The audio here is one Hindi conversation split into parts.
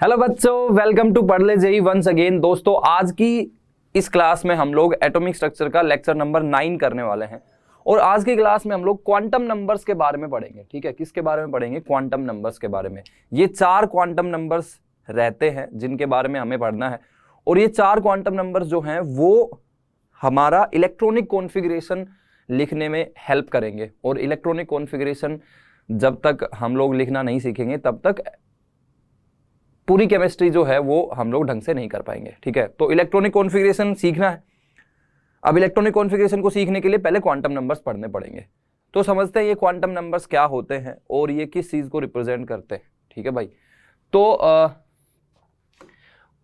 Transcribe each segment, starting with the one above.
हेलो बच्चों, वेलकम टू पढ़ ले जेई वंस अगेन। दोस्तों, आज की इस क्लास में हम लोग एटॉमिक स्ट्रक्चर का लेक्चर नंबर 9 करने वाले हैं और आज की क्लास में हम लोग क्वांटम नंबर्स के बारे में पढ़ेंगे। ठीक है, किसके बारे में पढ़ेंगे? क्वांटम नंबर्स के बारे में। ये 4 क्वांटम नंबर्स रहते हैं जिनके बारे में हमें पढ़ना है और ये 4 क्वांटम नंबर्स जो हैं वो हमारा इलेक्ट्रॉनिक कॉन्फ़िगरेशन लिखने में हेल्प करेंगे और इलेक्ट्रॉनिक कॉन्फ़िगरेशन जब तक हम लोग लिखना नहीं सीखेंगे तब तक पूरी केमिस्ट्री जो है वो हम लोग ढंग से नहीं कर पाएंगे। ठीक है, तो इलेक्ट्रॉनिक कॉन्फ़िगरेशन सीखना है। अब इलेक्ट्रॉनिक कॉन्फ़िगरेशन को सीखने के लिए पहले क्वांटम नंबर्स पढ़ने पड़ेंगे। तो समझते हैं ये क्वांटम नंबर्स क्या होते हैं और ये किस चीज को रिप्रेजेंट करते हैं। ठीक है भाई, तो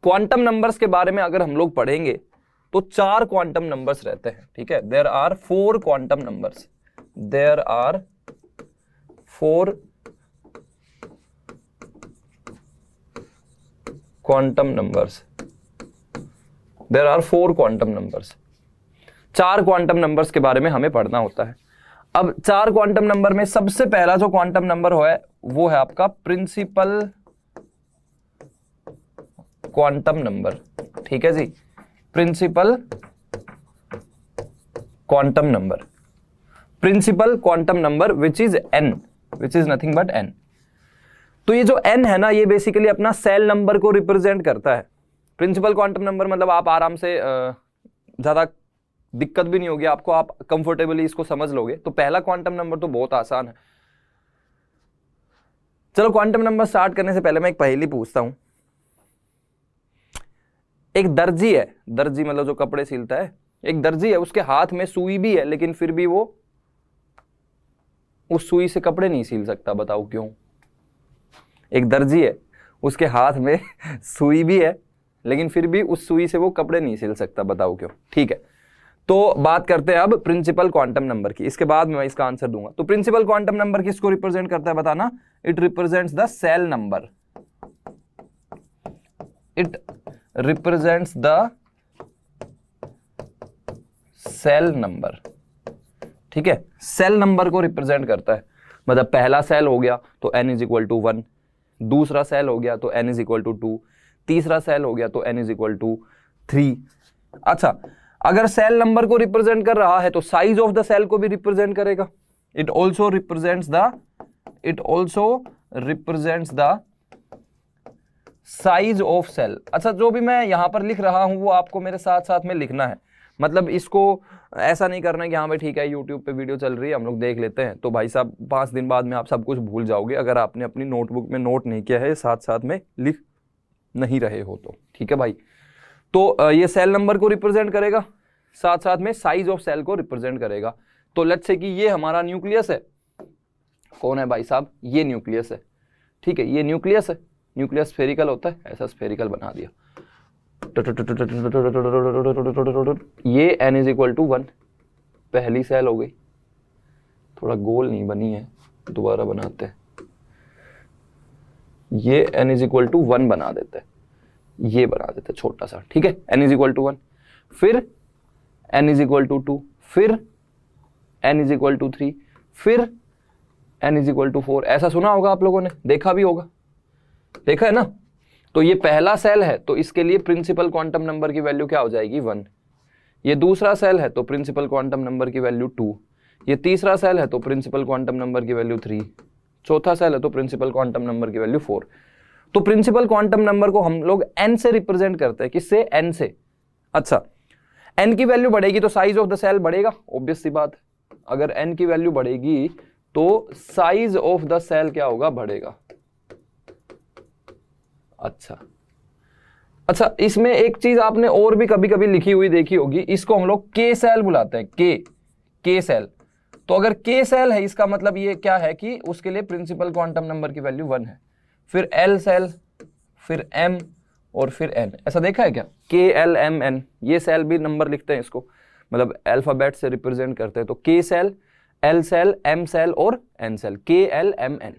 क्वांटम नंबर्स के बारे में अगर हम लोग पढ़ेंगे तो 4 क्वांटम नंबर्स रहते हैं। ठीक है, there are 4 quantum numbers. There are 4 quantum numbers. There are 4 quantum numbers. 4 quantum numbers के बारे में हमें पढ़ना होता है। अब 4 क्वांटम नंबर में सबसे पहला जो क्वांटम नंबर है वो है आपका प्रिंसिपल क्वांटम नंबर। ठीक है जी, principal quantum number. Principal quantum number which is n, which is nothing but n। तो ये जो n है ना, ये बेसिकली अपना सेल नंबर को रिप्रेजेंट करता है। प्रिंसिपल क्वांटम नंबर मतलब आप आराम से ज्यादा दिक्कत भी नहीं होगी आपको, आप कंफर्टेबली इसको समझ लोगे। तो पहला क्वांटम नंबर तो बहुत आसान है। चलो क्वांटम नंबर स्टार्ट करने से पहले मैं एक पहेली पूछता हूं। एक दर्जी है, दर्जी मतलब जो कपड़े सिलता है, एक दर्जी है, उसके हाथ में सुई भी है लेकिन फिर भी वो उस सुई से कपड़े नहीं सिल सकता। बताओ क्यों? एक दर्जी है, उसके हाथ में सुई भी है लेकिन फिर भी उस सुई से वो कपड़े नहीं सिल सकता। बताओ क्यों? ठीक है, तो बात करते हैं अब प्रिंसिपल क्वांटम नंबर की। इसके बाद मैं इसका आंसर दूंगा। तो प्रिंसिपल क्वांटम नंबर किसको रिप्रेजेंट करता है बताना? It represents the shell number. It represents the shell number. ठीक है, सेल नंबर को रिप्रेजेंट करता है। मतलब पहला सेल हो गया तो n इज इक्वल टू 1, दूसरा सेल हो गया तो n इज इक्वल टू 2, तीसरा सेल हो गया तो n इज इक्वल टू 3। अच्छा, अगर सेल नंबर को रिप्रेजेंट कर रहा है तो साइज ऑफ द सेल को भी रिप्रेजेंट करेगा। It also represents the size of shell. अच्छा, जो भी मैं यहां पर लिख रहा हूं वो आपको मेरे साथ साथ में लिखना है। मतलब इसको ऐसा नहीं करना है कि हाँ भाई ठीक है यूट्यूब पे वीडियो चल रही है हम लोग देख लेते हैं, तो भाई साहब 5 दिन बाद में आप सब कुछ भूल जाओगे अगर आपने अपनी नोटबुक में नोट नहीं किया है, साथ साथ में लिख नहीं रहे हो तो। ठीक है भाई, तो ये सेल नंबर को रिप्रेजेंट करेगा, साथ साथ में साइज ऑफ सेल को रिप्रेजेंट करेगा। तो लेट्स से कि ये हमारा न्यूक्लियस है। कौन है भाई साहब? ये न्यूक्लियस है। ठीक है, ये न्यूक्लियस है। न्यूक्लियस स्फेरिकल होता है, ऐसा स्फेरिकल बना दिया। ये n इज इक्वल टू 1, पहली सेल हो गई। थोड़ा गोल नहीं बनी है, दोबारा बनाते हैं। ये n इज इक्वल टू 1 बना देते हैं, ये बना देते हैं छोटा सा। ठीक है, n इज इक्वल टू 1, फिर n इज इक्वल टू 2, फिर n इज इक्वल टू 3, फिर n इज इक्वल टू 4। ऐसा सुना होगा आप लोगों ने, देखा भी होगा, देखा है ना? तो ये पहला सेल है तो इसके लिए प्रिंसिपल क्वांटम नंबर की वैल्यू क्या हो जाएगी? 1। ये दूसरा सेल है तो प्रिंसिपल क्वांटम नंबर की वैल्यू 2। ये तीसरा सेल है तो प्रिंसिपल क्वांटम नंबर की वैल्यू 3। चौथा सेल है तो प्रिंसिपल क्वांटम नंबर की वैल्यू 4। तो प्रिंसिपल क्वांटम नंबर को हम लोग n से रिप्रेजेंट करते हैं। किससे? n से। अच्छा, n की वैल्यू बढ़ेगी तो साइज ऑफ द सेल बढ़ेगा, ऑब्वियस सी बात। अगर n की वैल्यू बढ़ेगी तो साइज ऑफ द सेल क्या होगा? बढ़ेगा। अच्छा, इसमें एक चीज आपने और भी कभी कभी लिखी हुई देखी होगी, इसको हम लोग के सेल बुलाते हैं। के सेल। तो अगर के सेल है इसका मतलब ये क्या है कि उसके लिए प्रिंसिपल क्वांटम नंबर की वैल्यू 1 है। फिर एल सेल, फिर एम और फिर एन। ऐसा देखा है क्या? के एल एम एन, ये सेल भी नंबर लिखते हैं इसको, मतलब अल्फाबेट से रिप्रेजेंट करते हैं। तो K shell, L shell, M shell और N shell. K L M N.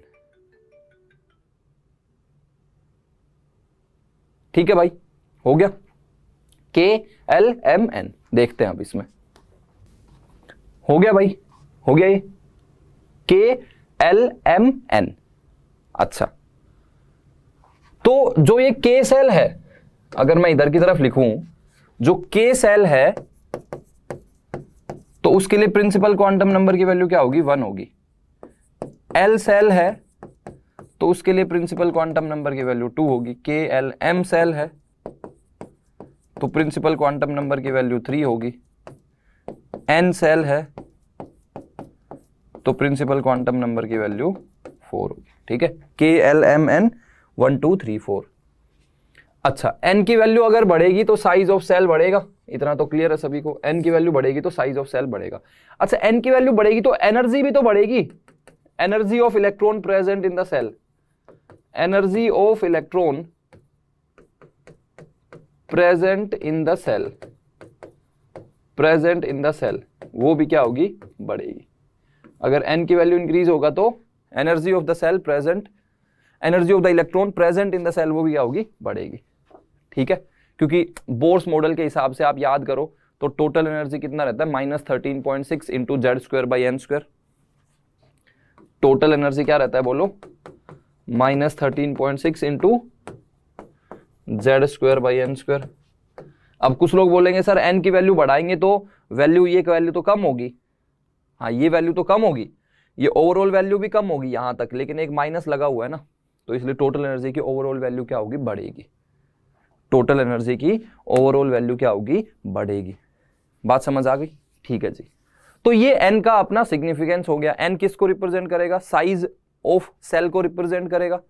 ठीक है भाई, हो गया के एल एम एन। देखते हैं अब इसमें हो गया भाई, हो गया ये के एल एम एन। अच्छा, तो जो ये K सेल है, अगर मैं इधर की तरफ लिखूं, जो K सेल है तो उसके लिए प्रिंसिपल क्वांटम नंबर की वैल्यू क्या होगी? 1 होगी। L सेल है तो उसके लिए प्रिंसिपल क्वांटम नंबर की वैल्यू 2 होगी। KL M सेल है तो प्रिंसिपल क्वांटम नंबर की वैल्यू 3 होगी। N सेल है तो प्रिंसिपल क्वांटम नंबर की वैल्यू 4 होगी। ठीक है, KLMN 1 2 3 4। अच्छा, N की वैल्यू अगर बढ़ेगी तो साइज ऑफ सेल बढ़ेगा, इतना तो क्लियर है सभी को। N की वैल्यू बढ़ेगी तो साइज ऑफ सेल बढ़ेगा। अच्छा, N की वैल्यू बढ़ेगी तो एनर्जी भी तो बढ़ेगी, energy of electron present in the shell, energy of electron present in the shell, present in the shell, वो भी क्या होगी? बढ़ेगी। अगर N की वैल्यू इंक्रीज होगा तो energy of the shell present, energy of the electron present in the shell, वो भी क्या होगी? बढ़ेगी। ठीक है, क्योंकि बोर्स मॉडल के हिसाब से आप याद करो तो टोटल एनर्जी कितना रहता है? -13.6 इंटू Z²/n²। टोटल एनर्जी क्या रहता है बोलो? -13.6 इंटू Z²/n²। अब कुछ लोग बोलेंगे सर N की वैल्यू बढ़ाएंगे तो वैल्यू, ये वैल्यू तो कम होगी। हाँ, ये वैल्यू तो कम होगी, ये ओवरऑल वैल्यू भी कम होगी यहां तक, लेकिन एक माइनस लगा हुआ है ना, तो इसलिए टोटल एनर्जी की ओवरऑल वैल्यू क्या होगी? बढ़ेगी। टोटल एनर्जी की ओवरऑल वैल्यू क्या होगी? बढ़ेगी। बात समझ आ गई? ठीक है जी। तो ये N का अपना सिग्निफिकेंस हो गया। N किसको रिप्रेजेंट करेगा? साइज ऑफ सेल को रिप्रेजेंट करेगा,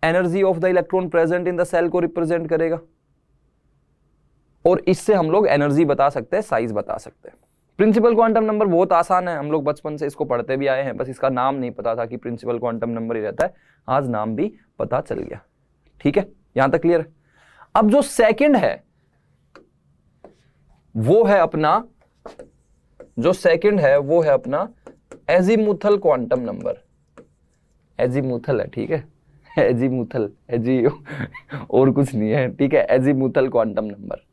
energy of the electron present in the shell को रिप्रेजेंट करेगा, और इससे हम लोग एनर्जी बता सकते हैं, साइज बता सकते हैं। प्रिंसिपल क्वांटम नंबर बहुत आसान है, हम लोग बचपन से इसको पढ़ते भी आए हैं, बस इसका नाम नहीं पता था कि प्रिंसिपल क्वांटम नंबर ही रहता है। आज नाम भी पता चल गया। ठीक है, यहां तक क्लियर है? अब जो सेकंड है वो है अपना, जो सेकंड है वो है अपना एजीमुथल क्वांटम नंबर। एजीमुथल है, ठीक है, एजीमुथल, एजी और कुछ नहीं है। ठीक है, azimuthal quantum number,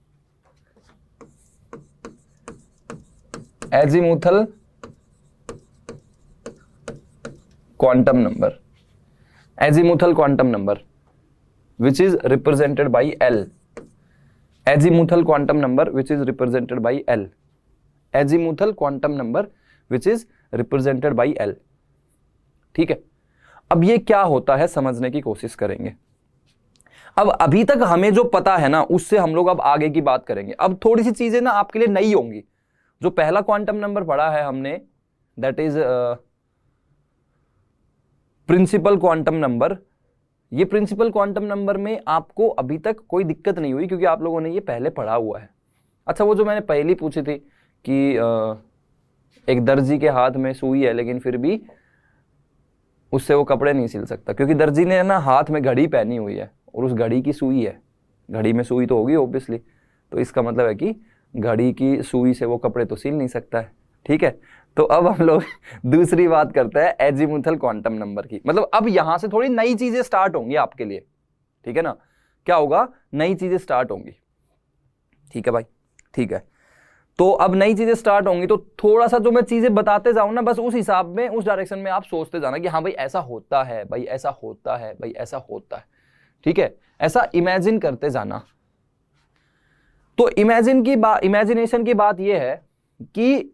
azimuthal quantum number, azimuthal quantum number which is represented by L, azimuthal quantum number which is represented by L, azimuthal quantum number which is represented by L। ठीक है, अब ये क्या होता है समझने की कोशिश करेंगे। अब अभी तक हमें जो पता है ना उससे हम लोग अब आगे की बात करेंगे। अब थोड़ी सी चीजें ना आपके लिए नई होंगी। जो पहला क्वांटम नंबर पढ़ा है हमने, that is principal quantum number. ये प्रिंसिपल क्वांटम नंबर में आपको अभी तक कोई दिक्कत नहीं हुई क्योंकि आप लोगों ने ये पहले पढ़ा हुआ है। अच्छा, वो जो मैंने पहली पूछी थी कि एक दर्जी के हाथ में सुई है लेकिन फिर भी उससे वो कपड़े नहीं सिल सकता, क्योंकि दर्जी ने ना हाथ में घड़ी पहनी हुई है और उस घड़ी की सुई है। घड़ी में सुई तो होगी ऑब्वियसली, तो इसका मतलब है कि घड़ी की सुई से वो कपड़े तो सिल नहीं सकता है। ठीक है, तो अब हम लोग दूसरी बात करते हैं एजीमुथल क्वांटम नंबर की। मतलब अब यहां से थोड़ी नई चीजें स्टार्ट होंगी आपके लिए। ठीक है ना, क्या होगा? नई चीजें स्टार्ट होंगी। ठीक है भाई, ठीक है। तो अब नई चीजें स्टार्ट होंगी तो थोड़ा सा जो मैं चीजें बताते जाऊं ना, बस उस हिसाब में, उस डायरेक्शन में आप सोचते जाना कि हाँ भाई ऐसा होता है, भाई ऐसा होता है, भाई ऐसा होता है। ठीक है, ऐसा इमेजिन करते जाना। तो इमेजिनेशन की बात यह है कि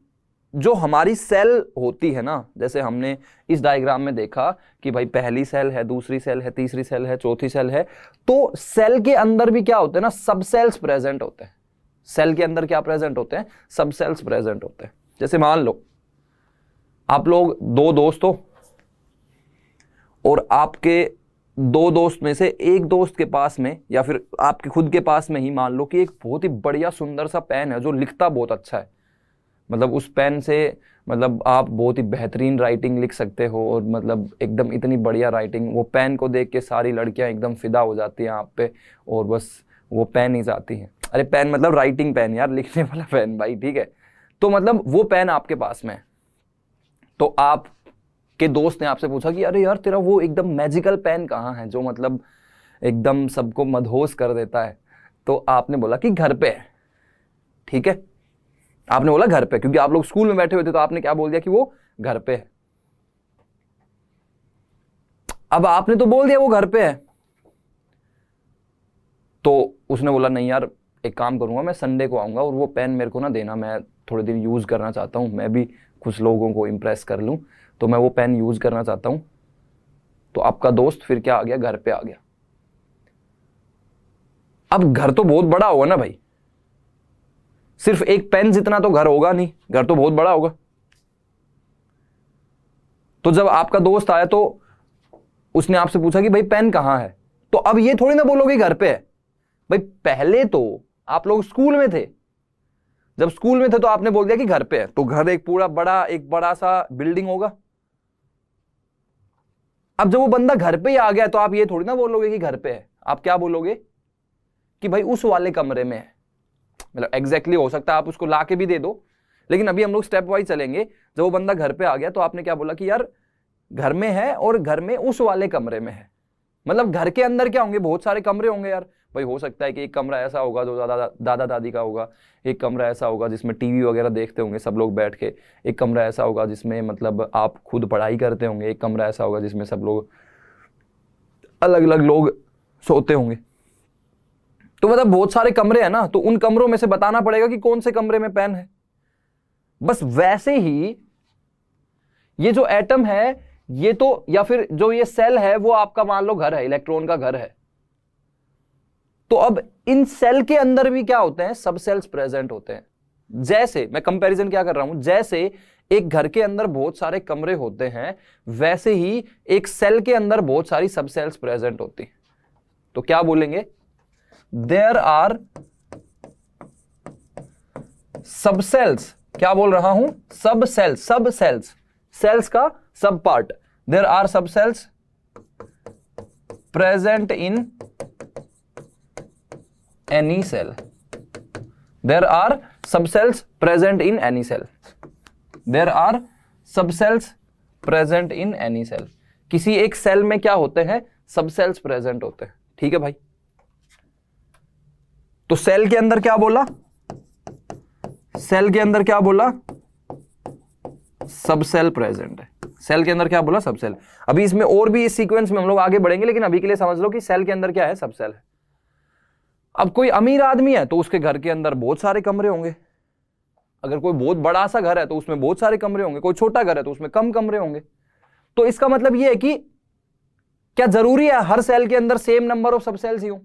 जो हमारी सेल होती है ना, जैसे हमने इस डायग्राम में देखा कि भाई पहली सेल है, दूसरी सेल है, तीसरी सेल है, चौथी सेल है, तो सेल के अंदर भी क्या होते हैं ना, सब सेल्स प्रेजेंट होते हैं। सेल के अंदर क्या प्रेजेंट होते हैं? सब सेल्स प्रेजेंट होते हैं। जैसे मान लो आप लोग दो दोस्त हो और आपके दो दोस्त में से एक दोस्त के पास में या फिर आपके खुद के पास में ही मान लो कि एक बहुत ही बढ़िया सुंदर सा पेन है जो लिखता बहुत अच्छा है। मतलब उस पेन से मतलब आप बहुत ही बेहतरीन राइटिंग लिख सकते हो और मतलब एकदम इतनी बढ़िया राइटिंग, वो पेन को देख के सारी लड़कियां एकदम फिदा हो जाती हैं आप पे और बस वो पेन ही चाहती हैं। अरे पेन मतलब राइटिंग पेन यार, लिखने वाला पेन भाई। ठीक है, तो मतलब वो पेन आपके पास में है। तो आप के दोस्त ने आपसे पूछा कि अरे यार तेरा वो एकदम मैजिकल पेन कहाँ है जो मतलब एकदम सबको मदहोश कर देता है? तो आपने बोला कि घर पे है। ठीक है, आपने बोला घर पे, क्योंकि आप लोग स्कूल में बैठे हुए थे तो आपने क्या बोल दिया कि वो घर पे है। अब आपने तो बोल दिया वो घर पे है, तो उसने बोला नहीं यार, एक काम करूंगा, मैं संडे को आऊंगा और वो पेन मेरे को ना देना, मैं थोड़े दिन यूज़ करना चाहता हूँ, मैं भी कुछ लोगों को इम्प्रेस कर लूँ, तो मैं वो पेन यूज़ करना चाहता हूँ। तो आपका दोस्त फिर क्या आ गया, घर पे आ गया। अब घर तो बहुत बड़ा होगा ना भाई, सिर्फ एक पेन जितना तो घर होगा नहीं, घर तो बहुत बड़ा होगा। तो जब आपका दोस्त आया तो उसने आपसे पूछा कि भाई पेन कहाँ है, तो अब ये थोड़ी ना बोलोगे घर पे है। भाई पहले तो आप लोग स्कूल में थे, जब स्कूल में थे तो आपने बोल दिया कि घर पे है, तो घर एक बड़ा सा बिल्डिंग होगा। अब जब वो बंदा घर पे ही आ गया तो आप ये थोड़ी ना बोलोगे कि घर पे है, आप क्या बोलोगे कि भाई उस वाले कमरे में है। मतलब एग्जैक्टली हो सकता है आप उसको ला के भी दे दो, लेकिन अभी हम लोग स्टेप वाइज चलेंगे। जब वो बंदा घर पे आ गया तो आपने क्या बोला कि यार घर में है और घर में उस वाले कमरे में है। मतलब घर के अंदर क्या होंगे, बहुत सारे कमरे होंगे यार। भाई हो सकता है कि एक कमरा ऐसा होगा जो दादा दादी का होगा, एक कमरा ऐसा होगा जिसमें टीवी वगैरह देखते होंगे सब लोग बैठ के, एक कमरा ऐसा होगा जिसमें मतलब आप खुद पढ़ाई करते होंगे, एक कमरा ऐसा होगा जिसमें सब लोग अलग अलग लोग सोते होंगे। तो मतलब बहुत सारे कमरे हैं ना, तो उन कमरों में से बताना पड़ेगा कि कौन से कमरे में पेन है। बस वैसे ही ये जो एटम है ये तो, या फिर जो ये सेल है वो आपका मान लो घर है, इलेक्ट्रॉन का घर है। तो अब इन सेल के अंदर भी क्या होते हैं, सब सेल्स प्रेजेंट होते हैं। जैसे मैं कंपैरिजन क्या कर रहा हूं, जैसे एक घर के अंदर बहुत सारे कमरे होते हैं, वैसे ही एक सेल के अंदर बहुत सारी सब सेल्स प्रेजेंट होती हैं। तो क्या बोलेंगे, देयर आर सब सेल्स, क्या बोल रहा हूं, सब सेल्स, सब सेल्स, सेल्स का सब पार्ट, देयर आर सब sales present in any cell. There are subcells present in any cell. There are subcells present in any cell. किसी एक सेल में क्या होते हैं, सबसेल्स प्रेजेंट होते हैं। ठीक है भाई, तो सेल के अंदर क्या बोला, सेल के अंदर क्या बोला, सबसेल प्रेजेंट है। सेल के अंदर क्या बोला, सबसेल। अभी इसमें और भी इस सीक्वेंस में हम लोग आगे बढ़ेंगे, लेकिन अभी के लिए समझ लो कि सेल के अंदर क्या है, सबसेल है। अब कोई अमीर आदमी है तो उसके घर के अंदर बहुत सारे कमरे होंगे। अगर कोई बहुत बड़ा सा घर है तो उसमें बहुत सारे कमरे होंगे, कोई छोटा घर है तो उसमें कम कमरे होंगे। तो इसका मतलब यह है कि क्या जरूरी है हर सेल के अंदर सेम नंबर ऑफ सब सेल्स ही हो।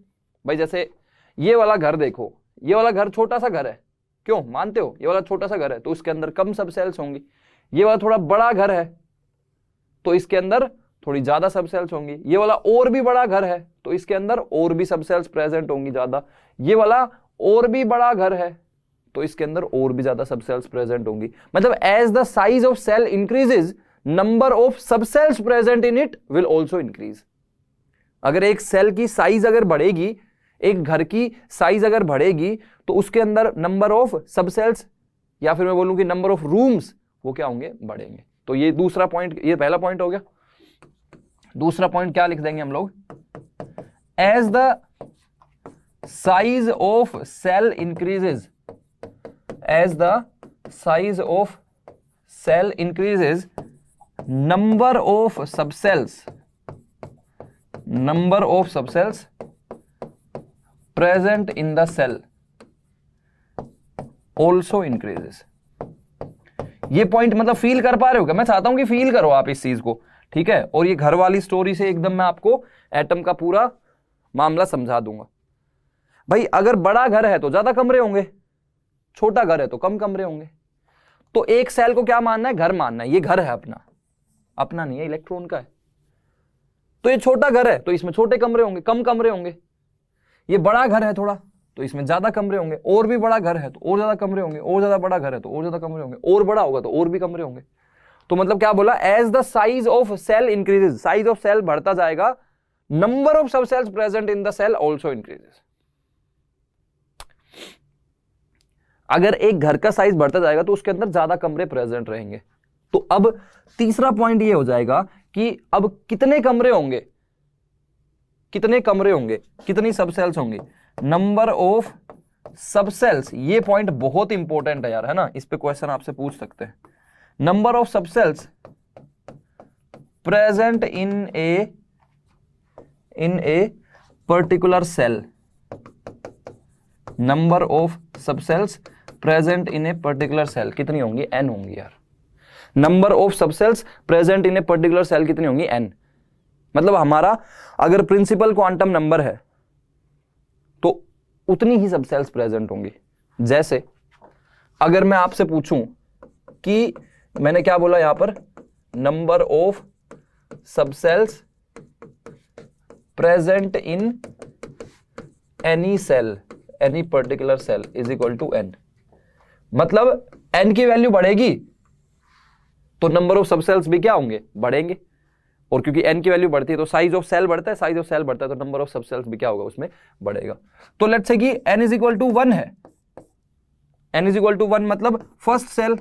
भाई जैसे ये वाला घर देखो, ये वाला घर छोटा सा घर है, क्यों मानते हो, ये वाला छोटा सा घर है तो उसके अंदर कम सब सेल्स होंगी। ये वाला थोड़ा बड़ा घर है तो इसके अंदर थोड़ी ज्यादा सब सेल्स होंगी। ये वाला और भी बड़ा घर है तो इसके अंदर और भी सब सेल्स प्रेजेंट होंगी ज्यादा। ये वाला और भी बड़ा घर है तो इसके अंदर और भी ज्यादा सब सेल्स प्रेजेंट होंगी। मतलब as the size of cell increases, number of सब sales present in it will also increase. अगर एक सेल की साइज अगर बढ़ेगी, एक घर की साइज अगर बढ़ेगी, तो उसके अंदर नंबर ऑफ सब सेल्स, या फिर मैं बोलूं कि नंबर ऑफ रूम्स, वो क्या होंगे, बढ़ेंगे। तो ये दूसरा पॉइंट, ये पहला पॉइंट हो गया। दूसरा पॉइंट क्या लिख देंगे हम लोग, as the size of cell increases, as the size of cell increases, number of subshells, number of subshells present in the shell also increases. ये पॉइंट मतलब फील कर पा रहे हो क्या, मैं चाहता हूं कि फील करो आप इस चीज को, ठीक है। और ये घर वाली स्टोरी से एकदम मैं आपको एटम का पूरा मामला समझा दूंगा। भाई अगर बड़ा घर है तो ज्यादा कमरे होंगे, छोटा घर है तो कम कमरे होंगे। तो एक सेल को क्या मानना है, घर मानना है। ये घर है अपना, अपना नहीं है, इलेक्ट्रॉन का है। तो ये छोटा घर है तो इसमें छोटे कमरे होंगे, कम कमरे होंगे। ये बड़ा घर है थोड़ा तो इसमें ज्यादा कमरे होंगे, और भी बड़ा घर है तो और ज्यादा कमरे होंगे, और ज्यादा बड़ा घर है तो और ज्यादा कमरे होंगे, और बड़ा होगा तो और भी कमरे होंगे। तो मतलब क्या बोला, as the size of shell increases, size of shell बढ़ता जाएगा, नंबर ऑफ सब sales present in the shell also increases. अगर एक घर का साइज बढ़ता जाएगा तो उसके अंदर ज्यादा कमरे प्रेजेंट रहेंगे। तो अब तीसरा पॉइंट ये हो जाएगा कि अब कितने कमरे होंगे, कितने कमरे होंगे, कितनी सब सेल्स होंगी, नंबर ऑफ सब सेल्स। ये पॉइंट बहुत इंपॉर्टेंट है यार, है ना, इस पे क्वेश्चन आपसे पूछ सकते हैं। नंबर ऑफ सब sales present in a particular cell, number of सब sales present in a particular cell कितनी होंगी, n होंगी यार। नंबर ऑफ सब sales present in a particular cell कितनी होंगी, n। मतलब हमारा अगर प्रिंसिपल क्वांटम नंबर है तो उतनी ही सब सेल्स प्रेजेंट होंगी। जैसे अगर मैं आपसे पूछूं कि मैंने क्या बोला यहां पर, नंबर ऑफ सब sales present in any shell, any particular shell is equal to n। मतलब n की वैल्यू बढ़ेगी तो नंबर ऑफ सब सेल्स भी क्या होंगे, बढ़ेंगे। और क्योंकि n की वैल्यू बढ़ती है तो साइज ऑफ सेल बढ़ता है, साइज ऑफ सेल बढ़ता है तो नंबर ऑफ सब सेल्स भी क्या होगा, उसमें बढ़ेगा। तो लेट्स से कि n इज इक्वल टू 1 है, n इज इक्वल टू 1 मतलब फर्स्ट सेल,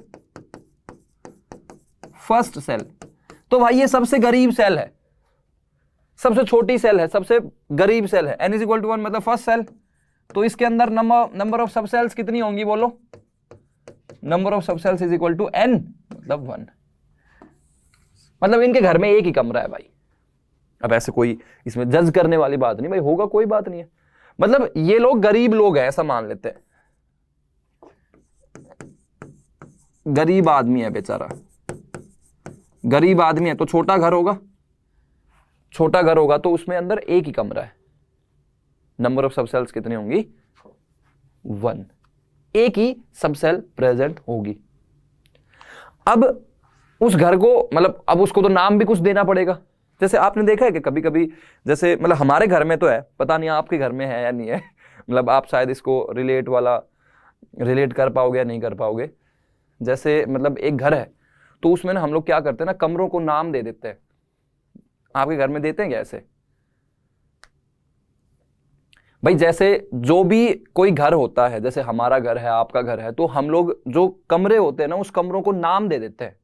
फर्स्ट सेल। तो भाई ये सबसे गरीब सेल है, सबसे छोटी सेल है, सबसे गरीब सेल है। n इज इक्वल टू 1 मतलब फर्स्ट सेल। तो इसके अंदर नंबर ऑफ सब सेल्स कितनी होंगी बोलो, नंबर ऑफ सब sales is equal to n मतलब 1। मतलब इनके घर में एक ही कमरा है भाई। अब ऐसे कोई इसमें जज करने वाली बात नहीं भाई, होगा कोई बात नहीं है। मतलब ये लोग गरीब लोग हैं ऐसा मान लेते हैं, गरीब आदमी है बेचारा, गरीब आदमी है तो छोटा घर होगा, छोटा घर होगा तो उसमें अंदर एक ही कमरा है। नंबर ऑफ सब सेल्स कितनी होंगी, 1। एक ही सब सेल प्रेजेंट होगी। अब उस घर को मतलब अब उसको तो नाम भी कुछ देना पड़ेगा। जैसे आपने देखा है कि कभी कभी जैसे मतलब हमारे घर में तो है, पता नहीं आपके घर में है या नहीं है, मतलब आप शायद इसको रिलेट कर पाओगे या नहीं कर पाओगे। जैसे मतलब एक घर है तो उसमें ना हम लोग क्या करते हैं ना, कमरों को नाम दे देते हैं। आपके घर में देते हैं क्या ऐसे भाई? जैसे जो भी कोई घर होता है, जैसे हमारा घर है, आपका घर है, तो हम लोग जो कमरे होते हैं ना उस कमरों को नाम दे देते हैं।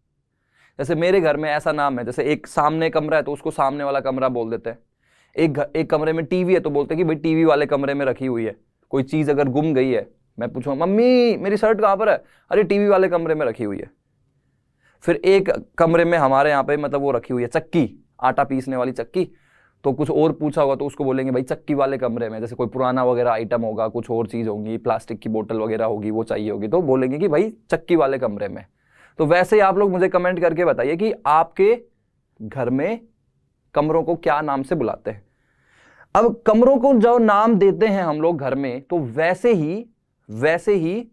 जैसे मेरे घर में ऐसा नाम है, जैसे एक सामने कमरा है तो उसको सामने वाला कमरा बोल देते हैं। एक कमरे में टीवी है तो बोलते हैं कि भाई टीवी वाले कमरे में रखी हुई है। कोई चीज अगर गुम गई है, मैं पूछूंगा मम्मी मेरी शर्ट कहाँ पर है, अरे टीवी वाले कमरे में रखी हुई है। फिर एक कमरे में हमारे यहाँ पे मतलब वो रखी हुई है चक्की, आटा पीसने वाली चक्की, तो कुछ और पूछा होगा तो उसको बोलेंगे भाई चक्की वाले कमरे में। जैसे कोई पुराना वगैरह आइटम होगा, कुछ और चीज होगी, प्लास्टिक की बोतल वगैरह होगी, वो चाहिए होगी तो बोलेंगे कि भाई चक्की वाले कमरे में। तो वैसे ही आप लोग मुझे कमेंट करके बताइए कि आपके घर में कमरों को क्या नाम से बुलाते हैं। अब कमरों को जो नाम देते हैं हम लोग घर में, तो वैसे ही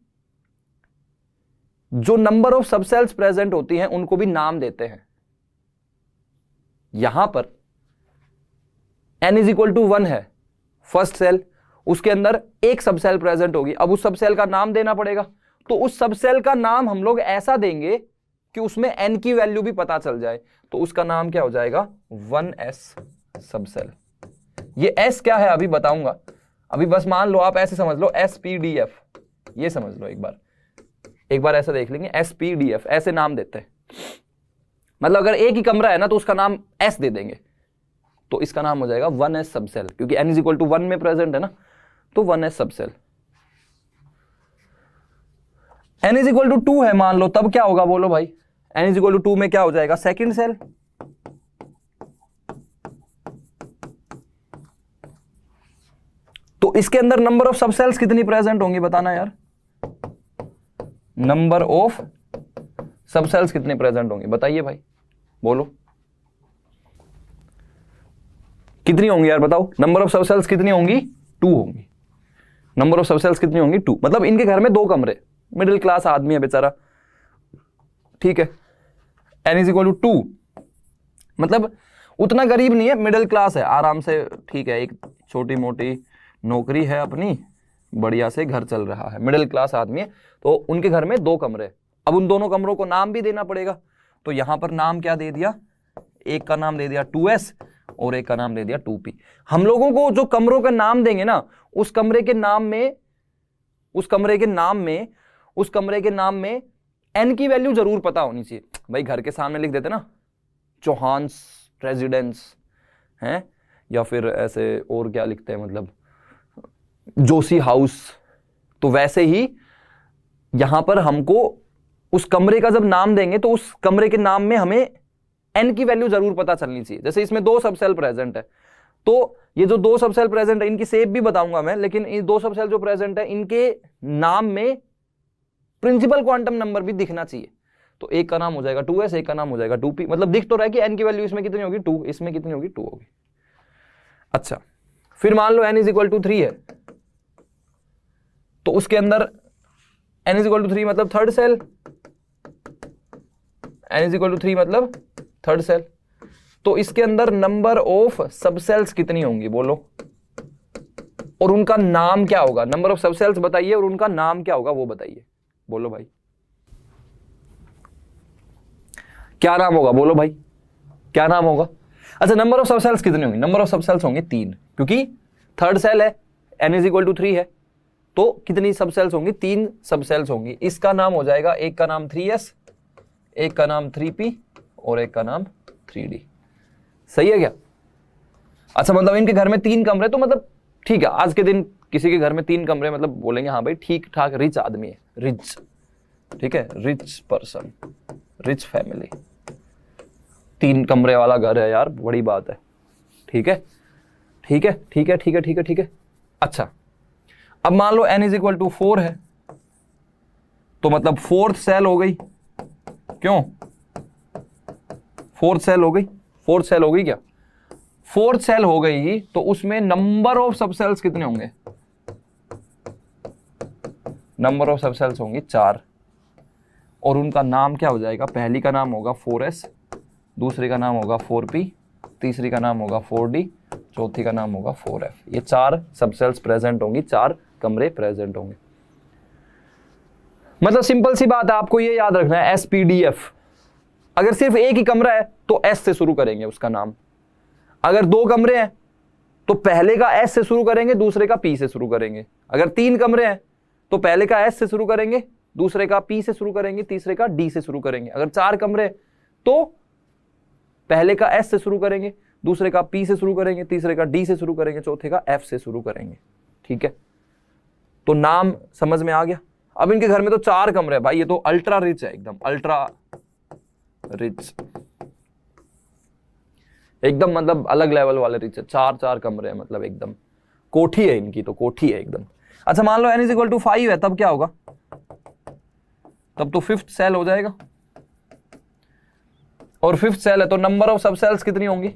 जो नंबर ऑफ सब सेल्स प्रेजेंट होती हैं उनको भी नाम देते हैं। यहां पर n इज इक्वल टू 1 है, फर्स्ट सेल, उसके अंदर एक सब सेल प्रेजेंट होगी। अब उस सब सेल का नाम देना पड़ेगा, तो उस सब सेल का नाम हम लोग ऐसा देंगे कि उसमें n की वैल्यू भी पता चल जाए। तो उसका नाम क्या हो जाएगा, 1s सब सेल। ये s क्या है अभी बताऊंगा, अभी बस मान लो आप ऐसे समझ लो SPDF, ये समझ लो एक बार ऐसा देख लेंगे, SPDF ऐसे नाम देते हैं। मतलब अगर एक ही कमरा है ना तो उसका नाम s दे देंगे, तो इसका नाम हो जाएगा 1s सब सेल, क्योंकि n इज इक्वल टू 1 में प्रेजेंट है ना, तो 1s subshell. n is equal to 2 है मान लो, तब क्या होगा बोलो भाई, n इज इक्वल टू 2 में क्या हो जाएगा, सेकंड सेल। तो इसके अंदर नंबर ऑफ सब सेल्स कितनी प्रेजेंट होंगी बताना यार, नंबर ऑफ सब सेल्स कितने प्रेजेंट होंगे बताइए भाई, बोलो कितनी होंगी यार बताओ। नंबर ऑफ सब सेल्स कितनी होंगी, 2 होंगी। नंबर ऑफ सब सेल्स कितनी होंगी, 2। मतलब इनके घर में 2 कमरे, मिडिल क्लास आदमी है बेचारा, ठीक है। n इज इक्वल टू 2, मतलब उतना गरीब नहीं है, मिडिल क्लास है, आराम से ठीक है, एक छोटी मोटी नौकरी है अपनी, बढ़िया से घर चल रहा है, मिडिल क्लास आदमी है। तो उनके घर में 2 कमरे, अब उन दोनों कमरों को नाम भी देना पड़ेगा। तो यहां पर नाम क्या दे दिया, एक का नाम दे दिया 2s और एक का नाम दे दिया 2p। हम लोगों को जो कमरों का नाम देंगे ना, उस कमरे के नाम में n की वैल्यू जरूर पता होनी चाहिए भाई। घर के सामने लिख देते ना चौहान्स रेजिडेंस हैं, या फिर ऐसे और क्या लिखते हैं, मतलब जोशी हाउस। तो वैसे ही यहां पर हमको उस कमरे का जब नाम देंगे तो उस कमरे के नाम में हमें n की वैल्यू जरूर पता चलनी चाहिए। जैसे इसमें 2 सब सेल प्रेजेंट है, तो ये जो दो सब सेल प्रेजेंट है इनकी शेप भी बताऊंगा मैं, लेकिन ये दो सब सेल जो प्रेजेंट है इनके नाम में प्रिंसिपल क्वांटम नंबर भी दिखना चाहिए। तो एक का नाम हो जाएगा 2s, एक का नाम हो जाएगा 2p, मतलब दिख तो रहा है कि n की वैल्यू इसमें कितनी होगी 2, इसमें कितनी होगी 2 होगी। अच्छा, फिर मान लो n इज इक्वल टू 3 है, तो उसके अंदर n इज इक्वल टू 3 मतलब third shell, n is equal to 3 मतलब थर्ड सेल। तो इसके अंदर नंबर ऑफ सबसेल्स कितनी होंगी बोलो, और उनका नाम क्या होगा। नंबर ऑफ सबसेल्स बताइए और उनका नाम क्या होगा वो बताइए, बोलो भाई क्या नाम होगा, बोलो भाई क्या नाम होगा। अच्छा, नंबर ऑफ सबसेल्स कितने होंगे, नंबर ऑफ सबसेल्स होंगे 3, क्योंकि थर्ड सेल है, n इज इक्वल टू 3 है, तो कितनी सबसेल्स होंगी, 3 सबसेल्स होंगी। इसका नाम हो जाएगा, एक का नाम 3s, एक का नाम 3p और एक का नाम 3d। सही है क्या? अच्छा, मतलब इनके घर में 3 कमरे, तो मतलब ठीक है, आज के दिन किसी के घर में 3 कमरे मतलब बोलेंगे हाँ भाई ठीक ठाक रिच आदमी है, रिच, ठीक है, रिच पर्सन, रिच फैमिली, 3 कमरे वाला घर है यार, बड़ी बात है। ठीक है ठीक है ठीक है ठीक है ठीक है ठीक है। अच्छा, अब मान लो n इज इक्वल टू 4 है, तो मतलब फोर्थ सेल हो गई, क्यों फोर्थ सेल हो गई, फोर्थ सेल हो गई क्या, फोर्थ सेल हो गई, तो उसमें नंबर ऑफ सबसेल्स कितने होंगे, नंबर ऑफ सबसेल्स होंगी 4, और उनका नाम क्या हो जाएगा, पहली का नाम होगा 4s, दूसरी का नाम होगा 4p, तीसरी का नाम होगा 4d, चौथी का नाम होगा 4f। ये 4 सबसेल्स प्रेजेंट होंगी, 4 कमरे प्रेजेंट होंगे। मतलब सिंपल सी बात है, आपको ये याद रखना है SPDF। अगर सिर्फ एक ही कमरा है तो S से शुरू करेंगे उसका नाम, अगर 2 कमरे हैं तो पहले का S से शुरू करेंगे, दूसरे का P से शुरू करेंगे। अगर 3 कमरे हैं तो पहले का S से शुरू करेंगे, दूसरे का P से शुरू करेंगे, तीसरे का D से शुरू करेंगे। अगर 4 कमरे तो पहले का S से शुरू करेंगे, दूसरे का P से शुरू करेंगे, तीसरे का D से शुरू करेंगे, चौथे का F से शुरू करेंगे। ठीक है, तो नाम समझ में आ गया। अब इनके घर में तो 4 कमरे हैं भाई, ये तो अल्ट्रा रिच है, एकदम अल्ट्रा रिच, एकदम मतलब अलग लेवल वाले रिच है। 4 कमरे हैं, मतलब एकदम कोठी है इनकी, तो कोठी है एकदम। अच्छा, मान लो n इज इक्वल टू 5 है, तब क्या होगा, तब तो 5th सेल हो जाएगा, और 5th सेल है तो नंबर ऑफ सबसेल्स कितनी होंगी,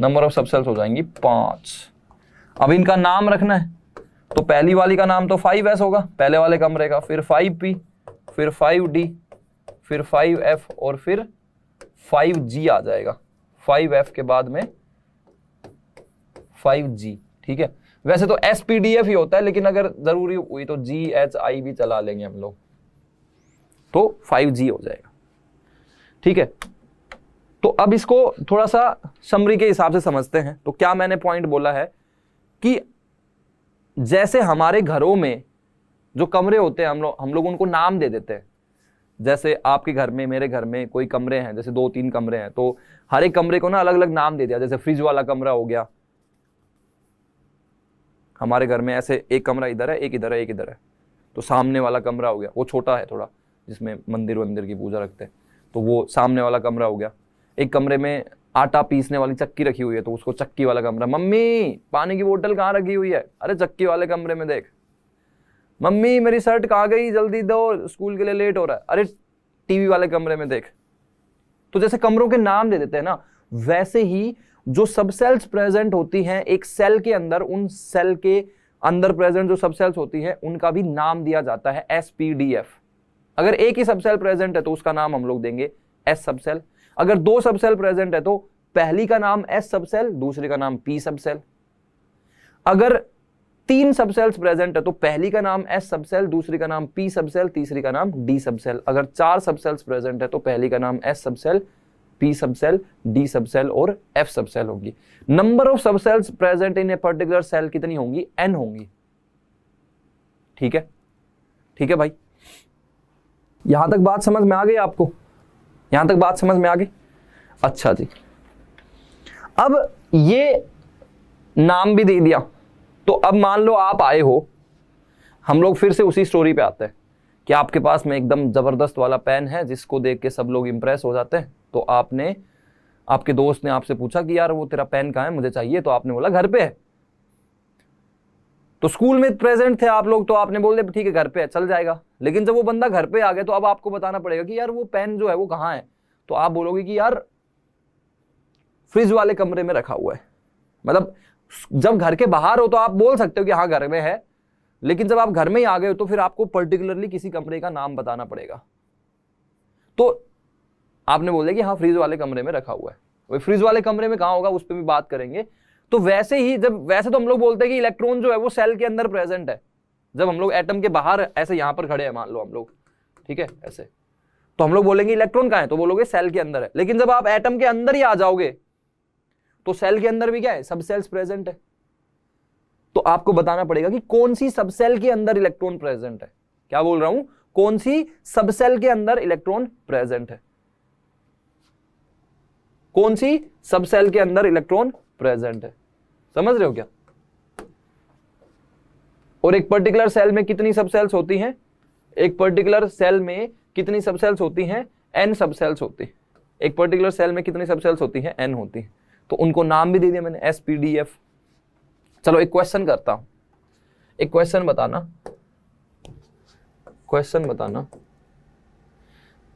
नंबर ऑफ सबसेल्स हो जाएंगी 5। अब इनका नाम रखना है, तो पहली वाली का नाम तो 5s होगा, पहले वाले कमरे का, फिर 5p, फिर 5d, फिर 5f और फिर 5g आ जाएगा, 5f के बाद में 5g। ठीक है, वैसे तो SPDF ही होता है, लेकिन अगर जरूरी हुई तो GHI भी चला लेंगे हम लोग, तो 5G हो जाएगा। ठीक है, तो अब इसको थोड़ा सा समरी के हिसाब से समझते हैं। तो क्या मैंने पॉइंट बोला है कि जैसे हमारे घरों में जो कमरे होते हैं, हम लोग उनको नाम दे देते हैं। जैसे आपके घर में, मेरे घर में कोई कमरे हैं, जैसे 2-3 कमरे हैं, तो हर एक कमरे को ना अलग अलग नाम दे दिया। जैसे फ्रिज वाला कमरा हो गया, हमारे घर में ऐसे एक कमरा इधर है, एक इधर है, एक इधर है। तो सामने वाला कमरा हो गया, वो छोटा है थोड़ा, जिसमें मंदिर की पूजा रखते हैं, तो वो सामने वाला कमरा हो गया। एक कमरे में आटा पीसने वाली चक्की रखी हुई है, तो उसको चक्की वाला कमरा। मम्मी पानी की बोतल कहाँ रखी हुई है, अरे चक्की वाले कमरे में देख। मम्मी मेरी शर्ट कहाँ गई, जल्दी दो, स्कूल के लिए लेट हो रहा है, अरे टीवी वाले कमरे में देख। तो जैसे कमरों के नाम दे देते हैं ना, वैसे ही जो सबसेल्स प्रेजेंट होती हैं एक सेल के अंदर, उन सेल के अंदर प्रेजेंट जो सबसेल्स होती हैं उनका भी नाम दिया जाता है SPDF। अगर एक ही सबसेल प्रेजेंट है तो उसका नाम हम लोग देंगे S सबसेल। अगर 2 सबसेल प्रेजेंट है तो पहली का नाम S सबसेल, दूसरी का नाम P सबसेल। अगर 3 सबसेल्स प्रेजेंट है तो पहली का नाम S सबसेल, दूसरी का नाम P सबसेल, तीसरी का नाम D सबसेल। अगर 4 सबसेल्स प्रेजेंट है तो पहली का नाम S subshell, P subshell, D subshell और F सबसेल होगी। Number of subshells present in a particular cell कितनी होंगी, N होंगी। ठीक है, ठीक है भाई, यहां तक बात समझ में आ गई आपको, यहां तक बात समझ में आ गई। अच्छा जी, अब ये नाम भी दे दिया, तो अब मान लो आप आए हो, हम लोग फिर से उसी स्टोरी पे आते हैं कि आपके पास में एकदम जबरदस्त वाला पेन है जिसको देख के सब लोग इंप्रेस हो जाते हैं। तो आपने आपके दोस्त ने आपसे पूछा कि यार वो तेरा पेन कहाँ है, मुझे चाहिए, तो आपने बोला घर पे है। तो स्कूल में प्रेजेंट थे आप लोग, तो आपने बोल दिया ठीक है घर पे है, चल जाएगा। लेकिन जब वो बंदा घर पे आ गया तो अब आपको बताना पड़ेगा कि यार वो पेन जो है वो कहाँ है। तो आप बोलोगे कि यार फ्रिज वाले कमरे में रखा हुआ है। मतलब जब घर के बाहर हो तो आप बोल सकते हो कि हाँ घर में है, लेकिन जब आप घर में ही आ गए हो तो फिर आपको पर्टिकुलरली किसी कमरे का नाम बताना पड़ेगा। तो आपने बोला कि हाँ फ्रिज वाले कमरे में रखा हुआ है। वही फ्रिज वाले कमरे में कहाँ होगा उस पर भी बात करेंगे। तो वैसे ही वैसे तो हम लोग बोलते हैं कि इलेक्ट्रॉन जो है वो सेल के अंदर प्रेजेंट है। जब हम लोग एटम के बाहर ऐसे यहां पर खड़े हैं, मान लो हम लोग, ठीक है ऐसे, तो हम लोग बोलेंगे इलेक्ट्रॉन कहाँ है, तो बोलोगे सेल के अंदर है। लेकिन जब आप एटम के अंदर ही आ जाओगे तो सेल के अंदर भी क्या है, सब सेल्स प्रेजेंट है। तो आपको बताना पड़ेगा कि कौन सी सब सेल के अंदर इलेक्ट्रॉन प्रेजेंट है। क्या बोल रहा हूं, कौन सी सब सेल के अंदर इलेक्ट्रॉन प्रेजेंट है, कौन सी सब सेल के अंदर इलेक्ट्रॉन प्रेजेंट है। समझ रहे हो क्या? और एक पर्टिकुलर सेल में कितनी सब सेल्स होती हैं, एक पर्टिकुलर सेल में कितनी सब सेल्स होती हैं, n सब सेल्स होती है। एक पर्टिकुलर सेल में कितनी सब सेल्स होती हैं, n होती है। तो उनको नाम भी दे दिया मैंने, s p d f। चलो एक क्वेश्चन करता हूं, एक क्वेश्चन बताना,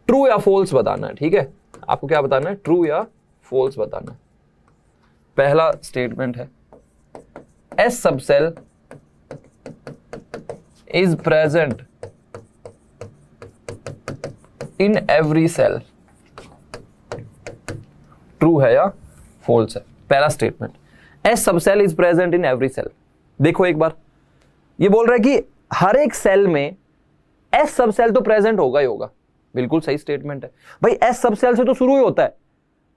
ट्रू या फॉल्स बताना है, ठीक है। आपको क्या बताना है, ट्रू या फॉल्स बताना है। पहला स्टेटमेंट है S subshell is present in every cell। True है या फॉल्स है? पहला statement, S subshell is present in every shell. देखो एक बार, ये बोल रहा है कि हर एक सेल में S सब सेल तो प्रेजेंट होगा ही होगा। बिल्कुल सही स्टेटमेंट है भाई, S सब सेल से तो शुरू ही होता है।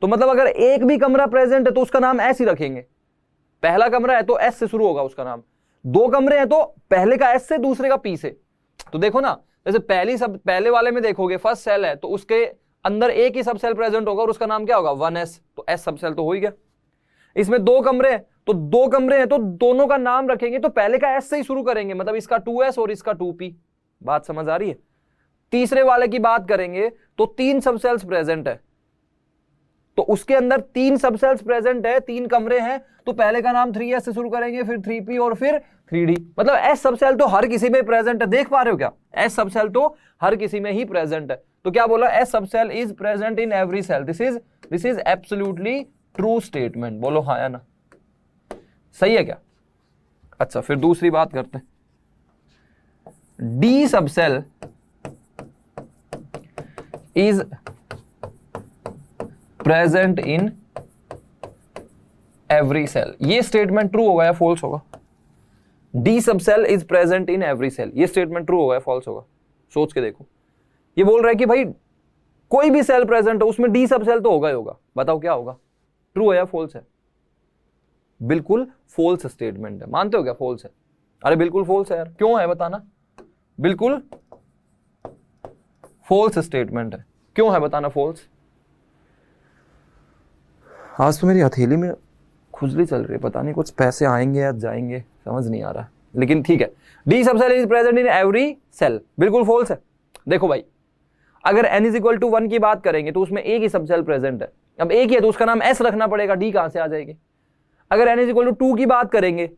तो मतलब अगर एक भी कमरा प्रेजेंट है तो उसका नाम S ही रखेंगे। पहला कमरा है तो S से शुरू होगा उसका नाम, दो कमरे हैं तो पहले का S से दूसरे का P से। तो देखो ना, जैसे पहले वाले में देखोगे फर्स्ट सेल है तो उसके अंदर एक ही सब सेल प्रेजेंट होगा और उसका नाम क्या होगा, 1s। तो S सब सेल तो हो ही गया। इसमें दो कमरे हैं तो दोनों का नाम रखेंगे तो पहले का S से ही शुरू करेंगे, मतलब इसका 2s और इसका 2p। बात समझ आ रही है? तीसरे वाले की बात करेंगे तो 3 सब सेल्स प्रेजेंट है, तो उसके अंदर 3 सब सेल्स प्रेजेंट है, 3 कमरे हैं, तो पहले का नाम 3s से शुरू करेंगे, फिर 3p और फिर 3d। मतलब S सब सेल तो हर किसी में प्रेजेंट है। देख पा रहे हो क्या, S सब सेल तो हर किसी में ही प्रेजेंट है। तो क्या बोला, S subshell is present in every shell. This is absolutely true statement. बोलो हाँ या ना, सही है क्या? अच्छा, फिर दूसरी बात करते हैं, D subshell is present in every shell. ये स्टेटमेंट ट्रू होगा या फॉल्स होगा? D subshell is present in every shell, ये स्टेटमेंट ट्रू होगा या फॉल्स होगा? सोच के देखो। ये बोल रहा है कि भाई कोई भी सेल प्रेजेंट हो उसमें डी सब सेल तो होगा ही होगा। बताओ क्या होगा, ट्रू है या फॉल्स है? बिल्कुल फॉल्स स्टेटमेंट है। मानते हो क्या फॉल्स है? अरे बिल्कुल फॉल्स है यार, क्यों है बताना। बिल्कुल फॉल्स स्टेटमेंट है, क्यों है बताना फॉल्स। आज तो मेरी हथेली में खुजली चल रही है, पता नहीं कुछ पैसे आएंगे या जाएंगे, समझ नहीं आ रहा, लेकिन ठीक है। D subshell is present in every shell, बिल्कुल फॉल्स है। देखो भाई, अगर n इज इक्वल टू 1 की बात करेंगे तो उसमें एक ही सब सेल प्रेजेंट है। अब एक ही है तो उसका नाम S रखना पड़ेगा, D कहां से आ जाएगी। अगर n इज इक्वल टू 2 की बात करेंगे,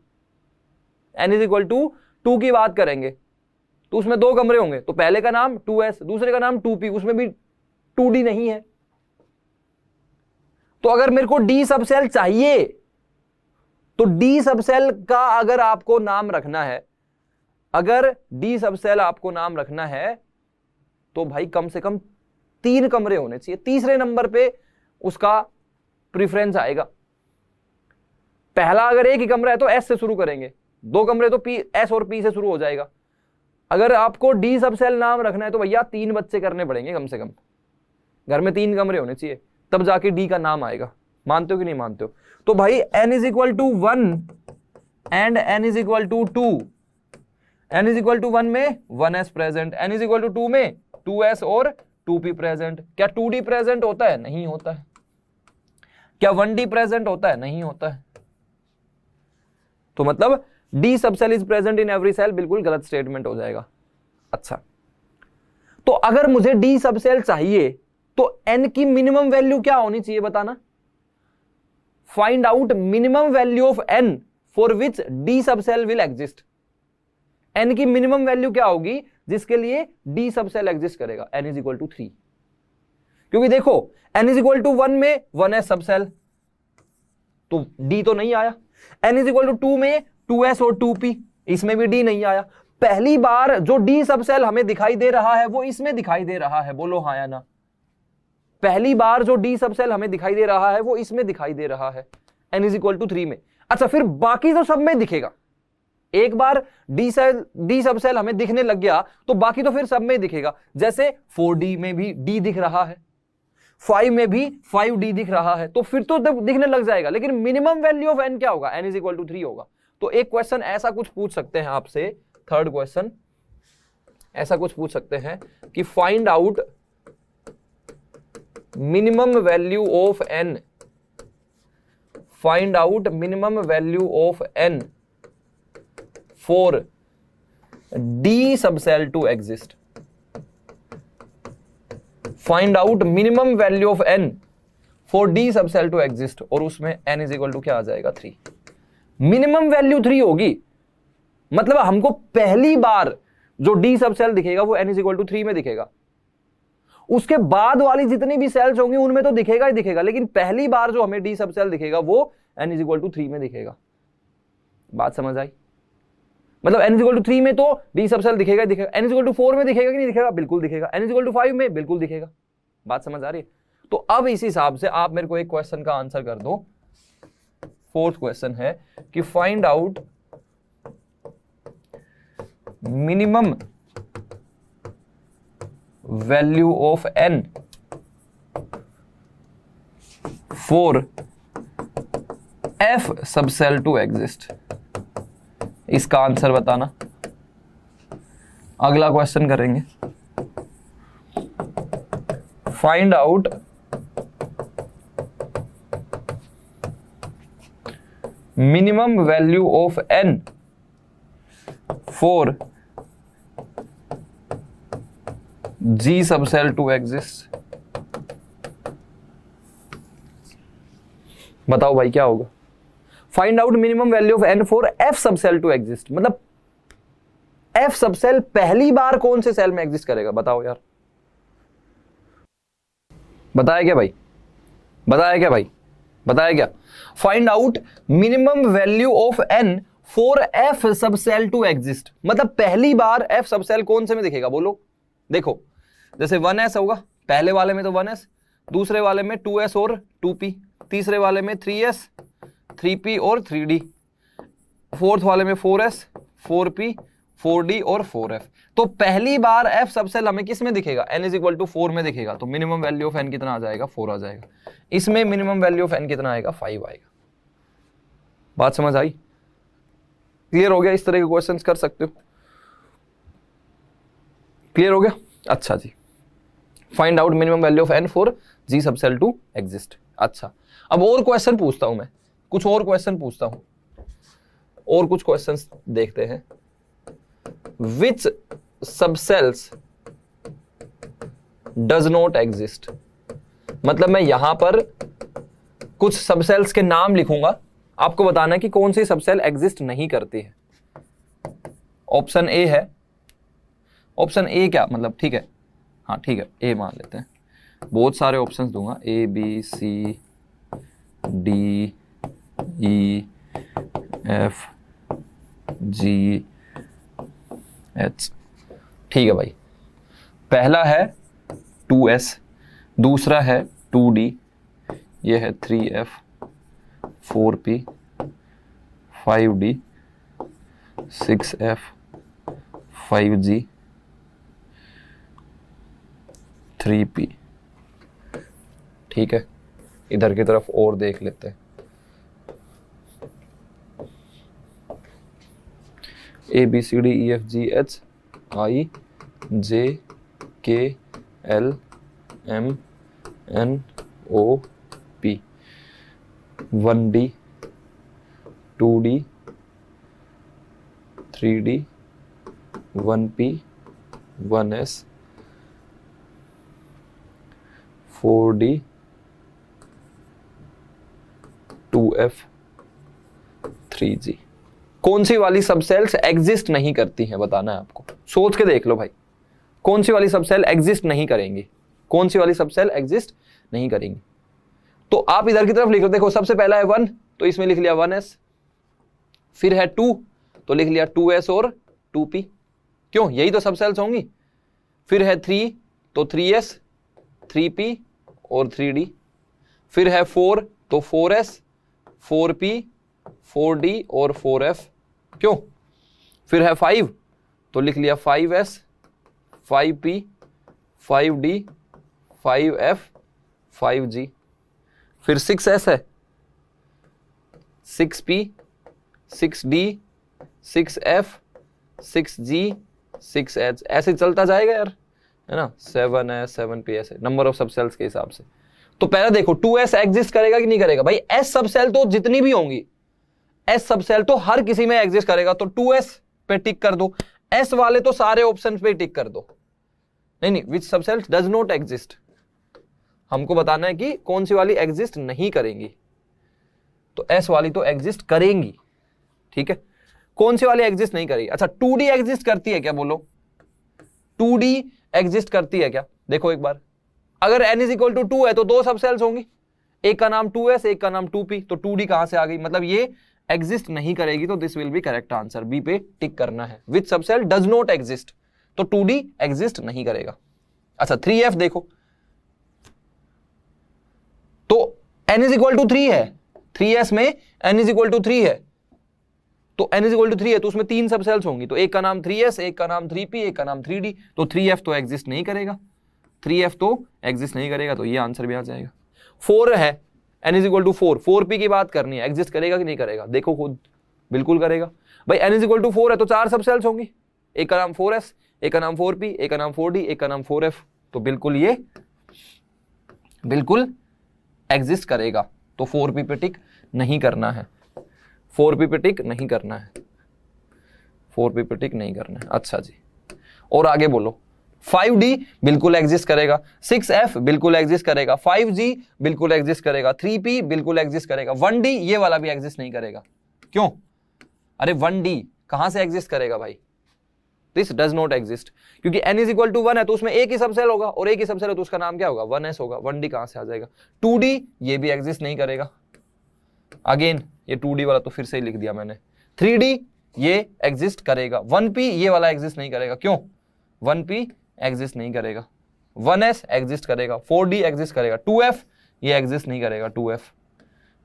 n इज इक्वल टू 2 की बात करेंगे तो उसमें 2 कमरे होंगे, तो पहले का नाम 2s, दूसरे का नाम 2p, उसमें भी 2d नहीं है। तो अगर मेरे को D सब सेल चाहिए तो D सब सेल का अगर आपको नाम रखना है, अगर D सब सेल आपको नाम रखना है तो भाई कम से कम 3 कमरे होने चाहिए। तीसरे नंबर पे उसका प्रेफरेंस आएगा। पहला अगर एक ही कमरा है तो S से शुरू करेंगे, 2 कमरे तो S और P से शुरू हो जाएगा। अगर आपको D सब सेल नाम रखना है तो भैया 3 बच्चे करने पड़ेंगे कम से कम, घर में 3 कमरे होने चाहिए, तब जाके D का नाम आएगा। मानते हो कि नहीं मानते हो? तो भाई n is equal to 1 and n is equal to 2, n is equal to 1 में 1s present, n is equal to 2 में 2s और 2p प्रेजेंट। क्या 2d प्रेजेंट होता है? नहीं होता है। क्या 1d प्रेजेंट होता है? नहीं होता है। तो मतलब D subshell is present in every shell बिल्कुल गलत स्टेटमेंट हो जाएगा। अच्छा, तो अगर मुझे D सब सेल चाहिए तो n की मिनिमम वैल्यू क्या होनी चाहिए बताना। Find out minimum value of n for which D subshell will exist. n की मिनिमम वैल्यू क्या होगी जिसके लिए डी सब सेल एग्जिस्ट करेगा? n is equal to 3। क्योंकि देखो n इज इक्वल टू 1 में 1s सब सेल, तो d तो नहीं आया। n इज इक्वल टू 2 में 2s और 2p, इसमें भी d नहीं आया। पहली बार जो d सब सेल हमें दिखाई दे रहा है वो इसमें दिखाई दे रहा है, बोलो हाँ या ना। पहली बार जो डी सब सेल हमें दिखाई दे रहा है वो इसमें दिखाई दे रहा है, n इज इक्वल टू 3 में। अच्छा, फिर बाकी तो सब में दिखेगा। एक बार डी सब सेल हमें दिखने लग गया तो बाकी तो फिर सब में दिखेगा। जैसे 4d में भी d दिख रहा है, 5 में भी 5d दिख रहा है, तो फिर तो दिखने लग जाएगा। लेकिन मिनिमम वैल्यू ऑफ n क्या होगा? n इज इक्वल टू 3 होगा। तो एक क्वेश्चन ऐसा कुछ पूछ सकते हैं आपसे, थर्ड क्वेश्चन ऐसा कुछ पूछ सकते हैं कि find out minimum value of n, find out minimum value of n for d सब cell to exist. Find out minimum value of n for d सब सेल टू एग्जिस्ट, और उसमें n इज इक्वल टू क्या आ जाएगा? 3। मिनिमम वैल्यू 3 होगी, मतलब हमको पहली बार जो d सब सेल दिखेगा वो n इज इक्वल टू 3 में दिखेगा। उसके बाद वाली जितनी भी सेल्स होंगी उनमें तो दिखेगा ही दिखेगा, लेकिन पहली बार जो हमें डी सब सेल दिखेगा वो n इज इक्वल टू 3 में दिखेगा। बात समझ आई? मतलब n इज इक्वल टू 3 में तो डी सब सेल दिखेगा ही दिखेगा। n इज इक्वल टू 4 में दिखेगा कि नहीं दिखेगा? बिल्कुल दिखेगा। n इज इक्वल टू 5 में बिल्कुल दिखेगा। बात समझ आ रही है? तो अब इस हिसाब से आप मेरे को एक क्वेश्चन का आंसर कर दो। फोर्थ क्वेश्चन है कि find out minimum value of n for f सब सेल टू एग्जिस्ट। इसका आंसर बताना। अगला क्वेश्चन करेंगे, find out minimum value of n for g sub cell to exist. बताओ भाई क्या होगा? Find out minimum value of n for f सब सेल टू एग्जिस्ट, मतलब f सब सेल पहली बार कौन से सेल में एग्जिस्ट करेगा? बताओ यार। बताया क्या भाई? बताया क्या भाई? बताया क्या? Find out minimum value of n for f सब सेल टू एग्जिस्ट, मतलब पहली बार f सब सेल कौन से में दिखेगा? बोलो। देखो जैसे 1s होगा, पहले वाले में तो 1s, दूसरे वाले में 2s और 2p, तीसरे वाले में 3s, 3p और 3d, फोर्थ वाले में 4s, 4p, 4d और 4f। तो पहली बार f सब सेल हमें किस में दिखेगा? n इज इक्वल टू 4 में दिखेगा। तो मिनिमम वैल्यू ऑफ n कितना आ जाएगा? 4 आ जाएगा। इसमें मिनिमम वैल्यू ऑफ n कितना आएगा? 5 आएगा। बात समझ आई? क्लियर हो गया? इस तरह के क्वेश्चंस कर सकते हो। क्लियर हो गया? अच्छा जी। Find out minimum value of n for g sub cell to exist. अच्छा, अब और क्वेश्चन पूछता हूं मैं, कुछ और क्वेश्चन पूछता हूं, और कुछ क्वेश्चंस देखते हैं। विच सब सेल्स डज नॉट एग्जिस्ट, मतलब मैं यहां पर कुछ सब सेल्स के नाम लिखूंगा, आपको बताना है कि कौन सी सब सेल एग्जिस्ट नहीं करती है। ऑप्शन ए है, ऑप्शन ए क्या मतलब? ठीक है, हाँ ठीक है, ए मान लेते हैं। बहुत सारे ऑप्शंस दूंगा, A B C D E F G H. ठीक है भाई, पहला है 2s, दूसरा है 2d, ये है 3f, 4p, 5d, 6f, 5g, 3p। ठीक है, इधर की तरफ और देख लेते हैं। A B C D E F G H I J K L M N O P, 1d, 2d, 3d, 1p, 1s, 4d, 2F3G। कौन सी वाली सब सेल्स एग्जिस्ट नहीं करती हैं बताना है आपको, सोच के देख लो भाई, कौन सी वाली सब सेल एग्जिस्ट नहीं करेंगी, कौन सी वाली सब सेल एग्जिस्ट नहीं करेंगी। तो आप इधर की तरफ लिख लो, देखो सबसे पहला है 1 तो इसमें लिख लिया 1s, फिर है 2 तो लिख लिया 2s और 2p, क्यों, यही तो सब सेल्स होंगी। फिर है 3 तो 3s 3p और 3d, फिर है 4 तो 4s 4p 4d और 4f, क्यों। फिर है 5 तो लिख लिया 5s 5p 5d 5f 5g। फिर 6s है 6p 6d 6f 6g 6h, ऐसे चलता जाएगा यार, है ना, 7s 7p ऐसे नंबर ऑफ सब सेल्स के हिसाब से। तो पहले देखो 2s एग्जिस्ट करेगा कि नहीं करेगा भाई, s सब सेल तो जितनी भी होंगी, s सब सेल तो हर किसी में एग्जिस्ट करेगा, तो 2s पे टिक कर दो, s वाले तो सारे ऑप्शन पे टिक कर दो। नहीं, विच सब सेल्स डज नॉट एग्जिस्ट, हमको बताना है कि कौन सी वाली एग्जिस्ट नहीं करेंगी, तो s वाली तो एग्जिस्ट करेंगी, ठीक है। कौन सी वाली एग्जिस्ट नहीं करेगी, अच्छा 2D एग्जिस्ट करती है क्या, बोलो 2D एग्जिस्ट करती है क्या, देखो एक बार, अगर n इज इक्वल टू 2 है तो दो सब सेल्स होंगी, एक का नाम 2s एक का नाम 2p, तो 2D कहां से आ गई, मतलब ये एग्जिस्ट नहीं करेगी, तो this will be correct answer, B पे टिक करना है। विच सब सेल डज नॉट एग्जिस्ट, तो 2D एग्जिस्ट नहीं करेगा। अच्छा 3f देखो, तो n इज इक्वल टू 3 है, 3s में n इज इक्वल टू 3 है, तो n इज इक्वल टू 3 है तो उसमें तीन सब सेल्स होंगी, तो एक का नाम 3s एक का नाम 3p एक का नाम 3d, तो 3f तो एग्जिस्ट नहीं करेगा, 3f तो एग्जिस्ट नहीं करेगा, तो ये आंसर भी आ जाएगा। 4 है n is equal to 4, 4p की बात करनी है, एग्जिस्ट करेगा कि नहीं करेगा, देखो खुद, बिल्कुल करेगा भाई, n इज इक्वल टू 4 है तो चार सब सेल्स होंगी, एक का नाम 4s एक का नाम 4p एक का नाम 4d एक का नाम 4f, तो बिल्कुल ये बिल्कुल एग्जिस्ट करेगा, तो 4p पे टिक नहीं करना है, 4p पे टिक नहीं करना है, 4p पे टिक नहीं करना है। अच्छा जी, और आगे बोलो, 5d बिल्कुल एग्जिस्ट करेगा, 6f बिल्कुल एग्जिस्ट करेगा, 5g बिल्कुल एग्जिस्ट करेगा, 3p बिल्कुल एग्जिस्ट करेगा, 1d ये वाला भी एग्जिस्ट नहीं करेगा, क्यों, अरे 1d कहां से एग्जिस्ट करेगा भाई, दिस डज नॉट एग्जिस्ट, क्योंकि n इज इक्वल टू 1 है तो उसमें एक ही सबसेल होगा, और एक ही सबसेल है तो उसका नाम क्या होगा, 1s होगा, 1d कहां से आ जाएगा। 2d ये भी एग्जिस्ट नहीं करेगा, अगेन ये 2d वाला तो फिर से ही लिख दिया मैंने, 3d ये एग्जिस्ट करेगा, 1p ये वाला एग्जिस्ट नहीं करेगा, क्यों, 1p एग्जिस्ट नहीं करेगा, 1s एग्जिस्ट करेगा, 4d एग्जिस्ट करेगा, 2f ये एग्जिस्ट नहीं करेगा, 2f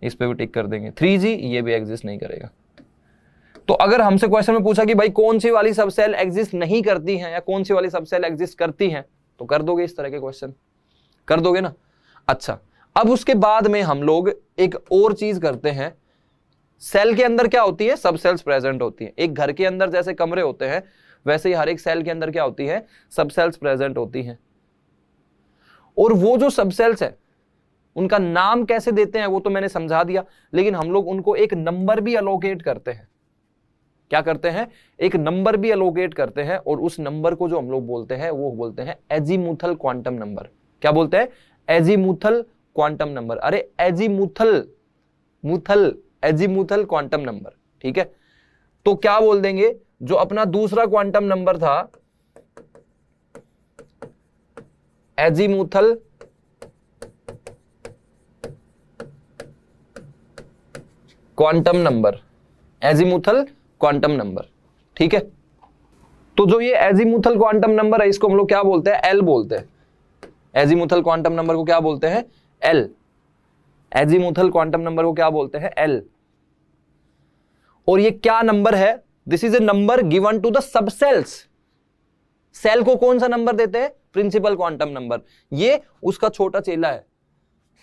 इस पे भी टिक कर देंगे, 3g ये भी एग्जिस्ट नहीं करेगा। तो अगर हमसे क्वेश्चन में पूछा कि भाई कौन सी वाली सब सेल एग्जिस्ट नहीं करती हैं या कौन सी वाली सब सेल एग्जिस्ट करती हैं, तो कर दोगे, इस तरह के क्वेश्चन कर दोगे ना। अच्छा, अब उसके बाद में हम लोग एक और चीज करते हैं, सेल के अंदर क्या होती है, सब सेल्स प्रेजेंट होती है, एक घर के अंदर जैसे कमरे होते हैं वैसे ही हर एक सेल के अंदर क्या होती है, सब सेल्स प्रेजेंट होती हैं, और वो जो सब सेल्स है उनका नाम कैसे देते हैं वो तो मैंने समझा दिया, लेकिन हम लोग उनको एक नंबर भी अलोकेट करते हैं, क्या करते हैं, एक नंबर भी अलोकेट करते हैं, और उस नंबर को जो हम लोग बोलते हैं वो बोलते हैं एजीमुथल क्वांटम नंबर। क्या बोलते हैं, एजीमुथल क्वांटम नंबर, अरे एजीमुथल क्वांटम नंबर, ठीक है। तो क्या बोल देंगे, जो अपना दूसरा क्वांटम नंबर था azimuthal quantum number, azimuthal quantum number, ठीक है। तो जो ये एजीमुथल क्वांटम नंबर है इसको हम लोग क्या बोलते हैं, एल बोलते हैं, एजीमुथल क्वांटम नंबर को क्या बोलते हैं, एल, एजीमुथल क्वांटम नंबर को क्या बोलते हैं, एल। और ये क्या नंबर है, this is a number given to the subshells, shell को कौन सा नंबर देते हैं, प्रिंसिपल क्वांटम नंबर, ये उसका छोटा चेला है,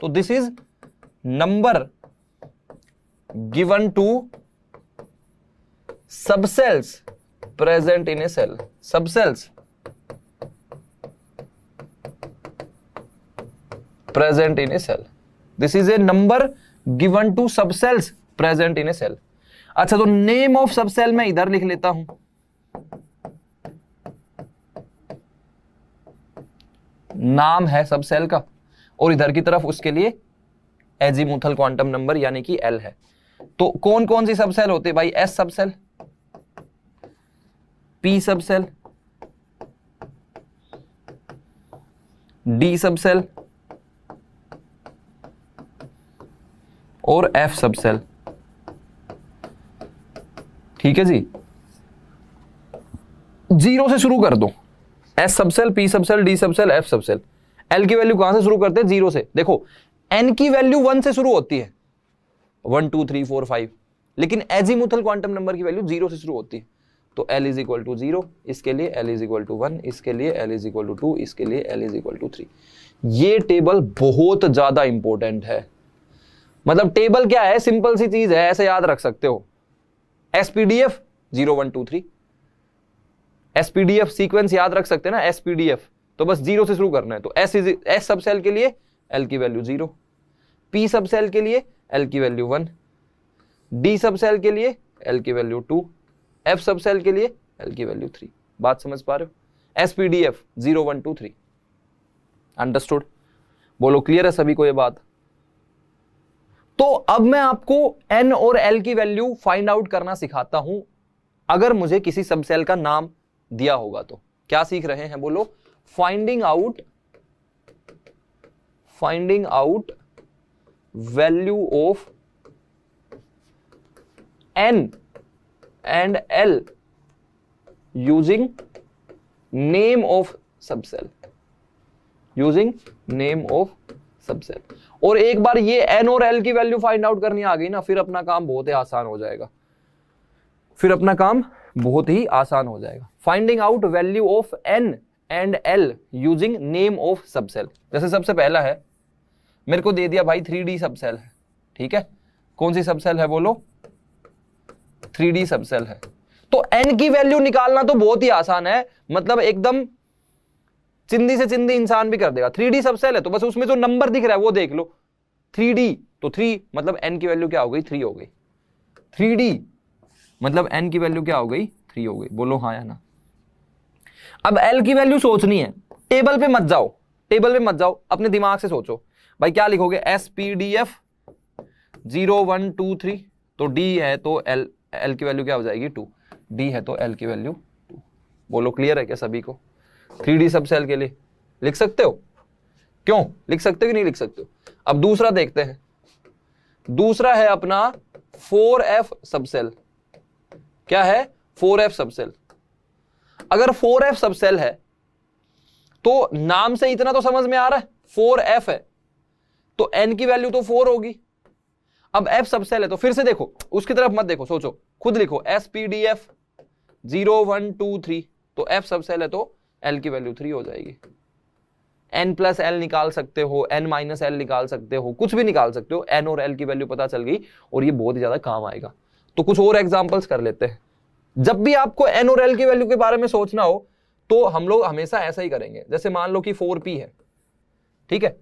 तो this is number given to subcells present in a cell, subcells present in a cell, this is a number given to subcells present in a cell। अच्छा, तो नेम ऑफ सबसेल मैं इधर लिख लेता हूं, नाम है सबसेल का, और इधर की तरफ उसके लिए एजीमुथल क्वांटम नंबर यानी कि L है। तो कौन कौन सी सबसेल होते हैं भाई? S subshell, P subshell, D subshell और F सबसेल। ठीक है जी, जीरो से शुरू कर दो। S subshell, P subshell, D subshell, F subshell. L की वैल्यू कहां से शुरू करते हैं? जीरो से। देखो N की वैल्यू 1 से शुरू होती है, 1 2 3 4 5, लेकिन एजीमुथल क्वांटम नंबर की वैल्यू जीरो से शुरू होती है। तो L इज इक्वल टू 0, इसके लिए L इज इक्वल टू 1, इसके लिए L इज इक्वल टू 2, इसके लिए L इज इक्वल टू 3। ये टेबल बहुत ज्यादा इंपॉर्टेंट है। मतलब टेबल क्या है? सिंपल सी चीज है, ऐसे याद रख सकते हो। एसपीडीएफ 0 1 2 3, एसपीडीएफ सीक्वेंस याद रख सकते हैं ना, एसपीडीएफ। तो बस जीरो से शुरू करना है। तो एस सब सेल के लिए L की वैल्यू 0, P सब सेल के लिए L की वैल्यू 1, D सब सेल के लिए L की वैल्यू 2, F सब सेल के लिए L की वैल्यू 3। बात समझ पा रहे हो? एसपीडीएफ 0 1 2 3। अंडरस्टूड? बोलो क्लियर है सभी को ये बात? तो अब मैं आपको N और L की वैल्यू फाइंड आउट करना सिखाता हूं। अगर मुझे किसी सबसेल का नाम दिया होगा तो क्या सीख रहे हैं? बोलो finding out value of N and L using name of subshell, और एक बार ये N और L की वैल्यू फाइंड आउट करनी आ गई ना, फिर अपना काम बहुत ही आसान हो जाएगा। Finding out value of N and L using name of subshell. जैसे सबसे पहला है, मेरे को दे दिया भाई 3D सबसेल है। ठीक है, कौन सी सबसेल है? बोलो 3D सबसेल है। तो N की वैल्यू निकालना तो बहुत ही आसान है, मतलब एकदम चिंदी से चिंदी इंसान भी कर देगा। 3D सबसेल है तो बस उसमें जो नंबर दिख रहा है वो देख लो। 3D तो 3 मतलब N की वैल्यू क्या हो गई? 3 हो गई। 3D मतलब N की वैल्यू क्या हो गई? 3 हो गई। बोलो हाँ या ना। अब L की वैल्यू सोचनी है। टेबल पे मत जाओ, अपने दिमाग से सोचो। भाई क्या लिखोगे? SPDF 0 1 2 3। तो D है तो L की वैल्यू क्या हो जाएगी? 2। D है तो L की वैल्यू 2। बोलो क्लियर है क्या सभी को? 3D सबसेल के लिए लिख सकते हो? क्यों लिख सकते हो कि नहीं लिख सकते हो? अब दूसरा देखते हैं। दूसरा है अपना 4F सबसेल। क्या है? 4F subshell. अगर 4F सबसेल है तो नाम से इतना तो समझ में आ रहा है, 4F है तो N की वैल्यू तो 4 होगी। अब F सबसेल है तो फिर से देखो, उसकी तरफ मत देखो, सोचो, खुद लिखो SPDF 0 1 2 3। तो F सबसेल है तो L की वैल्यू 3 हो जाएगी। N प्लस L निकाल सकते हो, N माइनस L निकाल सकते हो, कुछ भी निकाल सकते हो। N और L की वैल्यू पता चल गई और ये बहुत ही ज्यादा काम आएगा। तो कुछ और एग्जांपल्स कर लेते हैं। जब भी आपको N और L की वैल्यू के बारे में सोचना हो तो हम लोग हमेशा ऐसा ही करेंगे। जैसे मान लो कि 4P है, ठीक है,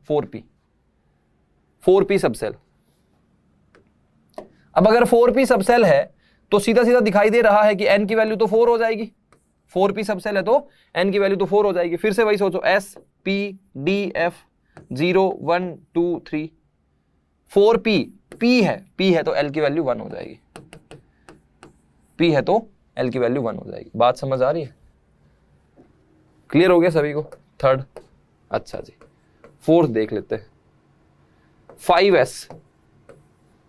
4P सबसेल। अब अगर 4P सबसेल है तो सीधा सीधा दिखाई दे रहा है कि N की वैल्यू तो 4 हो जाएगी। 4P सबसेल है तो N की वैल्यू तो 4 हो जाएगी। फिर से वही सोचो, SPDF 0 1 2 3। 4P P है तो L की वैल्यू 1 हो जाएगी। P है तो L की वैल्यू 1 हो जाएगी। बात समझ आ रही है? क्लियर हो गया सभी को? थर्ड, अच्छा जी। फोर्थ देख लेते हैं, 5S।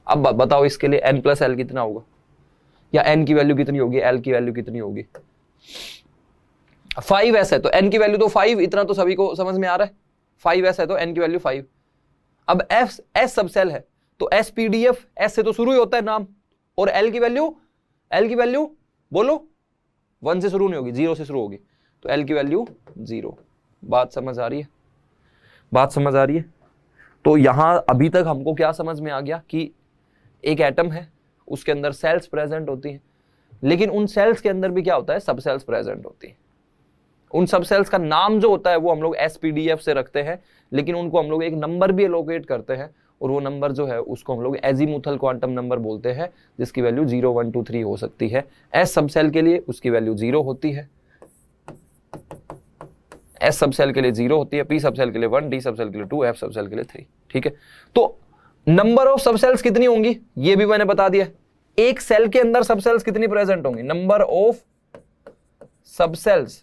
अब बताओ इसके लिए N प्लस L कितना होगा, या N की वैल्यू कितनी होगी, L की वैल्यू कितनी होगी? 5S है तो N की वैल्यू तो 5, इतना तो सभी को समझ में आ रहा है। 5S है तो N की वैल्यू 5। अब S सबसेल है तो SPDF, S से तो शुरू ही होता है नाम, और L की वैल्यू बोलो 1 से शुरू नहीं होगी, 0 से शुरू होगी, तो L की वैल्यू 0। बात समझ आ रही है? तो यहां अभी तक हमको क्या समझ में आ गया कि एक एटम है, उसके अंदर सेल्स प्रेजेंट होती हैं, लेकिन उन सेल्स के अंदर भी क्या होता है? सब सेल्स प्रेजेंट होती हैं। उन सब सेल्स का नाम जो होता है वो हम लोग SPDF से रखते हैं, लेकिन उनको हम लोग एक नंबर भी एलोकेट करते हैं, और वो नंबर जो है उसको हम लोग एजीमुथल क्वांटम नंबर बोलते हैं, जिसकी वैल्यू 0 1 2 3 हो सकती है। S सब सेल के लिए उसकी वैल्यू 0 होती है, S सब सेल के लिए 0 होती है, P सब सेल के लिए 1, D सब सेल के लिए 2, F सब सेल के लिए 3। ठीक है, तो नंबर ऑफ सब सेल्स कितनी होंगी ये भी मैंने बता दिया। एक सेल के अंदर सब सेल्स कितनी प्रेजेंट होंगी, नंबर ऑफ सब sales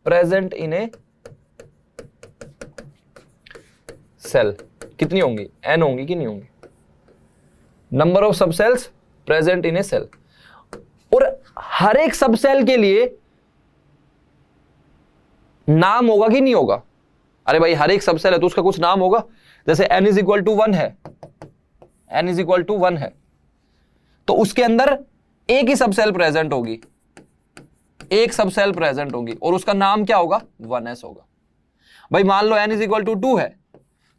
present in a shell कितनी होंगी, n होंगी कि नहीं होंगी, नंबर ऑफ सब sales present in a shell. और हर एक सब सेल के लिए नाम होगा कि नहीं होगा, अरे भाई हर एक सब सेल है तो उसका कुछ नाम होगा। जैसे n इज इक्वल टू 1 है, n इज इक्वल टू 1 है तो उसके अंदर एक ही सब सेल प्रेजेंट होगी, एक सब सेल प्रेजेंट होगी और उसका नाम क्या होगा, 1s होगा। भाई मान लो n इज इक्वल टू 2 है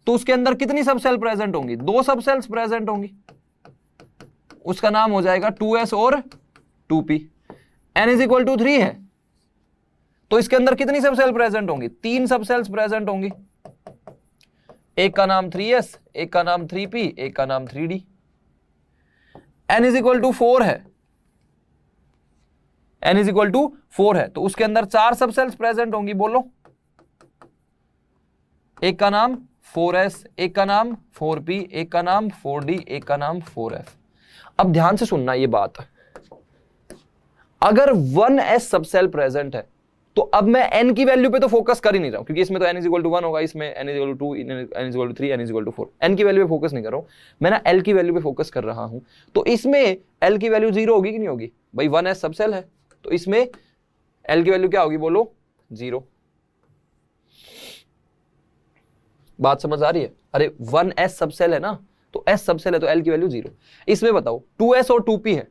तो उसके अंदर कितनी सब सेल प्रेजेंट होंगी, 2 सब सेल्स प्रेजेंट होंगी, उसका नाम हो जाएगा 2s और 2p। n is equal to 3 है तो इसके अंदर कितनी सब सेल प्रेजेंट होंगी, 3 सब सेल्स प्रेजेंट होंगी, एक का नाम 3s, एक का नाम 3p, एक का नाम 3d। n is equal to 4 है, n इज इक्वल टू 4 है तो उसके अंदर 4 सब सेल्स प्रेजेंट होंगी, बोलो, एक का नाम 4s, एक का नाम 4p, एक का नाम 4d, एक का नाम 4f। अब ध्यान से सुनना ये बात, अगर 1s सब सेल प्रेजेंट है तो अब मैं n की वैल्यू पे तो फोकस कर ही नहीं रहा हूं, क्योंकि इसमें तो n इज इक्वल टू 1 होगा, इसमें n is equal to 2, n is equal to 3, n is equal to 4, n की वैल्यू पे फोकस नहीं कर रहा हूं मैं ना, l की वैल्यू पे फोकस कर रहा हूं। तो इसमें l की वैल्यू 0 होगी कि नहीं होगी, भाई 1s सब सेल है तो इसमें l की वैल्यू क्या होगी, बोलो 0। बात समझ आ रही है, अरे 1s सब सेल है ना तो s सब सेल है तो l की वैल्यू 0। इसमें बताओ 2s और 2p है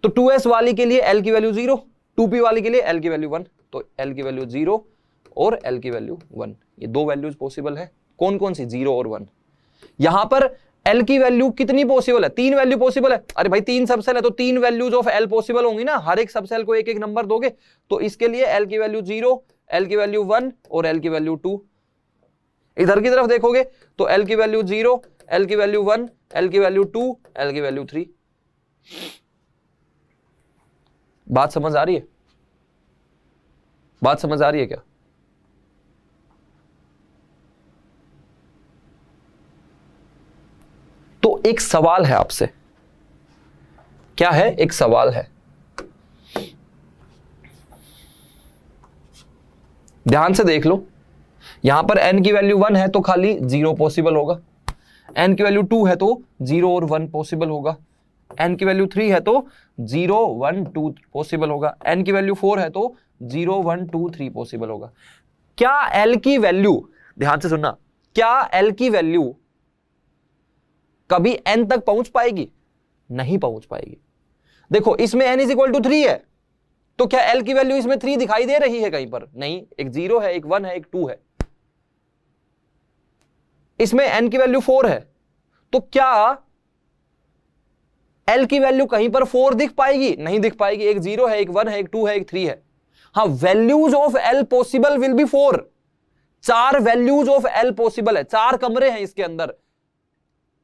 तो 2s वाली के लिए l की वैल्यू 0, 2p वाली के लिए l की वैल्यू 1, तो l की वैल्यू 0 और l की वैल्यू 1, ये दो वैल्यूज पॉसिबल है। कौन कौन सी, 0 और 1। यहां पर l की वैल्यू कितनी पॉसिबल है, 3 वैल्यू पॉसिबल है। अरे भाई 3 सब सेल है तो 3 वैल्यूज ऑफ l पॉसिबल होंगी ना, हर एक सब सेल को एक एक नंबर दोगे तो इसके लिए l की वैल्यू 0, l की वैल्यू 1 और l की वैल्यू 2। इधर की तरफ देखोगे तो l की वैल्यू 0, l की वैल्यू 1, l की वैल्यू 2, l की वैल्यू 3। बात समझ आ रही है, बात समझ आ रही है क्या? तो एक सवाल है आपसे, क्या है, एक सवाल है, ध्यान से देख लो। यहां पर n की वैल्यू 1 है तो खाली 0 पॉसिबल होगा, n की वैल्यू 2 है तो 0 और 1 पॉसिबल होगा, n की वैल्यू 3 है तो 0 1 2 पॉसिबल होगा, n की वैल्यू 4 है तो 0 1 2 3 पॉसिबल होगा। क्या l की वैल्यू, ध्यान से सुनना, क्या l की वैल्यू कभी n तक पहुंच पाएगी? नहीं पहुंच पाएगी। देखो इसमें n इज इक्वल टू 3 है तो क्या l की वैल्यू इसमें 3 दिखाई दे रही है कहीं पर? नहीं, एक 0 है, एक 1 है, एक 2 है। इसमें n की वैल्यू 4 है तो क्या l की वैल्यू कहीं पर 4 दिख पाएगी? नहीं दिख पाएगी, एक 0 है, एक 1 है, एक 2 है, एक 3 है। हाँ, values of l possible will be 4, 4 values of l possible है, 4 कमरे हैं इसके अंदर,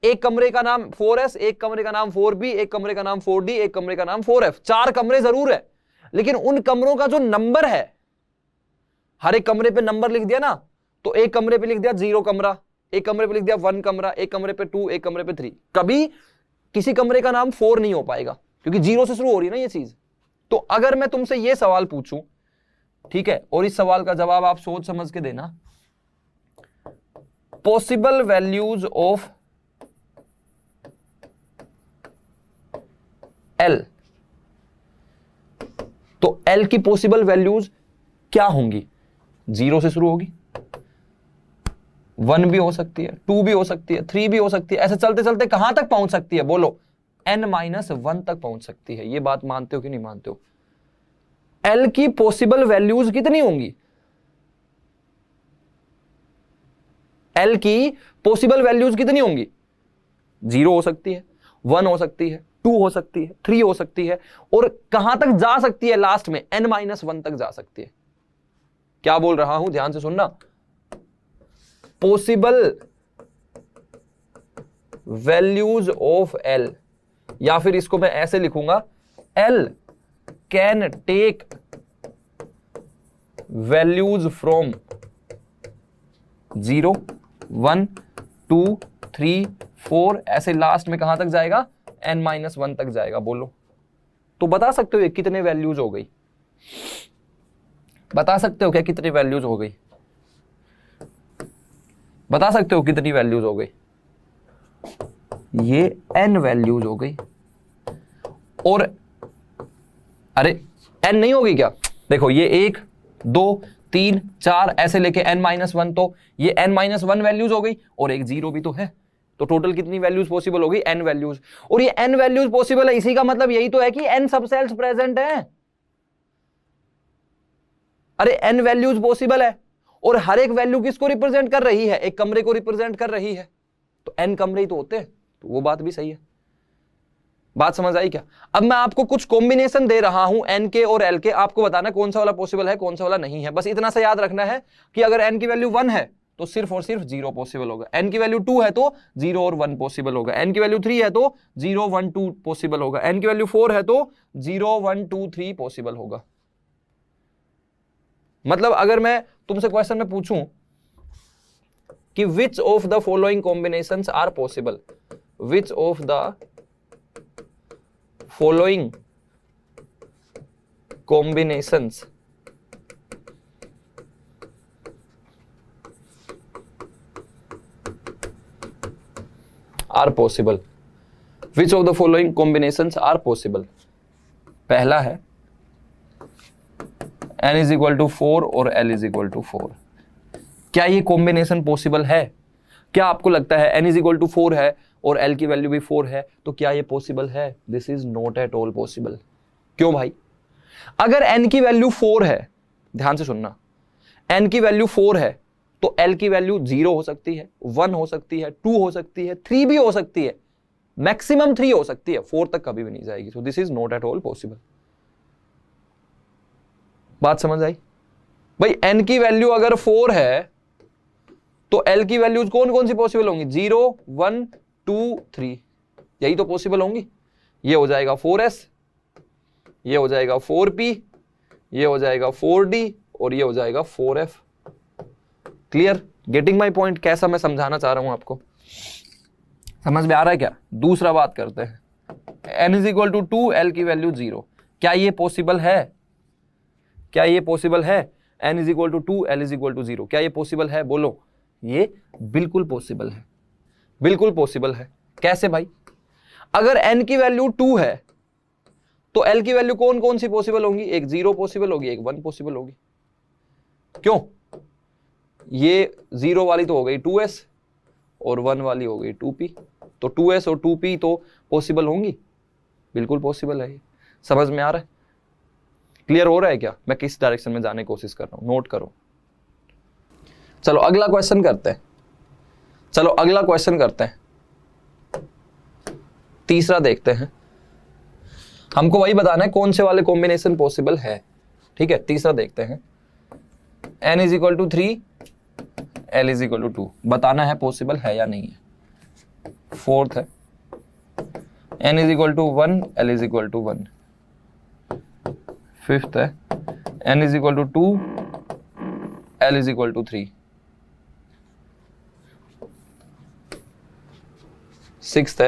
एक कमरे का नाम 4s, एक कमरे का नाम 4b, एक कमरे का नाम 4d, एक कमरे का नाम 4f। 4 कमरे जरूर है लेकिन उन कमरों का जो नंबर है, हर एक कमरे पे नंबर लिख दिया ना, तो एक कमरे पे लिख दिया 0 कमरा, एक कमरे पे लिख दिया 1 कमरा, एक कमरे पे 2, एक कमरे पे 3। कभी किसी कमरे का नाम 4 नहीं हो पाएगा क्योंकि 0 से शुरू हो रही है ना ये चीज। तो अगर मैं तुमसे ये सवाल पूछूं, ठीक है, और इस सवाल का जवाब आप सोच समझ के देना, पॉसिबल वैल्यूज ऑफ L, तो L की पॉसिबल वैल्यूज क्या होंगी? 0 से शुरू होगी, 1 भी हो सकती है, 2 भी हो सकती है, 3 भी हो सकती है, ऐसे चलते चलते कहां तक पहुंच सकती है? बोलो, n-1 तक पहुंच सकती है। ये बात मानते हो कि नहीं मानते हो? L की पॉसिबल वैल्यूज कितनी होंगी? L की पॉसिबल वैल्यूज कितनी होंगी? 0 हो सकती है, 1 हो सकती है, 2 हो सकती है, 3 हो सकती है, और कहां तक जा सकती है? लास्ट में n-1 तक जा सकती है। क्या बोल रहा हूं, ध्यान से सुनना, पॉसिबल वैल्यूज ऑफ L, या फिर इसको मैं ऐसे लिखूंगा, L can take values from 0 1 2 3 4 ऐसे लास्ट में कहां तक जाएगा, n-1 तक जाएगा। बोलो तो बता सकते हो ये कितने वैल्यूज हो गई, बता सकते हो क्या कितनी वैल्यूज हो गई, बता सकते हो कितनी वैल्यूज हो गई? ये n वैल्यूज हो गई। और अरे n नहीं होगी क्या? देखो ये 1 2 3 4 ऐसे लेके n-1, तो ये n-1 वैल्यूज हो गई और एक 0 भी तो है, तो टोटल कितनी वैल्यूज पॉसिबल हो गई? n values. और ये n वैल्यूज पॉसिबल है, इसी का मतलब यही तो है कि n सब सेल्स प्रेजेंट है। अरे n वैल्यूज पॉसिबल है और हर एक वैल्यू किसको रिप्रेजेंट कर रही है? एक कमरे को रिप्रेजेंट कर रही है, तो n कमरे ही तो होते हैं, तो वो बात भी सही है। बात समझ आई क्या? अब मैं आपको कुछ कॉम्बिनेशन दे रहा हूं n के और l के, आपको बताना कौन सा वाला पॉसिबल है कौन सा वाला नहीं है। बस इतना सा याद रखना है कि अगर n की वैल्यू 1 है तो सिर्फ और सिर्फ 0 पॉसिबल होगा, n की वैल्यू 2 है तो 0 और 1 पॉसिबल होगा, n की वैल्यू 3 है तो 0 1 2 पॉसिबल होगा, n की वैल्यू 4 है तो 0 1 2 3 पॉसिबल होगा। मतलब अगर मैं तुमसे क्वेश्चन में पूछूं कि which of the following combinations are possible, which of the following combinations are possible, which of the following combinations are possible. पहला है n इज इक्वल टू 4 और l इज इक्वल टू 4। क्या ये कॉम्बिनेशन पॉसिबल है? क्या आपको लगता है n इज इक्वल टू 4 है और l की वैल्यू भी 4 है, तो क्या ये पॉसिबल है? This is not at all possible. क्यों भाई? अगर n की वैल्यू 4 है, ध्यान से सुनना, n की वैल्यू 4 है तो l की वैल्यू 0 हो सकती है, 1 हो सकती है, 2 हो सकती है, 3 भी हो सकती है, मैक्सिमम 3 हो सकती है, 4 तक कभी भी नहीं जाएगी। So this is not at all possible. बात समझ आई भाई? n की वैल्यू अगर 4 है तो l की वैल्यूज कौन कौन सी पॉसिबल होंगी? 0 1 2 3, यही तो पॉसिबल होंगी। ये हो जाएगा 4s, ये हो जाएगा 4p, ये हो जाएगा 4d और ये हो जाएगा 4f। Clear? Getting my point? कैसा मैं समझाना चाह रहा हूं आपको, समझ में आ रहा है क्या? दूसरा बात करते हैं, n is equal to 2, l की वैल्यू 0। क्या ये पॉसिबल है? क्या ये पॉसिबल है? n is equal to 2, l is equal to 0, क्या ये पॉसिबल है? बोलो। ये बिल्कुल पॉसिबल है, बिल्कुल पॉसिबल है। कैसे भाई? अगर n की वैल्यू 2 है तो l की वैल्यू कौन कौन सी पॉसिबल होंगी? एक 0 पॉसिबल होगी, एक 1 पॉसिबल होगी। क्यों? ये 0 वाली तो हो गई 2s और 1 वाली हो गई 2p, तो 2s और 2p तो पॉसिबल होंगी, बिल्कुल पॉसिबल है। समझ में आ रहा है? क्लियर हो रहा है क्या मैं किस डायरेक्शन में जाने की कोशिश कर रहा हूं? नोट करो। चलो अगला क्वेश्चन करते हैं, चलो अगला क्वेश्चन करते हैं, तीसरा देखते हैं। हमको वही बताना है कौन से वाले कॉम्बिनेशन पॉसिबल है। ठीक है, तीसरा देखते हैं। n is equal to 3, l is equal to 2, बताना है पॉसिबल है या नहीं है। फोर्थ है n is equal to 1, l is equal to 1। Fifth है n is equal to 2, l is equal to 3। Sixth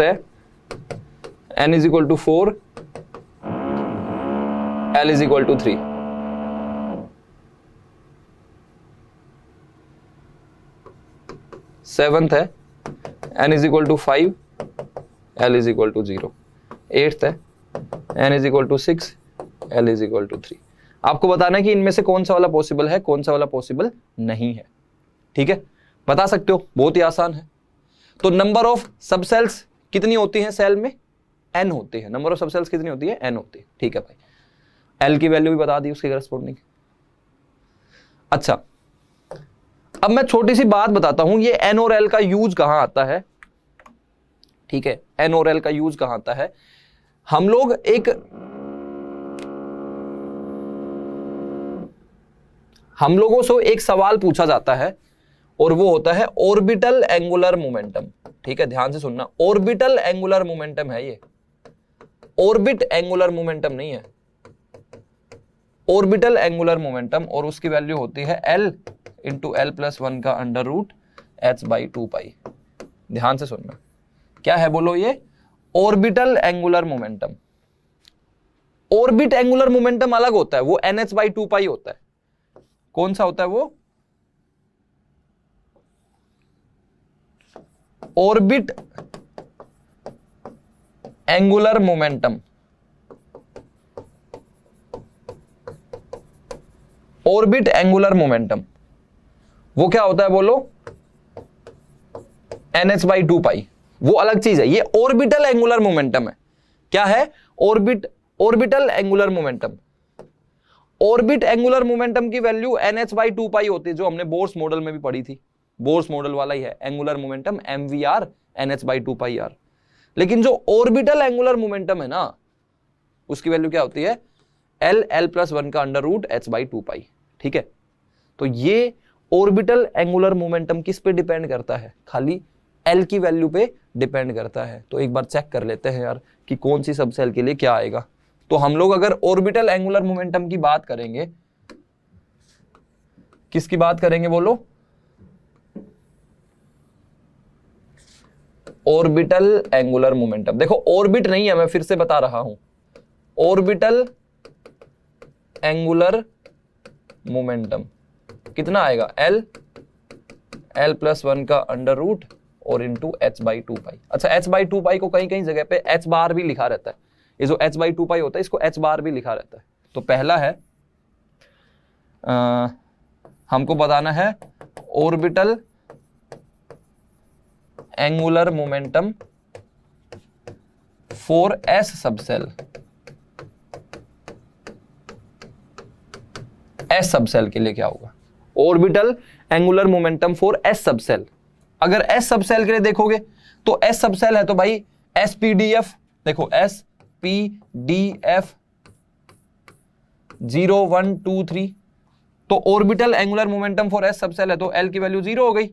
है n is equal to 4, l is equal to 3। Seventh है n is equal to 5, l is equal to 0। Eighth है n is equal to 6, l is equal to 3। आपको बताना है कि इनमें से कौन सा वाला पॉसिबल है, कौन सा वाला पॉसिबल नहीं है। ठीक है, बता सकते हो, बहुत ही आसान है। तो नंबर ऑफ सबसेल्स कितनी होती हैं सेल में? n होती है। नंबर ऑफ सबसेल्स कितनी होती है? n होती है। ठीक है भाई, l की वैल्यू भी बता दी उसके करस्पॉन्डिंग। अच्छा, अब मैं छोटी सी बात बताता हूं, ये n और l का यूज कहां आता है। ठीक है, n और l का यूज कहां आता है? हम लोग हम लोगों से एक सवाल पूछा जाता है और वो होता है ऑर्बिटल एंगुलर मोमेंटम। ठीक है, ध्यान से सुनना, ऑर्बिटल एंगुलर मोमेंटम है ये, ऑर्बिट एंगुलर मोमेंटम नहीं है, ऑर्बिटल एंगुलर मोमेंटम। और उसकी वैल्यू होती है l इंटू l प्लस 1 का अंडर रूट h/2 ध्यान से सुनना, क्या है बोलो ये? Orbital angular momentum. Orbit angular momentum अलग होता है, वो nh/2 होता है। कौन सा होता है वो? Orbit angular momentum. Orbit angular momentum वो क्या होता है बोलो? nh/2 वो अलग चीज है, ये ऑर्बिटल एंगुलर मोमेंटम है। क्या है? Orbital angular momentum. Orbit angular momentum की वैल्यू nh/2 होती है, जो हमने बोर्स मॉडल में भी पढ़ी थी। बोर्स मॉडल वाला ही है एंगुलर मोमेंटम, mvr nh/2r। लेकिन जो ऑर्बिटल एंगुलर मोमेंटम है ना, उसकी वैल्यू क्या होती है? l+1 का √h/2। ठीक है, तो ये ऑर्बिटल एंगुलर मोमेंटम किस पे डिपेंड करता है? खाली l की वैल्यू पे डिपेंड करता है। तो एक बार चेक कर लेते हैं यार कि कौन सी सब सेल के लिए क्या आएगा। तो हम लोग अगर ऑर्बिटल एंगुलर मोमेंटम की बात करेंगे, किसकी बात करेंगे बोलो? Orbital angular momentum. देखो ऑर्बिट नहीं है, मैं फिर से बता रहा हूं, ऑर्बिटल एंगुलर मोमेंटम कितना आएगा? l+1 का √ और इंटू h/2। अच्छा, h/2 को कहीं कहीं जगह पे h बार भी लिखा रहता है। ये जो h/2 होता है, इसको h बार भी लिखा रहता है। तो पहला है हमको बताना है orbital angular momentum for s subshell. s subshell के लिए क्या होगा? Orbital angular momentum for s subshell. अगर s सबसेल के लिए देखोगे तो s सबसेल है तो भाई SPDF। देखो SPDF 0 1 2 3। तो orbital angular momentum for s subshell है तो l की वैल्यू 0 हो गई।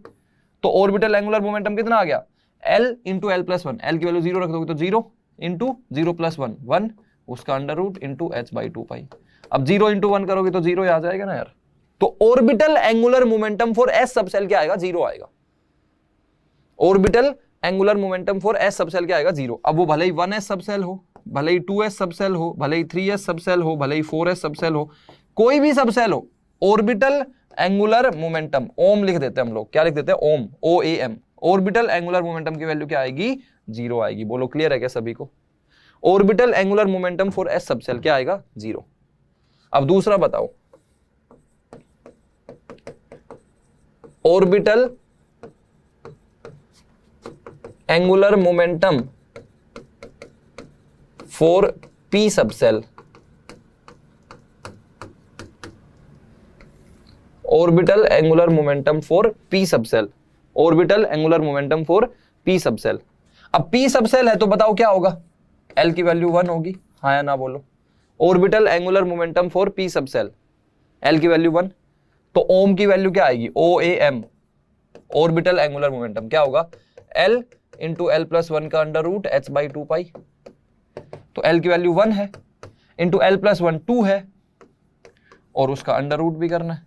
तो ऑर्बिटल एंगुलर मोमेंटम कितना आ गया? l into l+1। l की वैल्यू 0 रख दोगे तो 0 इंटू 0+1 1, उसका √ इंटू h/2। अब 0 इंटू 1 करोगे तो 0 आ जाएगा ना यार। तो orbital angular momentum for s subshell क्या आएगा? 0 आएगा। Orbital angular momentum for s subshell क्या आएगा? 0। अब वो भले ही 1s सबसेल हो, भले ही 2s सबसेल हो, भले ही 3s सबसेल हो, भले ही 4s सबसेल हो, कोई भी सबसेल हो, ऑर्बिटल एंगुलर मोमेंटम, ओम लिख देते हैं हम लोग। क्या लिख देते हैं? ओम, OAM। ऑर्बिटल एंगुलर मोमेंटम की वैल्यू क्या आएगी? 0 आएगी। बोलो क्लियर है क्या सभी को? Orbital angular momentum for s subshell क्या आएगा? 0। अब दूसरा बताओ, orbital angular momentum for p subshell. Orbital angular momentum for p subshell. Orbital angular momentum for p subshell. अब p सबसेल है तो बताओ क्या होगा? l की वैल्यू 1 होगी, हाँ या ना बोलो? Orbital angular momentum for p subshell, l की वैल्यू 1। तो ओम की वैल्यू क्या आएगी? OAM, ऑर्बिटल एंगुलर मोमेंटम क्या होगा? l इंटू l+1 का √ h/2। तो l की वैल्यू 1 है, इंटू l+1 2 है, और उसका √ भी करना है।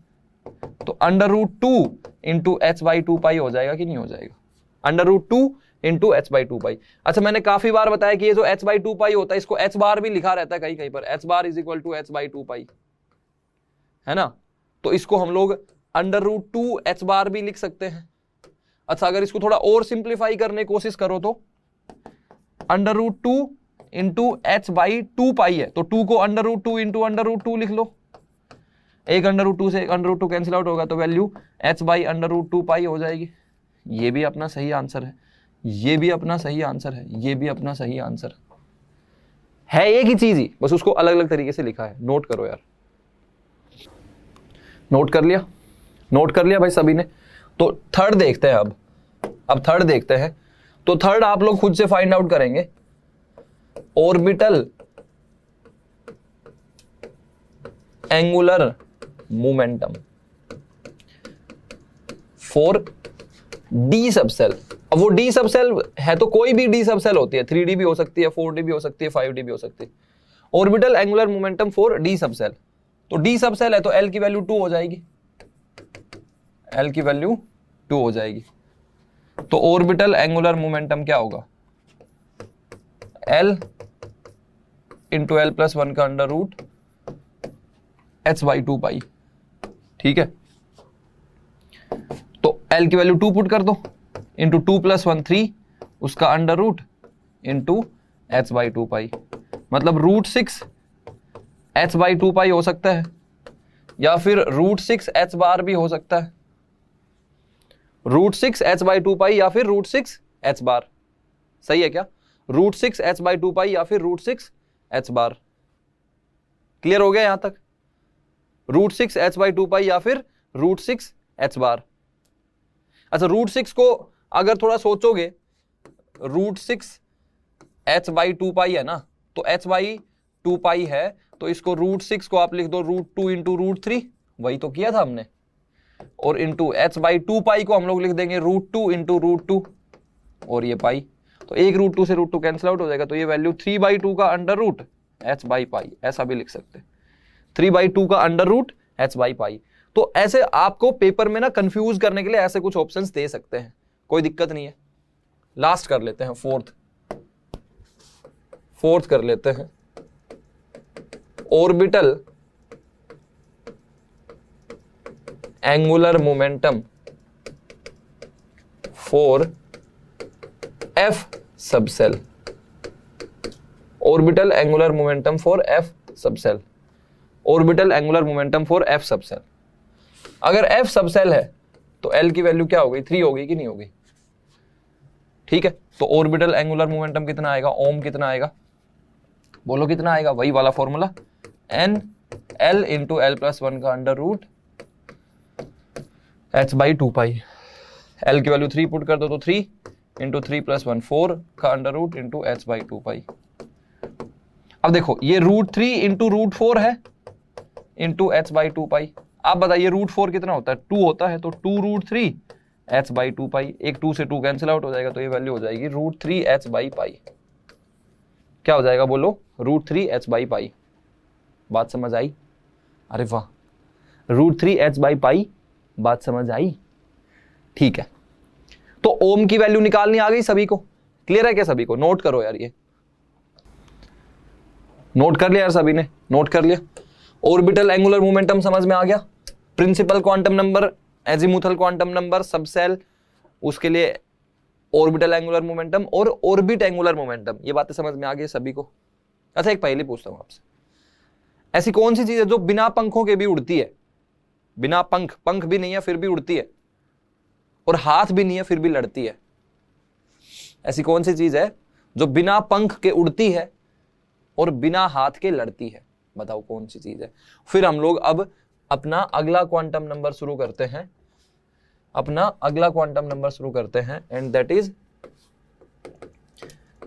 तो √2 इंटू h/2 हो जाएगा कि नहीं हो जाएगा? √2 इंटू h/2। अच्छा, मैंने काफी बार बताया कि ये जो h/2 होता है, इसको h बार भी लिखा रहता है कहीं कहीं पर, h bar is equal to h/2 है ना। तो इसको हम लोग √2 h बार भी लिख सकते हैं। अच्छा, अगर इसको थोड़ा और सिंप्लीफाई करने की कोशिश करो तो √2 इंटू h/2 है, तो 2 को √2 इंटू √2 लिख लो। एक √2 से एक √2 कैंसिल आउट होगा, तो वैल्यू h/√2 हो जाएगी। ये भी अपना सही आंसर है, ये भी अपना सही आंसर है, ये भी अपना सही आंसर है एक ही चीज ही, बस उसको अलग अलग तरीके से लिखा है। नोट करो यार, नोट कर लिया? नोट कर लिया भाई सभी ने? तो थर्ड देखते हैं अब थर्ड देखते हैं। तो थर्ड आप लोग खुद से फाइंड आउट करेंगे, orbital angular momentum for D subshell. अब वो डी सबसेल है तो कोई भी डी सबसेल होती है, 3D भी हो सकती है, 4D भी हो सकती है, 5D भी हो सकती है। Orbital angular momentum for D subshell, तो डी सबसेल है तो L की वैल्यू 2 हो जाएगी, L की वैल्यू 2 हो जाएगी। तो ऑर्बिटल एंगुलर मोमेंटम क्या होगा, L इंटू L+1 का अंडर रूट h/2 पाई। ठीक है, तो L की वैल्यू 2 पुट कर दो, इंटू 2 + 1 3, उसका अंडर रूट इंटू h/2 पाई। मतलब √6 h/2 पाई हो सकता है, या फिर √6 h बार भी हो सकता है। √6 h/2 पाई या फिर √6 h बार, सही है क्या? √6 h/2 पाई या फिर √6 h बार। क्लियर हो गया यहां तक? √6 h/2 पाई या फिर √6 h बार। अच्छा, √6 को अगर थोड़ा सोचोगे, √6 h/2 पाई है ना, तो h/2 पाई है, तो इसको √6 को आप लिख दो √2 इंटू √3, वही तो किया था हमने, और इंटू h/2 पाई को हम लोग लिख देंगे √2 इंटू √2, और ये पाई, तो एक √2 से √2 कैंसिल आउट हो जाएगा, तो ये वैल्यू 3/2 का अंडर रूट h/पाई, ऐसा भी लिख सकते हैं, 3/2 का अंडर रूट h/पाई। तो ऐसे आपको पेपर में ना कंफ्यूज करने के लिए ऐसे कुछ ऑप्शंस दे सकते हैं, कोई दिक्कत नहीं है। लास्ट कर लेते हैं, फोर्थ कर लेते हैं, orbital angular momentum for F subshell. Orbital angular momentum for F subshell, orbital angular momentum for F subshell. अगर F सबसेल है तो L की वैल्यू क्या हो गई, 3 होगी कि नहीं होगी? ठीक है, तो ऑर्बिटल एंगुलर मोमेंटम कितना आएगा, ओम कितना आएगा, बोलो कितना आएगा, वही वाला formula, n L into L+1 का अंडर रूट h/2 पाई। L की वैल्यू 3 पुट कर दो, तो 3 इंटू 3 + 1 4 का अंडर रूट इंटू h/2 पाई। अब देखो, ये √3 इंटू √4 है इंटू h/2 पाई। आप बताइए √4 कितना होता है, 2 होता है, तो 2√3 h/2 पाई, एक 2 से 2 कैंसिल आउट हो जाएगा, तो ये वैल्यू हो जाएगी √3 h/पाई। क्या हो जाएगा बोलो, √3 h/पाई। बात समझ आई? अरे वाह, √3 h/पाई, बात समझ आई? ठीक है, तो ओम की वैल्यू निकालनी आ गई सभी को, क्लियर है क्या सभी को? नोट करो यार, ये नोट कर लिया यार सभी ने, नोट कर लिया। ऑर्बिटल एंगुलर मोमेंटम समझ में आ गया, principal quantum number, azimuthal quantum number, subshell, उसके लिए ऑर्बिटल एंगुलर मोमेंटम और ऑर्बिट एंगुलर मोमेंटम, ये बातें समझ में आ गई सभी को। अच्छा, एक पहले पूछता हूं आपसे, ऐसी कौन सी चीज है जो बिना पंखों के भी उड़ती है, बिना पंख भी नहीं है फिर भी उड़ती है, और हाथ भी नहीं है फिर भी लड़ती है? ऐसी कौन सी चीज है जो बिना पंख के उड़ती है और बिना हाथ के लड़ती है? बताओ कौन सी चीज है। फिर हम लोग अब अपना अगला क्वांटम नंबर शुरू करते हैं, अपना अगला क्वांटम नंबर शुरू करते हैं, and that is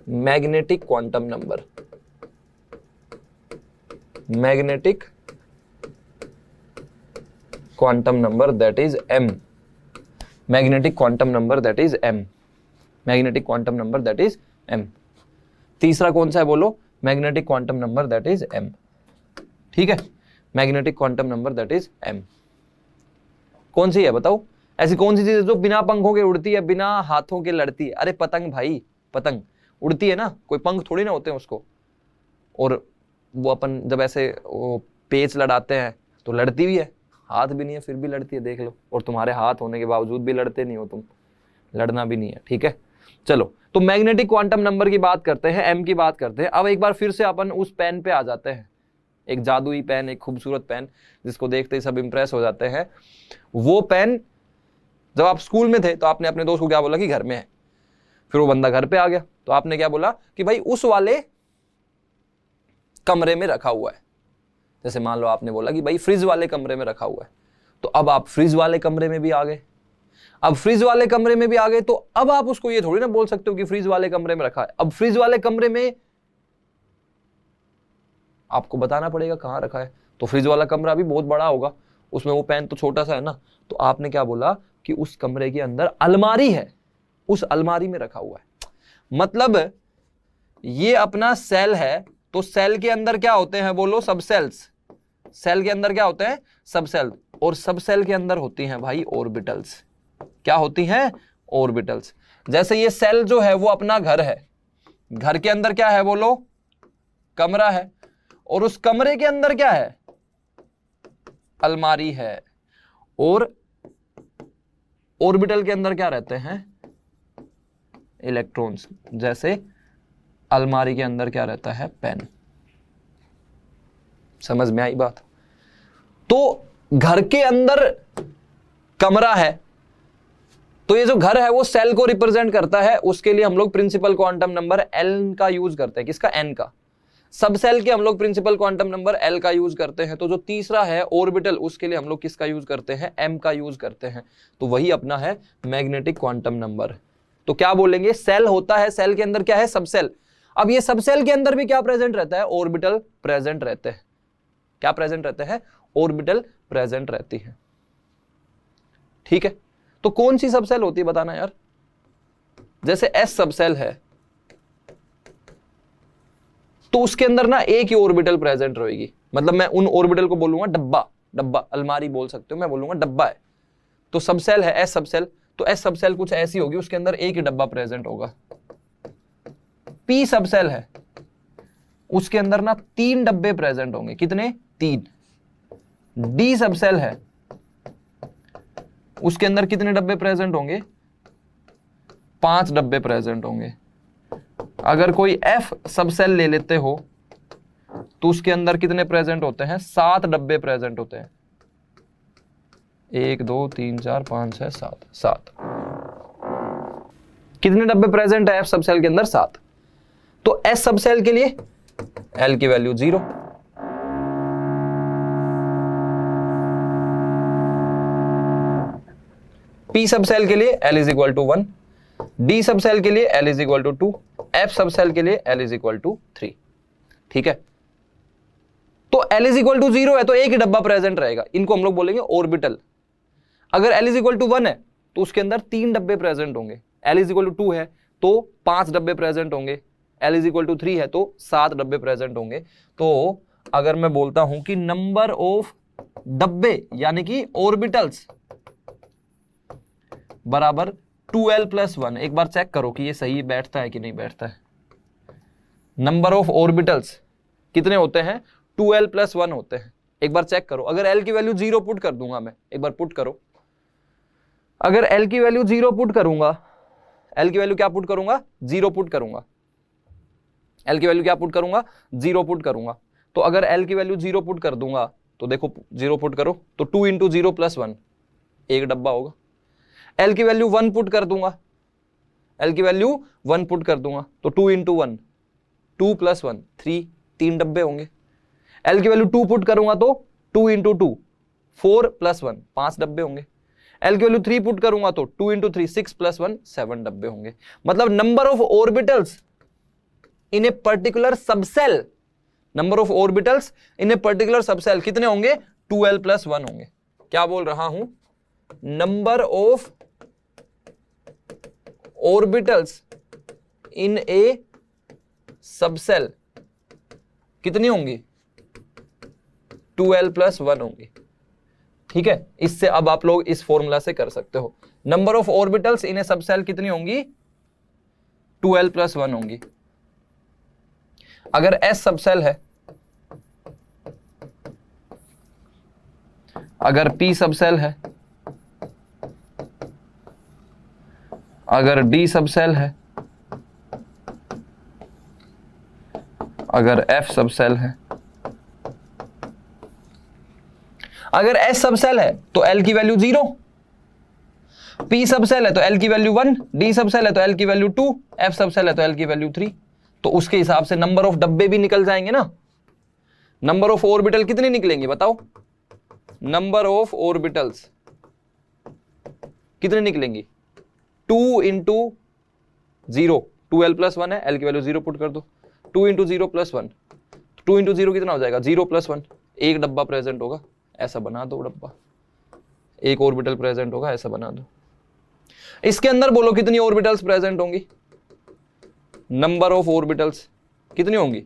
magnetic quantum number. Magnetic quantum number that is m। Magnetic quantum number that is m। Magnetic quantum number that is m। तीसरा कौन सा है बोलो, magnetic quantum number that is m। ठीक है, magnetic quantum number that is m। कौन सी है बताओ, ऐसी कौन सी चीज है जो बिना पंखों के उड़ती है, बिना हाथों के लड़ती है? अरे पतंग भाई, पतंग उड़ती है ना, कोई पंख थोड़ी ना होते हैं उसको, और वो अपन जब ऐसे वो पेच लड़ाते हैं तो लड़ती भी है, हाथ भी नहीं है फिर भी लड़ती है, देख लो। और तुम्हारे हाथ होने के बावजूद भी लड़ते नहीं हो तुम, लड़ना भी नहीं है। ठीक है, चलो, तो मैग्नेटिक क्वांटम नंबर की बात करते हैं, m की बात करते हैं। अब एक बार फिर से अपन उस पेन पे आ जाते हैं, एक जादुई पेन, एक खूबसूरत पेन जिसको देखते ही सब इंप्रेस हो जाते हैं। वो पेन जब आप स्कूल में थे तो आपने अपने दोस्त को क्या बोला कि घर में है, फिर वो बंदा घर पे आ गया तो आपने क्या बोला कि भाई उस वाले कमरे में रखा हुआ है। जैसे मान लो आपने बोला कि भाई फ्रिज वाले कमरे में रखा हुआ है, तो अब आप फ्रिज वाले कमरे में भी आ गए। अब फ्रिज वाले कमरे में भी आ गए तो अब आप उसको ये थोड़ी ना बोल सकते हो कि फ्रिज वाले कमरे में रखा है। अब फ्रिज वाले कमरे में आपको बताना पड़ेगा कहां रखा है, तो फ्रिज वाला कमरा भी बहुत बड़ा होगा, उसमें वो पेन तो छोटा सा है ना, तो आपने क्या बोला कि उस कमरे के अंदर अलमारी है, उस अलमारी में रखा हुआ है। मतलब ये अपना सेल है, तो सेल के अंदर क्या होते हैं बोलो, सब सेल्स। सेल के अंदर क्या होते हैं, सब सेल, और सब सेल के अंदर होती हैं भाई ऑर्बिटल्स। क्या होती हैं, ऑर्बिटल्स। जैसे ये सेल जो है वो अपना घर है, घर के अंदर क्या है बोलो, कमरा है, और उस कमरे के अंदर क्या है, अलमारी है, और ऑर्बिटल के अंदर क्या रहते हैं, इलेक्ट्रॉन्स। जैसे अलमारी के अंदर क्या रहता है, पेन। समझ में आई बात? तो घर के अंदर कमरा है, तो ये जो घर है वो सेल को रिप्रेजेंट करता है, उसके लिए हम लोग प्रिंसिपल क्वांटम नंबर एल का यूज करते हैं। किसका? एन का। सब सेल के हम लोग प्रिंसिपल क्वांटम नंबर एल का यूज करते हैं। तो जो तीसरा है ऑर्बिटल, उसके लिए हम लोग किसका यूज करते हैं, एम का यूज करते हैं। तो वही अपना है मैग्नेटिक क्वांटम नंबर। तो क्या बोलेंगे, सेल होता है, सेल के अंदर क्या है, सब सेल। अब ये सब सेल के अंदर भी क्या प्रेजेंट रहता है, ऑर्बिटल प्रेजेंट रहते हैं। क्या प्रेजेंट रहते हैं, ऑर्बिटल प्रेजेंट रहती है। ठीक है, तो कौन सी सब सेल होती है बताना यार। जैसे एस सब सेल है तो उसके अंदर ना एक ही ऑर्बिटल प्रेजेंट रहेगी, मतलब मैं उन ऑर्बिटल को बोलूंगा डब्बा, डब्बा अलमारी बोल सकते हो, मैं बोलूंगा डब्बा है। तो सब सेल है एस सब सेल, तो एस सब सेल कुछ ऐसी होगी, उसके अंदर एक ही डब्बा प्रेजेंट होगा। पी सब सेल है, उसके अंदर ना 3 डब्बे प्रेजेंट होंगे। कितने? 3। डी सब सेल है, उसके अंदर कितने डब्बे प्रेजेंट होंगे, 5 डब्बे प्रेजेंट होंगे। अगर कोई एफ सब सेल ले लेते हो तो उसके अंदर कितने प्रेजेंट होते हैं, 7 डब्बे प्रेजेंट होते हैं। 1 2 3 4 5 6 7 7। कितने डब्बे प्रेजेंट है एफ सब सेल के अंदर, 7। तो एस सब सेल के लिए एल की वैल्यू 0, पी सब सेल के लिए L is equal to 1, D subshell के लिए L is equal to 2, F subshell के लिए एल इज इक्वल टू 3। ठीक है, तो एल इज इक्वल टू 0 है तो एक ही डब्बा प्रेजेंट रहेगा, इनको हम लोग बोलेंगे ऑर्बिटल। अगर एल इज इक्वल टू 1 है तो उसके अंदर 3 डब्बे प्रेजेंट होंगे। एल इज इक्वल टू 2 है तो 5 डब्बे प्रेजेंट होंगे। एल इज इक्वल टू 3 है तो 7 डब्बे प्रेजेंट होंगे। तो अगर मैं बोलता हूं कि नंबर ऑफ डब्बे यानी कि ऑर्बिटल्स बराबर 2l + 1, एक बार चेक करो कि ये सही बैठता है कि नहीं बैठता है। नंबर ऑफ ऑर्बिटल्स कितने होते हैं, 2l + 1 होते हैं। एक बार चेक करो, अगर l की वैल्यू 0 पुट कर दूंगा मैं, एक बार पुट करो। अगर l की वैल्यू 0 पुट करूंगा, l की वैल्यू क्या पुट करूंगा, 0 पुट करूंगा। l की वैल्यू क्या पुट करूंगा, 0 पुट करूंगा। तो अगर l की वैल्यू 0 पुट कर दूंगा तो देखो 0 पुट करो तो 2 × 0 + 1, एक डब्बा होगा। L की वैल्यू 1 पुट कर दूंगा, L की वैल्यू 1 पुट कर दूंगा तो 2 × 1, 2 + 1 3, 3 डब्बे होंगे। L की वैल्यू 2 पुट करूंगा तो 2 × 2 4 + 1 5 डब्बे होंगे। L की वैल्यू 3 पुट करूंगा तो 2 × 3 6 + 1 7 डब्बे होंगे। मतलब number of orbitals in a particular subshell, number of orbitals in a particular subshell कितने होंगे, 2l + 1 होंगे। क्या बोल रहा हूं, number of orbitals in A subshell कितनी होंगी, 2l + 1 होंगी। ठीक है, इससे अब आप लोग इस फॉर्मूला से कर सकते हो, number of orbitals in A subshell कितनी होंगी, 2l + 1 होंगी। अगर s सबसेल है, अगर p सबसेल है, अगर d सबसेल है, अगर f सबसेल है, अगर s सबसेल है तो l की वैल्यू 0, p सबसेल है तो l की वैल्यू 1, d सबसेल है तो l की वैल्यू 2, f सबसेल है तो l की वैल्यू 3। तो उसके हिसाब से नंबर ऑफ डब्बे भी निकल जाएंगे ना। नंबर ऑफ ऑर्बिटल कितने निकलेंगे बताओ, नंबर ऑफ ऑर्बिटल्स कितने निकलेंगी, 2 × 0, 2l + 1 है, l की वैल्यू 0 पुट कर दो, 2 × 0 + 1, 2 × 0 कितना हो जाएगा, 0 + 1, एक डब्बा प्रेजेंट होगा, ऐसा बना दो डब्बा, एक ऑर्बिटल प्रेजेंट होगा, ऐसा बना दो। इसके अंदर बोलो कितनी ऑर्बिटल्स प्रेजेंट होंगी, नंबर ऑफ ऑर्बिटल्स कितनी होंगी,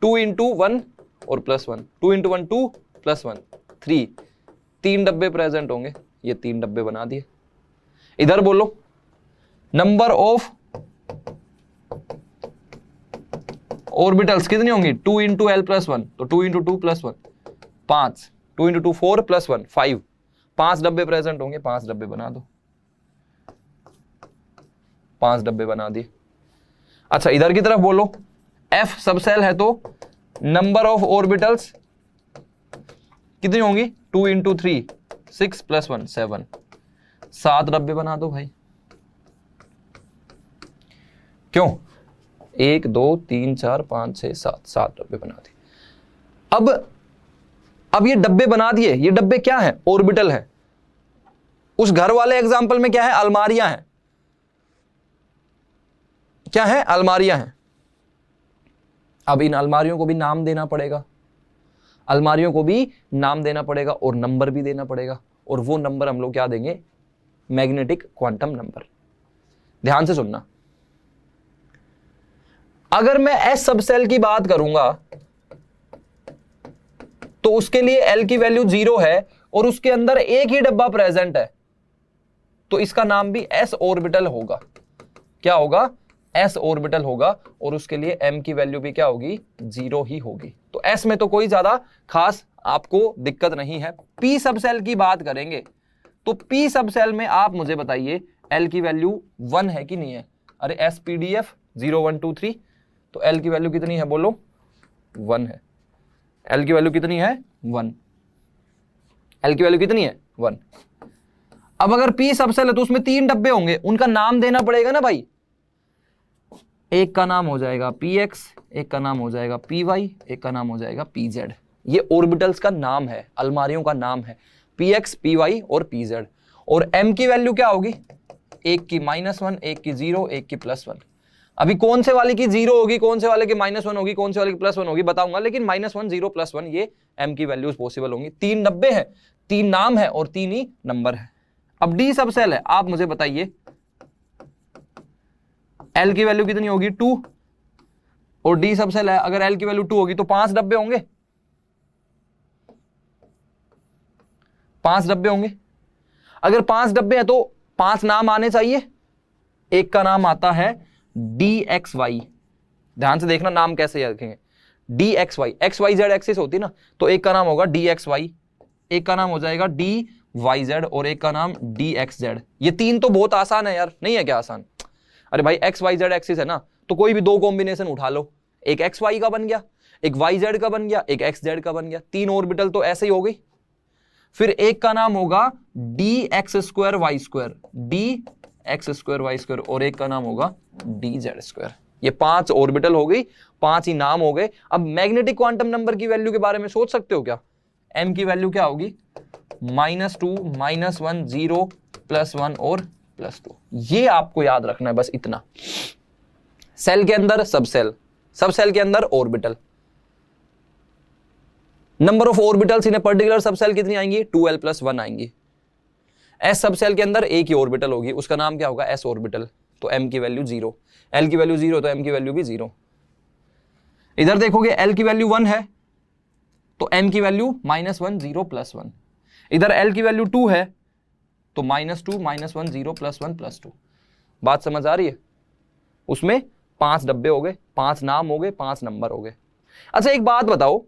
2 × 1 और +1, 2 × 1 2 + 1 3, 3 डब्बे प्रेजेंट होंगे, ये 3 डब्बे बना दिए। इधर बोलो नंबर ऑफ ऑर्बिटल्स कितनी होंगी 2 इंटू एल प्लस 1, तो 2 इंटू 2 प्लस 1 5, 2 इंटू 2 4 प्लस 1 5, 5 डब्बे प्रेजेंट होंगे, 5 डब्बे बना दो, 5 डब्बे बना दिए। अच्छा इधर की तरफ बोलो, एफ सबसेल है तो नंबर ऑफ ऑर्बिटल्स कितनी होंगी 2 इंटू 3 6 प्लस 1 7, 7 डब्बे बना दो भाई। क्यों 1 2 3 4 5 6 7, 7 डब्बे बना दिए। अब ये डब्बे बना दिए, ये डब्बे क्या है ऑर्बिटल है। उस घर वाले एग्जाम्पल में क्या है अलमारियां हैं, क्या है अलमारियां हैं। अब इन अलमारियों को भी नाम देना पड़ेगा, अलमारियों को भी नाम देना पड़ेगा और नंबर भी देना पड़ेगा, और वो नंबर हम लोग क्या देंगे मैग्नेटिक क्वांटम नंबर। ध्यान से सुनना, अगर मैं एस सबसेल की बात करूंगा तो उसके लिए एल की वैल्यू 0 है और उसके अंदर एक ही डब्बा प्रेजेंट है, तो इसका नाम भी एस ऑर्बिटल होगा। क्या होगा एस ऑर्बिटल होगा, और उसके लिए एम की वैल्यू भी क्या होगी 0 ही होगी। तो एस में तो कोई ज्यादा खास आपको दिक्कत नहीं है। पी सबसेल की बात करेंगे तो पी सबसेल में आप मुझे बताइए एल की वैल्यू 1 है कि नहीं है। अरे एस पी डी एफ 0 1 2 3, तो एल की वैल्यू कितनी है बोलो 1 है। एल की वैल्यू कितनी है 1, एल की वैल्यू कितनी है 1। अब अगर पी सबसेल है तो उसमें 3 डब्बे होंगे, उनका नाम देना पड़ेगा ना भाई। एक का नाम हो जाएगा पी एक्स, एक का नाम हो जाएगा पी वाई, एक का नाम हो जाएगा पी जेड। ये ऑर्बिटल्स का नाम है, अलमारियों का नाम है पी एक्स पी वाई और पी जेड। और एम की वैल्यू क्या होगी, एक की -1, एक की 0, एक की +1। अभी कौन से वाले की 0 होगी, कौन से वाले की -1 होगी, कौन से वाले की +1 होगी बताऊंगा, लेकिन -1 0 +1 ये एम की वैल्यूज पॉसिबल होंगी। 3 डब्बे हैं, 3 नाम है और 3 ही नंबर है। अब डी सबसेल है, आप मुझे बताइए एल की वैल्यू कितनी होगी 2, और डी सबसेल है अगर एल की वैल्यू 2 होगी तो 5 डब्बे होंगे, 5 डब्बे होंगे। अगर 5 डब्बे हैं तो 5 नाम आने चाहिए। एक का नाम आता है डी एक्स वाई, ध्यान से देखना नाम कैसे रखेंगे, D X Y, X Y Z axis होती ना, तो एक का नाम होगा डी एक्स वाई, एक का नाम हो जाएगा डी वाई जेड, और एक का नाम डी एक्स जेड। ये 3 तो बहुत आसान है यार, नहीं है क्या आसान। अरे भाई एक्स वाई जेड एक्सिस है ना, तो कोई भी 2 कॉम्बिनेशन उठा लो, एक एक्स वाई का बन गया, एक वाई जेड का बन गया, एक एक्स जेड का बन गया, 3 ऑर्बिटल तो ऐसे ही हो गई। फिर एक का नाम होगा D X square Y square, D X square Y square, और एक का नाम होगा डी जेड स्क्वायर। ये 5 ऑर्बिटल हो गई, 5 ही नाम हो गए। अब मैग्नेटिक क्वांटम नंबर की वैल्यू के बारे में सोच सकते हो क्या। एम की वैल्यू क्या होगी -2 -1 0 +1 और +2। ये आपको याद रखना है बस इतना। सेल के अंदर सबसेल, सबसेल के अंदर orbital, number of orbitals in a particular subshell कितनी आएंगी 2l + 1 आएंगी। एस सबसेल के अंदर एक ही ऑर्बिटल होगी, उसका नाम क्या होगा एस ऑर्बिटल, तो एम की वैल्यू 0, एल की वैल्यू 0 तो एम की वैल्यू भी 0। इधर देखोगे एल की वैल्यू 1 है तो एम की वैल्यू -1 0 +1। इधर एल की वैल्यू 2 है तो -2 -1 0 +1 +2। बात समझ आ रही है। उसमें 5 डब्बे हो गए, 5 नाम हो गए, 5 नंबर हो गए। अच्छा एक बात बताओ,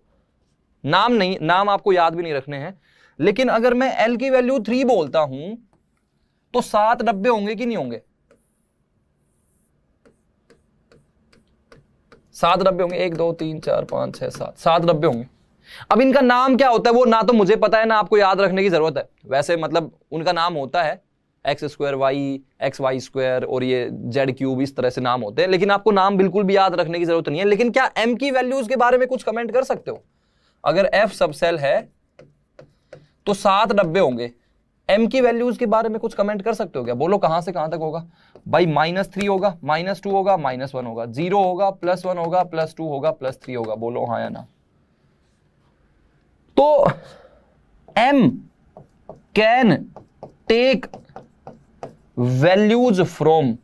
नाम नहीं, नाम आपको याद भी नहीं रखने हैं, लेकिन अगर मैं एल की वैल्यू 3 बोलता हूं तो 7 डब्बे होंगे कि नहीं होंगे, 7 डब्बे होंगे, 1 2 3 4 5 6 7, 7 डब्बे होंगे। अब इनका नाम क्या होता है वो ना तो मुझे पता है ना आपको याद रखने की जरूरत है। वैसे मतलब उनका नाम होता है X square Y, X Y square, और ये जेड क्यूब, इस तरह से नाम होते हैं, लेकिन आपको नाम बिल्कुल भी याद रखने की जरूरत नहीं है। लेकिन क्या एम की वैल्यूज के बारे में कुछ कमेंट कर सकते हो। अगर एफ सबसेल है तो 7 डब्बे होंगे, एम की वैल्यूज के बारे में कुछ कमेंट कर सकते हो क्या, बोलो कहां से कहां तक होगा भाई। -3 होगा, -2 होगा, -1 होगा, 0 होगा, +1 होगा, +2 होगा, +3 होगा, बोलो हाँ या ना। तो m can take values from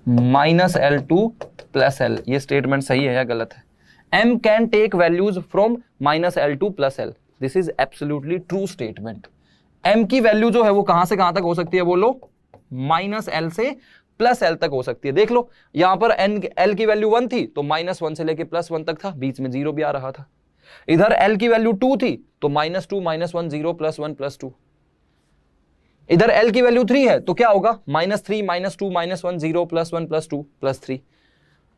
-L to +L, ये स्टेटमेंट सही है या गलत है। m can take values from -L to +L, this is absolutely true statement. m की वैल्यू जो है वो कहां से कहां तक हो सकती है बोलो, -l से +l तक हो सकती है। देख लो यहां पर l की वैल्यू 1 थी तो -1 से लेके +1 तक था, बीच में 0 भी आ रहा था। इधर l की वैल्यू 2 थी तो -2 -1 0 +1 +2। इधर l की वैल्यू 3 है तो क्या होगा, -3 -2 -1 0 +1 +2 +3।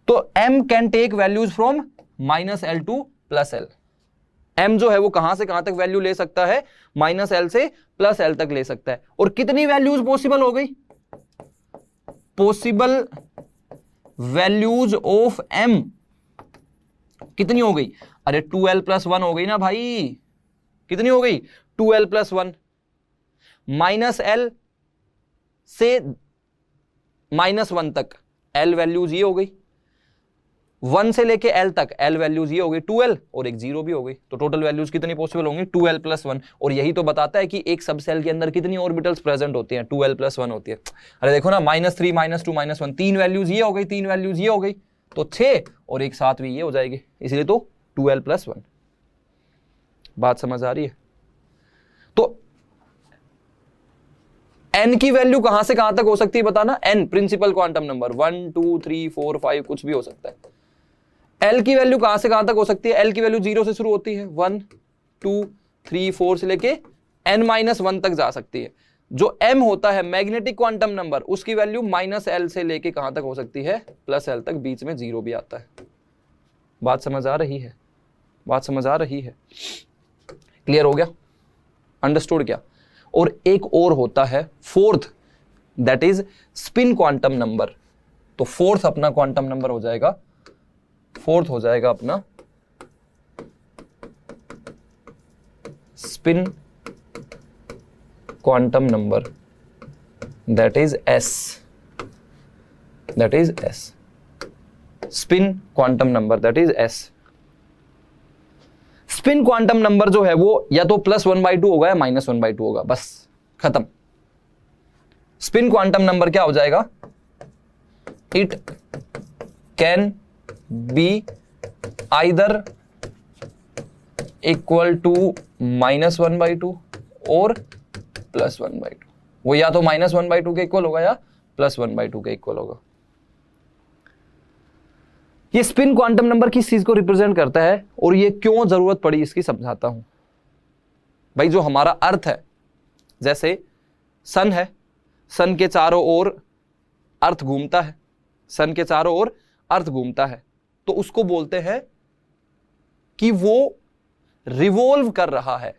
तो m can take values from -l to +l। m जो है वो कहां से कहां तक वैल्यू ले सकता है, -l से +l तक ले सकता है। और कितनी वैल्यूज पॉसिबल हो गई, पॉसिबल वैल्यूज ऑफ m कितनी हो गई, अरे 2l + 1 हो गई ना भाई, कितनी हो गई 2l + 1। -l से -1 तक l वैल्यूज ये हो गई, 1 से लेके l तक l वैल्यूज ये हो गई 2l और एक 0 भी हो गई। तो टोटल वैल्यूज कितनी पॉसिबल होंगी, 2l + 1। और यही तो बताता है कि एक सब सेल के अंदर कितनी ऑर्बिटल्स प्रेजेंट होती हैं, 2l + 1 होती है। अरे देखो ना, -3 -2 -1, 3 वैल्यूज ये हो गई, 3 वैल्यूज ये हो गई, तो 6 और एक 7 भी ये हो जाएगी, इसलिए तो 2l + 1। बात समझ आ रही है। तो n की वैल्यू कहां से कहां तक हो सकती है बताना, n प्रिंसिपल क्वांटम नंबर 1 2 3 4 5 कुछ भी हो सकता है। l की वैल्यू कहां से कहां तक हो सकती है, l की वैल्यू 0 से शुरू होती है, 1 2 3 4 से लेके n-1 तक जा सकती है। जो m होता है मैग्नेटिक क्वांटम नंबर, उसकी वैल्यू -l से लेके कहां तक हो सकती है, +l तक, बीच में 0 भी आता है। बात समझ आ रही है, बात समझ आ रही है, क्लियर हो गया, अंडरस्टूड क्या। और एक और होता है fourth, that is spin quantum number. तो फोर्थ अपना क्वांटम नंबर हो जाएगा, फोर्थ हो जाएगा अपना spin quantum number, that is s, that is s, spin quantum number that is s। Spin quantum number जो है वो या तो +1/2 होगा या -1/2 होगा, बस खत्म। स्पिन क्वांटम नंबर क्या हो जाएगा, it can be either equal to -1/2 और +1/2। वो या तो -1/2 के इक्वल होगा या +1/2 के इक्वल होगा। ये स्पिन क्वांटम नंबर किस चीज को रिप्रेजेंट करता है और ये क्यों जरूरत पड़ी इसकी समझाता हूं। भाई जो हमारा अर्थ है, जैसे सन है, सन के चारों ओर अर्थ घूमता है, सन के चारों ओर अर्थ घूमता है, तो उसको बोलते हैं कि वो रिवॉल्व कर रहा है,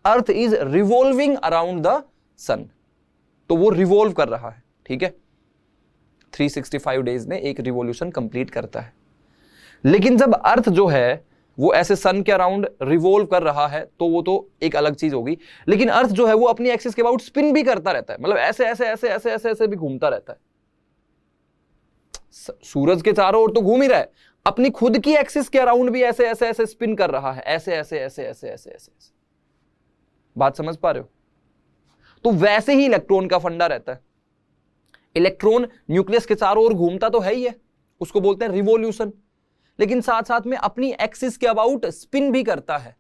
earth is revolving around the sun, तो वो रिवॉल्व कर रहा है, ठीक है, 365 डेज में एक रिवॉल्यूशन कंप्लीट करता है। लेकिन जब अर्थ जो है वो ऐसे सन के अराउंड रिवॉल्व कर रहा है तो वो तो एक अलग चीज होगी, लेकिन अर्थ जो है वो अपनी एक्सिस के अबाउट स्पिन भी करता रहता है, मतलब ऐसे ऐसे ऐसे ऐसे ऐसे ऐसे भी घूमता रहता है। सूरज के चारों ओर तो घूम ही रहा है, अपनी खुद की एक्सिस के अराउंड भी ऐसे ऐसे ऐसे स्पिन कर रहा है, ऐसे ऐसे ऐसे ऐसे ऐसे ऐसे। बात समझ पा रहे हो। तो वैसे ही इलेक्ट्रॉन का फंडा रहता है, इलेक्ट्रॉन न्यूक्लियस के चारों ओर घूमता तो है ही है, उसको बोलते हैं रिवॉल्यूशन, लेकिन साथ साथ में अपनी एक्सिस के अबाउट स्पिन भी करता है,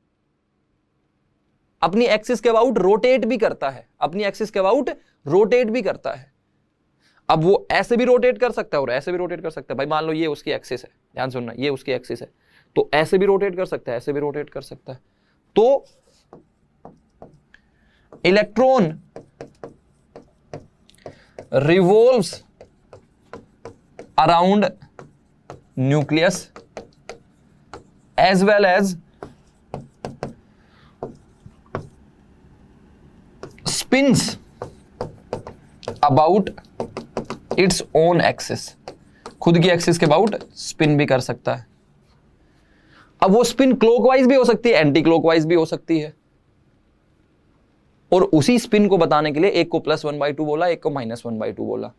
अपनी एक्सिस के अबाउट रोटेट भी करता है, अपनी एक्सिस के अबाउट रोटेट भी करता है। अब वो ऐसे भी रोटेट कर सकता है और ऐसे भी रोटेट कर सकता है। भाई मान लो ये उसकी एक्सिस है, ध्यान सुनना, ये उसकी एक्सिस है, तो ऐसे भी रोटेट कर सकता है, ऐसे भी रोटेट कर सकता है। तो electron revolves around nucleus as well as spins about its own axis, खुद की एक्सिस के अबाउट स्पिन भी कर सकता है। अब वो स्पिन क्लॉकवाइज भी हो सकती है, एंटी क्लॉकवाइज भी हो सकती है, और उसी स्पिन को बताने के लिए एक को +1/2 बोला, एक को -1/2 बोला।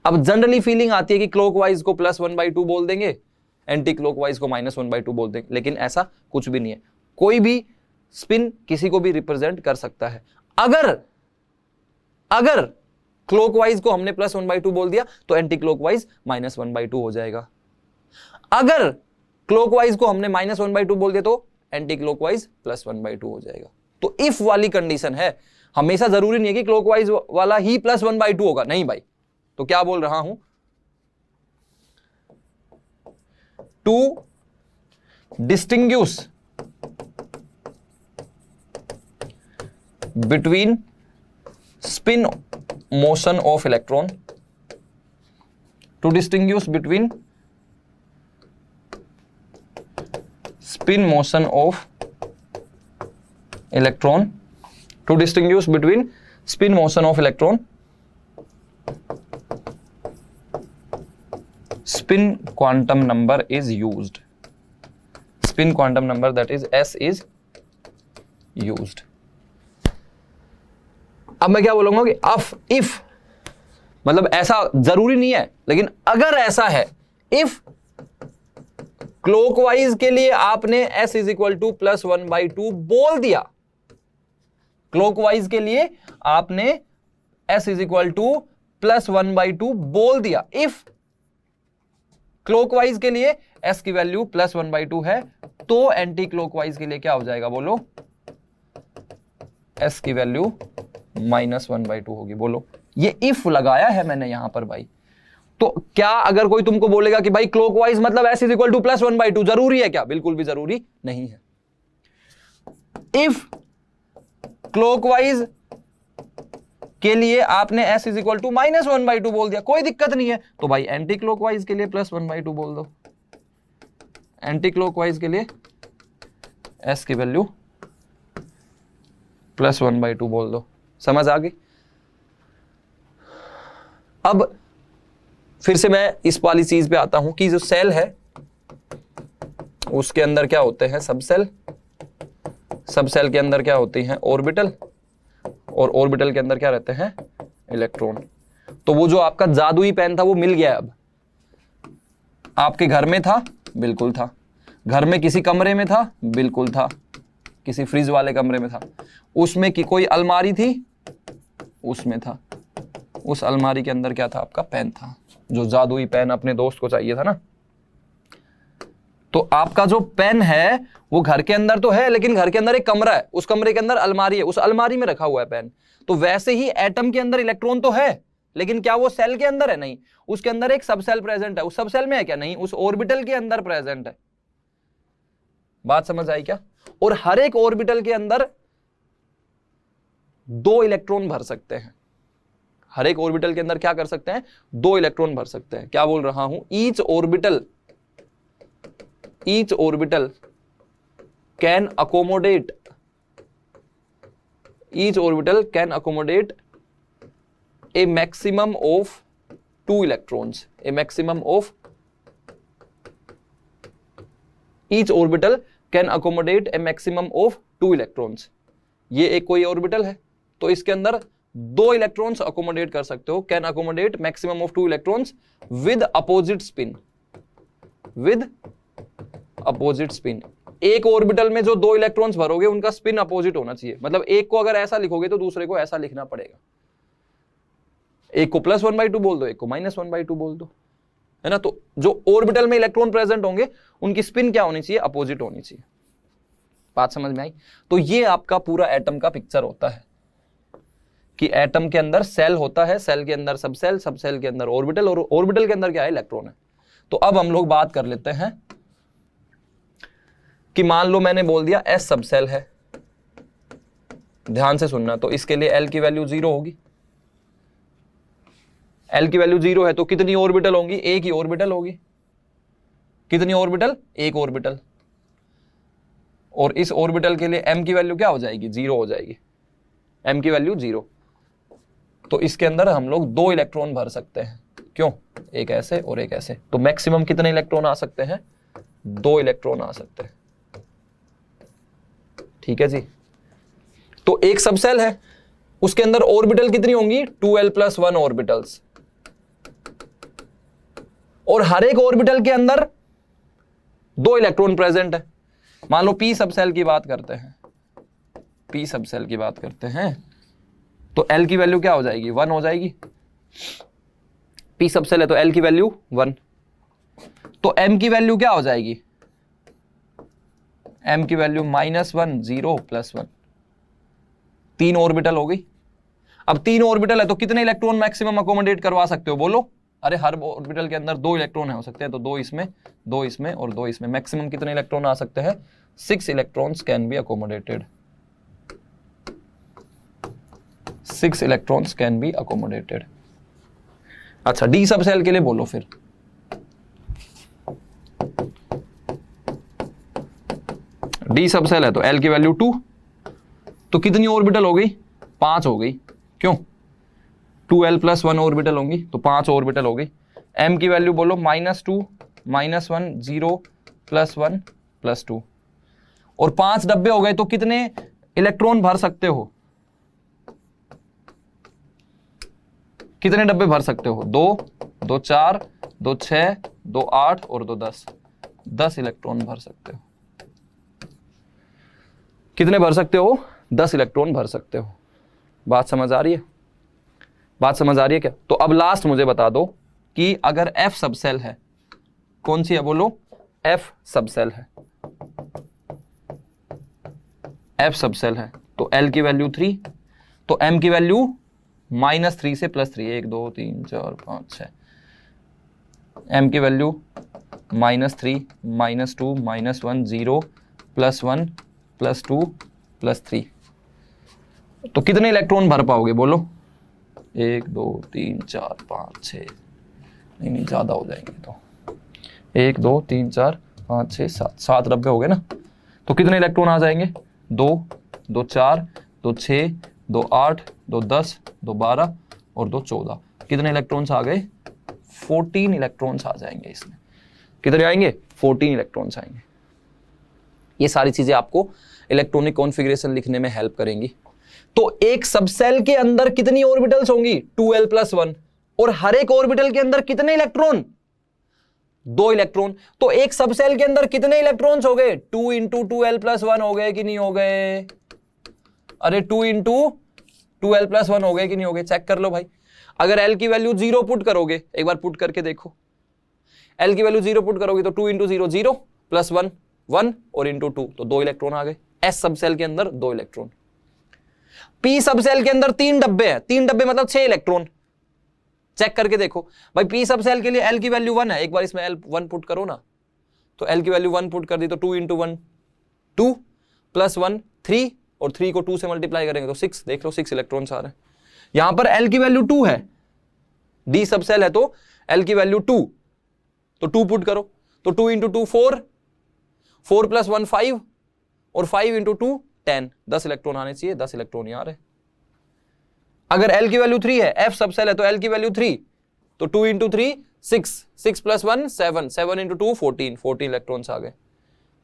अब जनरली फीलिंग आती है कि क्लॉकवाइज को +1/2 बोल देंगे, एंटी क्लॉकवाइज को -1/2 बोल देंगे, लेकिन ऐसा कुछ भी नहीं है। कोई भी स्पिन किसी को भी रिप्रेजेंट कर सकता है। अगर क्लॉकवाइज को हमने +1/2 बोल दिया तो एंटी क्लॉकवाइज -1/2 हो जाएगा। अगर क्लॉकवाइज को हमने -1/2 बोल दिया तो एंटी क्लॉकवाइज +1/2 हो जाएगा। तो इफ वाली कंडीशन है, हमेशा जरूरी नहीं है कि क्लॉकवाइज वाला ही +1/2 होगा, नहीं भाई। तो क्या बोल रहा हूं, to distinguish between spin motion of electron, to distinguish between spin motion of electron, to distinguish between spin motion of electron, spin quantum number is used, spin quantum number that is S is used। अब मैं क्या बोलूंगा कि if मतलब ऐसा जरूरी नहीं है, लेकिन अगर ऐसा है, if क्लॉकवाइज के लिए आपने S इज इक्वल टू +1/2 बोल दिया, क्लॉकवाइज के लिए आपने S इज इक्वल टू +1/2 बोल दिया, इफ क्लॉकवाइज के लिए S की वैल्यू +1/2 है, तो एंटी क्लॉकवाइज के लिए क्या हो जाएगा, बोलो, S की वैल्यू -1/2 होगी। बोलो, ये इफ लगाया है मैंने यहां पर भाई। तो क्या अगर कोई तुमको बोलेगा कि भाई क्लॉकवाइज मतलब S इज इक्वल टू +1/2 जरूरी है क्या? बिल्कुल भी जरूरी नहीं है। इफ क्लॉकवाइज के लिए आपने S इज इक्वल टू -1/2 बोल दिया, कोई दिक्कत नहीं है, तो भाई एंटी क्लॉकवाइज के लिए +1/2 बोल दो, एंटी क्लॉकवाइज के लिए S की वैल्यू +1/2 बोल दो। समझ आ गई? अब फिर से मैं इस वाली चीज पे आता हूं कि जो सेल है उसके अंदर क्या होते हैं, सब सेल, सब सेल के अंदर क्या होती हैं, ऑर्बिटल, और ऑर्बिटल के अंदर क्या रहते हैं, इलेक्ट्रॉन। तो वो जो आपका जादुई पेन था वो मिल गया। अब आपके घर में था, बिल्कुल था, घर में किसी कमरे में था, बिल्कुल था, किसी फ्रिज वाले कमरे में था, उसमें की कोई अलमारी थी, उसमें था, उस अलमारी के अंदर क्या था, आपका पेन था, जो जादुई पेन अपने दोस्त को चाहिए था ना। तो आपका जो पेन है वो घर के अंदर तो है, लेकिन घर के अंदर एक कमरा है, उस कमरे के अंदर अलमारी है, उस अलमारी में रखा हुआ है पेन। तो वैसे ही एटम के अंदर इलेक्ट्रॉन तो है, लेकिन क्या वो सेल के अंदर है? नहीं, उसके अंदर एक सब सेल प्रेजेंट है। उस सब सेल में है क्या? नहीं, उस ऑर्बिटल के अंदर प्रेजेंट है। बात समझ आई क्या? और हर एक ऑर्बिटल के अंदर 2 इलेक्ट्रॉन भर सकते हैं। हर एक ऑर्बिटल के अंदर क्या कर सकते हैं? 2 इलेक्ट्रॉन भर सकते हैं। क्या बोल रहा हूं? Each orbital can accommodate, each orbital can accommodate A maximum of 2 electrons, A maximum of, each orbital can accommodate A maximum of 2 electrons. ये एक कोई ऑर्बिटल है, तो इसके अंदर 2 इलेक्ट्रॉन्स अकोमोडेट कर सकते हो, can accommodate maximum of 2 electrons with opposite spin, with opposite spin. एक ऑर्बिटल में जो 2 इलेक्ट्रॉन्स भरोगे उनका स्पिन अपोजिट होना चाहिए। मतलब एक को अगर ऐसा लिखोगे तो दूसरे को ऐसा लिखना पड़ेगा। एक को +1/2 बोल दो, एक को -1/2 बोल दो, है ना। तो जो ऑर्बिटल में इलेक्ट्रॉन प्रेजेंट होंगे उनकी स्पिन क्या होनी चाहिए? अपोजिट होनी चाहिए। बात समझ में आई? तो ये आपका पूरा एटम का पिक्चर होता है कि एटम के अंदर सेल होता है, सेल के अंदर सब सेल, सब सेल के अंदर ऑर्बिटल, और ऑर्बिटल के अंदर क्या है? इलेक्ट्रॉन है। तो अब हम लोग बात कर लेते हैं कि मान लो मैंने बोल दिया S सब सेल है, ध्यान से सुनना। तो इसके लिए L की वैल्यू 0 होगी। L की वैल्यू 0 है तो कितनी ऑर्बिटल होंगी? एक ही ऑर्बिटल होगी। कितनी ऑर्बिटल? एक ऑर्बिटल। और इस ऑर्बिटल के लिए M की वैल्यू क्या हो जाएगी? 0 हो जाएगी। M की वैल्यू 0। तो इसके अंदर हम लोग 2 इलेक्ट्रॉन भर सकते हैं। क्यों? एक ऐसे और एक ऐसे। तो मैक्सिमम कितने इलेक्ट्रॉन आ सकते हैं? 2 इलेक्ट्रॉन आ सकते हैं। ठीक है जी। तो एक सबसेल है, उसके अंदर ऑर्बिटल कितनी होंगी? 2l+1 orbitals. और हर एक ऑर्बिटल के अंदर 2 इलेक्ट्रॉन प्रेजेंट है। मान लो p सबसेल की बात करते हैं, p सबसेल की बात करते हैं, तो l की वैल्यू क्या हो जाएगी? 1 हो जाएगी। p सबसेल है तो l की वैल्यू 1। तो m की वैल्यू क्या हो जाएगी? m की वैल्यू -1, 0, +1। 3 ऑर्बिटल हो गई। अब 3 ऑर्बिटल है तो कितने इलेक्ट्रॉन मैक्सिमम अकोमोडेट करवा सकते हो बोलो? अरे हर ऑर्बिटल के अंदर 2 इलेक्ट्रॉन हो सकते हैं, तो 2 इसमें, 2 इसमें और 2 इसमें। मैक्सिमम कितने इलेक्ट्रॉन आ सकते हैं? 6 electrons can be accommodated. 6 electrons can be accommodated. अच्छा, डी सब सेल के लिए बोलो फिर। डी सब सेल है तो एल की वैल्यू 2, तो कितनी ऑर्बिटल हो गई? 5 हो गई। क्यों? 2l + 1 ऑर्बिटल होंगी, तो 5 ऑर्बिटल हो गई। m की वैल्यू बोलो -2 -1 0 +1 +2, और 5 डब्बे हो गए तो कितने इलेक्ट्रॉन भर सकते हो? कितने डब्बे भर सकते हो? 2 2 4 2 6 2 8 और 2 10। 10 इलेक्ट्रॉन भर सकते हो। कितने भर सकते हो? 10 इलेक्ट्रॉन भर सकते हो। बात समझ आ रही है? बात समझ आ रही है क्या? तो अब लास्ट मुझे बता दो कि अगर F सब सेल है, कौन सी है बोलो? F सब सेल है। F सब सेल है तो L की वैल्यू 3, तो M की वैल्यू -3 से +3, 1 2 3 4 5 6। M की वैल्यू -3 -2 -1 0 +1 +2 +3। तो कितने इलेक्ट्रॉन भर पाओगे बोलो? 1 2 3 4 5 6, नहीं ज्यादा हो जाएंगे, तो 1 2 3 4 5 6 7, 7 डब्बे हो गए ना। तो कितने इलेक्ट्रॉन आ जाएंगे? 2 2 4 2 6 2 8 2 10 2 12 और 2 14। कितने इलेक्ट्रॉन्स आ गए? 14 इलेक्ट्रॉन्स आ जाएंगे इसमें। कितने आएंगे? 14 इलेक्ट्रॉन्स आएंगे। ये सारी चीजें आपको इलेक्ट्रॉनिक कॉन्फ़िगरेशन लिखने में हेल्प करेंगी। तो एक सबसेल के अंदर कितनी ऑर्बिटल्स होंगी? 2l + 1, और हर एक ऑर्बिटल के अंदर कितने इलेक्ट्रॉन? 2 इलेक्ट्रॉन। तो एक सबसेल के अंदर कितने इलेक्ट्रॉन्स हो गए? 2 × 2l + 1 हो गए कि नहीं हो गए? अरे 2 × 2l + 1 हो गए कि नहीं हो गए? चेक कर लो भाई। अगर l की वैल्यू 0 पुट करोगे, एक बार पुट करके देखो, l की वैल्यू 0 पुट करोगे तो 2 × 0 0 + 1 1 और × 2 तो 2 इलेक्ट्रॉन आ गए। s सबसेल के अंदर 2 इलेक्ट्रॉन। p सबसेल के अंदर 3 डब्बे हैं, 3 डब्बे मतलब 6 इलेक्ट्रॉन। चेक करके देखो भाई, p सबसेल के लिए l की वैल्यू 1 है, एक बार इसमें l 1 पुट करो ना, तो l की वैल्यू 1 पुट कर दी तो 2 × 1 2 + 1 3 और 3 को 2 से मल्टीप्लाई करेंगे तो 6। देख लो 6 इलेक्ट्रॉन्स आ रहे हैं। यहां पर l की वैल्यू 2 है, d सबसेल है तो l की वैल्यू 2, तो 2 पुट करो तो 2 × 2 4 4 + 1 5 और 5 × 2 10। 10 इलेक्ट्रॉन आने चाहिए, 10 इलेक्ट्रॉन यहाँ आ रहे। अगर l की वैल्यू 3 है, f सबसेल है तो l की वैल्यू 3, तो 2 × 3 6 6 + 1 7 7 × 2 14 14 इलेक्ट्रॉन्स आ गए।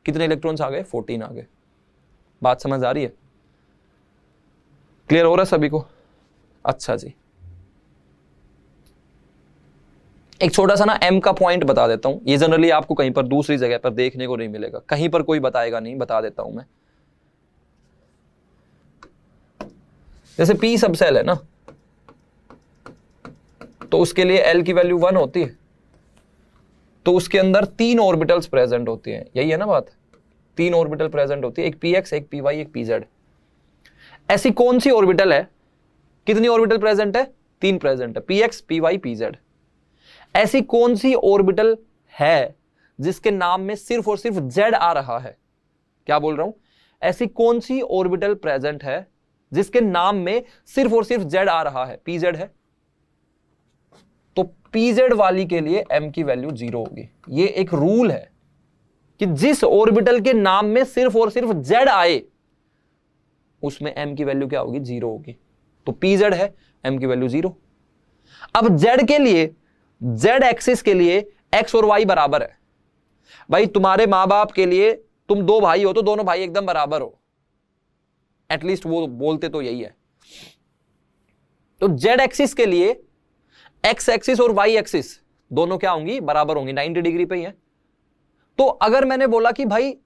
कितने इलेक्ट्रॉन्स आ गए? 14 आ गए। बात समझ आ रही है? क्लियर हो रहा है सभी को? अच्छा जी, एक छोटा सा ना m का पॉइंट बता देता हूं। ये जनरली आपको कहीं पर दूसरी जगह पर देखने को नहीं मिलेगा, कहीं पर कोई बताएगा नहीं, बता देता हूं मैं। जैसे p सबसेल है ना, तो उसके लिए l की वैल्यू 1 होती है, तो उसके अंदर 3 ऑर्बिटल्स प्रेजेंट होती हैं। यही है ना बात? 3 ऑर्बिटल प्रेजेंट होती है, एक px एक py एक pz। ऐसी कौन सी ऑर्बिटल है? कितनी ऑर्बिटल प्रेजेंट है? 3 प्रेजेंट है, px py pz। ऐसी कौन सी ऑर्बिटल है जिसके नाम में सिर्फ और सिर्फ z आ रहा है? क्या बोल रहा हूं? ऐसी कौन सी ऑर्बिटल प्रेजेंट है जिसके नाम में सिर्फ और सिर्फ z आ रहा है? pz है, तो pz वाली के लिए m की वैल्यू 0 होगी। ये एक रूल है कि जिस ऑर्बिटल के नाम में सिर्फ और सिर्फ z आए उसमें m की वैल्यू क्या होगी? 0 होगी। तो pz है, m की वैल्यू 0। अब z के लिए, z एक्सिस के लिए x और y बराबर है। भाई तुम्हारे मां बाप के लिए, तुम 2 भाई हो तो दोनों भाई एकदम बराबर हो, एटलीस्ट वो बोलते तो यही है। तो z एक्सिस के लिए x एक्सिस और y एक्सिस दोनों क्या होंगी? बराबर होंगी, 90 डिग्री पे ही है। तो अगर मैंने बोला कि भाई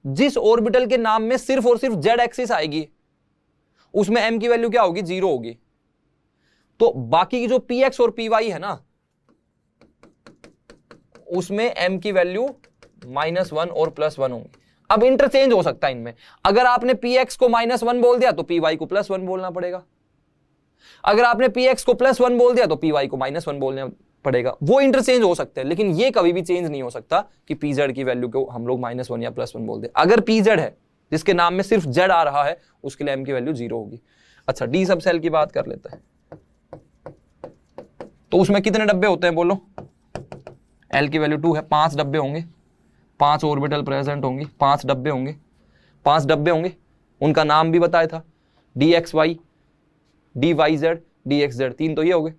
जिस ऑर्बिटल के नाम में सिर्फ और सिर्फ z एक्सिस आएगी उसमें m की वैल्यू क्या होगी? 0 होगी। तो बाकी की जो px और py है ना, उसमें m की वैल्यू -1 और +1 होंगी। अब इंटरचेंज हो सकता है इनमें। अगर आपने px को -1 बोल दिया तो py को +1 बोलना पड़ेगा, अगर आपने px को +1 बोल दिया तो py को -1 बोलना पड़ेगा। वो इंटरचेंज हो सकते हैं, लेकिन ये कभी भी चेंज नहीं हो सकता कि pz की वैल्यू को हम लोग -1 या +1 बोल दे। अगर pz है जिसके नाम में सिर्फ z आ रहा है, उसके लिए m की वैल्यू 0 होगी। अच्छा, d सब सेल की बात कर लेते हैं। तो उसमें कितने डब्बे होते हैं बोलो? l की वैल्यू 2 है, 5 डब्बे होंगे, 5 ऑर्बिटल प्रेजेंट होंगे, 5 डब्बे होंगे, 5 डब्बे होंगे। उनका नाम भी बताया था, dxy, dyz, dxz, 3 तो ये हो गए,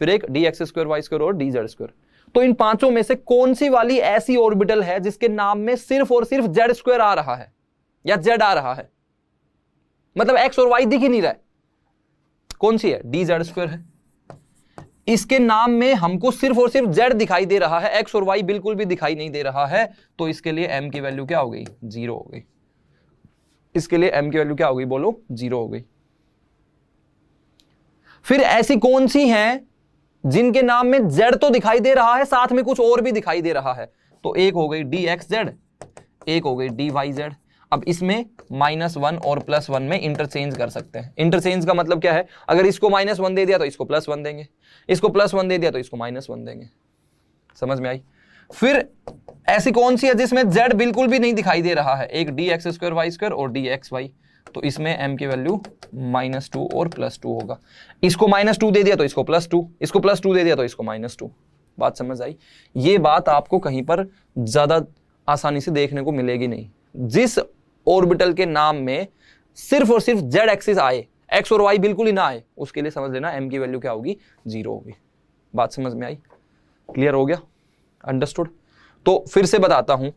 फिर एक dx² y² और dz²। तो इन पांचों में से कौन सी वाली ऐसी ऑर्बिटल है जिसके नाम में सिर्फ और सिर्फ z² आ रहा है या z आ रहा है, मतलब x और y दिख ही नहीं रहा है? कौन सी है? dz² है। इसके नाम में हमको सिर्फ और सिर्फ z दिखाई दे रहा है, x और y बिल्कुल भी दिखाई नहीं दे रहा है, तो इसके लिए m की वैल्यू क्या हो गई? 0 हो गई। इसके लिए m की वैल्यू क्या हो गई बोलो? 0 हो गई। फिर ऐसी कौन सी हैं जिनके नाम में z तो दिखाई दे रहा है, साथ में कुछ और भी दिखाई दे रहा है? तो एक हो गई dxz, एक हो गई dyz। अब इसमें -1 और +1 में इंटरचेंज कर सकते हैं। इंटरचेंज का मतलब क्या है? अगर इसको -1 दे दिया तो इसको +1 देंगे, इसको +1 दे दिया तो इसको -1 देंगे। समझ में आई? फिर ऐसी कौन सी है जिसमें z बिल्कुल भी नहीं दिखाई दे रहा है? एक dx² y² और dxy। तो इसमें m की वैल्यू -2 और +2 होगा। इसको -2 दे दिया तो इसको +2, इसको +2 दे दिया तो इसको -2। बात समझ आई? ये बात आपको कहीं पर ज्यादा आसानी से देखने को मिलेगी नहीं। जिस ऑर्बिटल के नाम में सिर्फ और सिर्फ z एक्सिस आए, x और y बिल्कुल ही ना आए, उसके लिए समझ लेना m की वैल्यू क्या होगी? 0 होगी। बात समझ में आई? क्लियर हो गया? अंडरस्टूड? तो फिर से बताता हूं,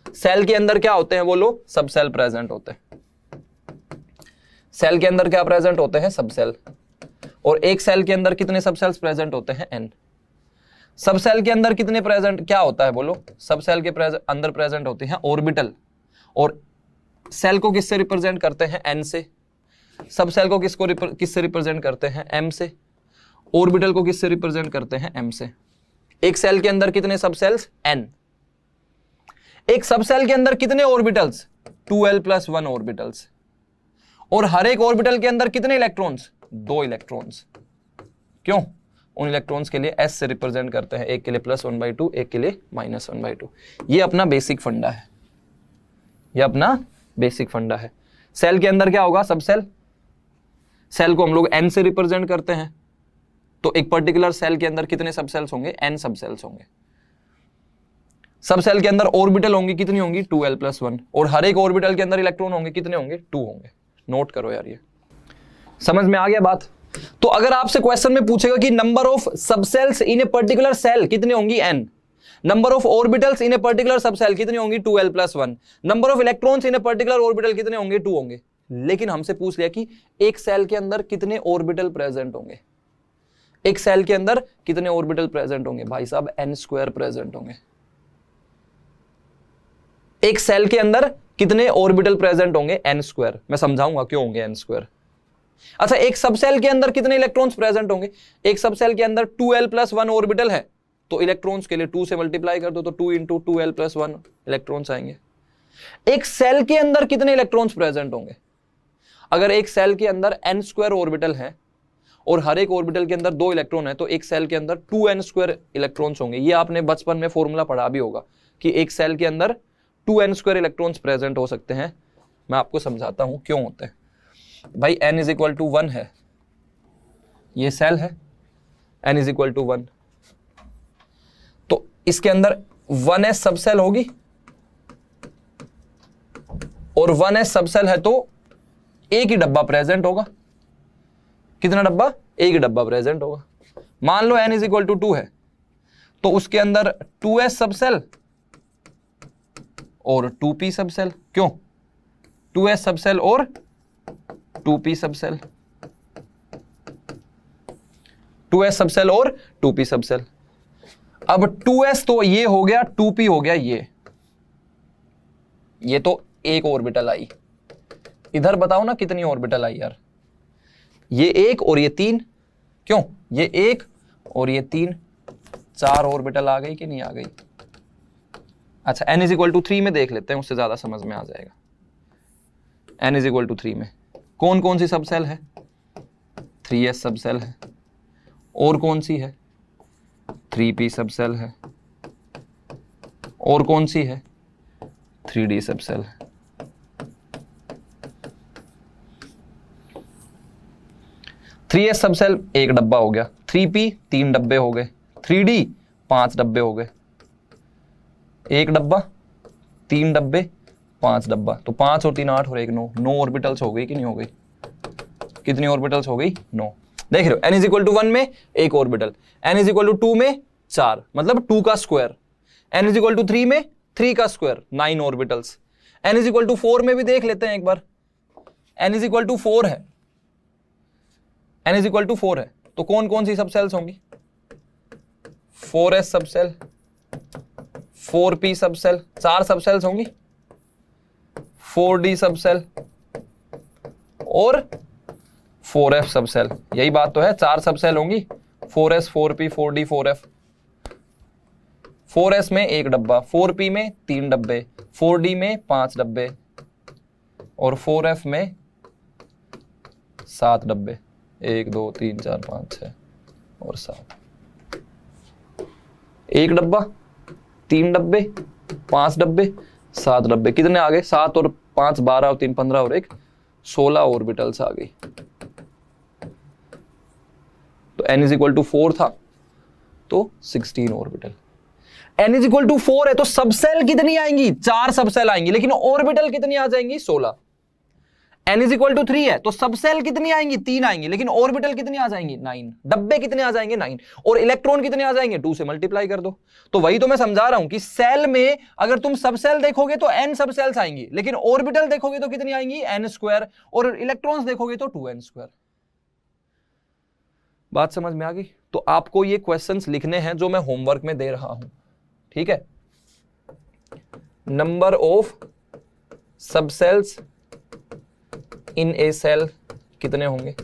सेल के अंदर क्या होते हैं बोलो? सब सेल प्रेजेंट होते हैं। सेल के अंदर क्या प्रेजेंट होते हैं? सब सेल। और एक सेल के अंदर कितने सब सेल्स प्रेजेंट होते हैं? n। सब सेल के अंदर कितने प्रेजेंट क्या होता है बोलो? सब सेल के अंदर प्रेजेंट होते हैं ऑर्बिटल, और सेल को किससे रिप्रेजेंट करते हैं? n से। सब सेल को किससे रिप्रेजेंट करते हैं? m से। ऑर्बिटल को किससे रिप्रेजेंट करते हैं? m से। एक सेल के अंदर कितने सब सेल्स? n। एक सब सेल के अंदर कितने ऑर्बिटल्स? 2l+1 orbitals. और हर एक ऑर्बिटल के अंदर कितने इलेक्ट्रॉन्स? 2 इलेक्ट्रॉन्स। क्यों? उन इलेक्ट्रॉन्स के लिए s से रिप्रेजेंट करते हैं, एक के लिए +1/2, एक के लिए -1/2। ये अपना बेसिक फंडा है, ये अपना बेसिक फंडा है। सेल के अंदर क्या होगा? सब सेल। सेल को हम लोग n से रिप्रेजेंट करते हैं, तो एक पर्टिकुलर सेल के अंदर कितने सब सेल्स होंगे? n सब सेल्स होंगे। सब सेल के अंदर ऑर्बिटल होंगी, कितनी होंगी? 2l+1। और हर एक ऑर्बिटल के अंदर इलेक्ट्रॉन होंगे, कितने होंगे? 2 होंगे। नोट करो यार, ये समझ में आ गया बात? तो अगर आपसे क्वेश्चन में पूछेगा कि नंबर ऑफ सब sales in a particular shell कितने होंगी? n। Number of orbitals in a particular subshell कितनी होंगी? 2l+1। Number of electrons in a particular orbital कितने होंगे? 2 होंगे। लेकिन हमसे पूछ लिया कि एक सेल के अंदर कितने ऑर्बिटल प्रेजेंट होंगे? एक सेल के अंदर कितने ऑर्बिटल प्रेजेंट होंगे? भाई साहब n² प्रेजेंट होंगे। एक सेल के अंदर कितने ऑर्बिटल प्रेजेंट होंगे? n²। मैं समझाऊंगा क्यों होंगे n²। अच्छा, एक सब सेल के अंदर कितने इलेक्ट्रॉन्स प्रेजेंट होंगे? एक सब सेल के अंदर 2l+1 ऑर्बिटल है, तो इलेक्ट्रॉन्स के लिए 2 से मल्टीप्लाई कर दो तो 2 × 2l+1 इलेक्ट्रॉन्स आएंगे। एक सेल के अंदर कितने इलेक्ट्रॉन्स प्रेजेंट होंगे? अगर एक सेल के अंदर n² ऑर्बिटल है और हर एक ऑर्बिटल के अंदर 2 इलेक्ट्रॉन है, तो एक सेल के अंदर 2n² इलेक्ट्रॉन्स होंगे। ये आपने बचपन में फॉर्मूला पढ़ा भी होगा कि एक सेल के अंदर 2n² इलेक्ट्रॉन्स प्रेजेंट हो सकते हैं। मैं आपको समझाता हूं क्यों होते हैं। भाई n = 1 है, ये सेल है, n = 1, तो इसके अंदर 1s सब सेल होगी, और 1s सब सेल है तो एक ही डब्बा प्रेजेंट होगा। कितना डब्बा? एक ही डब्बा प्रेजेंट होगा। मान लो n = 2 है, तो उसके अंदर 2s सब सेल और 2p सब सेल। क्यों? 2s सब सेल और 2p सब सेल, 2s सब सेल और 2p सब सेल। अब 2s तो ये हो गया, 2p हो गया ये तो एक ऑर्बिटल आई। इधर बताओ ना कितनी ऑर्बिटल आई यार? ये 1 और ये 3। क्यों? ये 1 और ये 3, 4 ऑर्बिटल आ गई कि नहीं आ गई? अच्छा n इज इक्वल टू 3 में देख लेते हैं, उससे ज्यादा समझ में आ जाएगा। n इज इक्वल टू 3 में कौन कौन सी सब सेल है? 3s सब सेल है। और कौन सी है? 3p सब सेल है। और कौन सी है? 3d सब सेल है। थ्री एस सब सेल एक डब्बा हो गया, 3p 3 डब्बे हो गए, 3d 5 डब्बे हो गए। एक डब्बा, 3 डब्बे, 5 डब्बा, तो 5 और 3 8 और 1 9, 9 ऑर्बिटल्स हो गई कि नहीं हो गई? कितनी ऑर्बिटल्स हो गई? 9। देख रहे हो n इज इक्वल टू 1 में एक orbital, n is equal to 2 में 4, मतलब 2 का square. n is equal to 3 में 3 का square, 9 orbitals. n is equal to 4 में भी देख लेते हैं एक बार, n इज इक्वल टू 4 है, n इज इक्वल टू 4 है, तो कौन कौन सी सब सेल्स होंगी? 4s सब सेल, 4p सब सेल, 4 सब सेल्स होंगी, 4d सब सेल और 4f सब सेल। यही बात तो है, 4 सब सेल होंगी, 4s 4p 4d 4f। 4s में एक डब्बा, 4p में 3 डब्बे, 4d में 5 डब्बे और 4f में 7 डब्बे। 1 2 3 4 5 6 और 7। एक डब्बा, 3 डब्बे, 5 डब्बे, 7 डब्बे, कितने आ गए? 7 और 5 12 और 3 15 और 1 16 ऑर्बिटल्स आ गई। तो n इज इक्वल टू 4 था तो 16 orbital. n is equal to 4 है तो सब सेल कितनी आएंगी? 4 सब सेल आएंगी, लेकिन ऑर्बिटल कितनी आ जाएंगी? 16। n इज इक्वल टू 3 है तो सब सेल कितनी आएंगी? 3 आएंगी, लेकिन ऑर्बिटल कितनी आ जाएंगी? 9। डब्बे कितने आ जाएंगे? 9। और इलेक्ट्रॉन कितने आ जाएंगे? 2 से मल्टीप्लाई कर दो। तो वही तो मैं समझा रहा हूं कि सेल में अगर तुम सब सेल देखोगे तो n सब सेल्स आएंगी, लेकिन ऑर्बिटल देखोगे तो कितनी आएंगी? n², और इलेक्ट्रॉन्स देखोगे तो 2n²। बात समझ में आ गई? तो आपको ये क्वेश्चंस लिखने हैं जो मैं होमवर्क में दे रहा हूं, ठीक है? नंबर ऑफ सब सेल्स इन ए सेल कितने होंगे?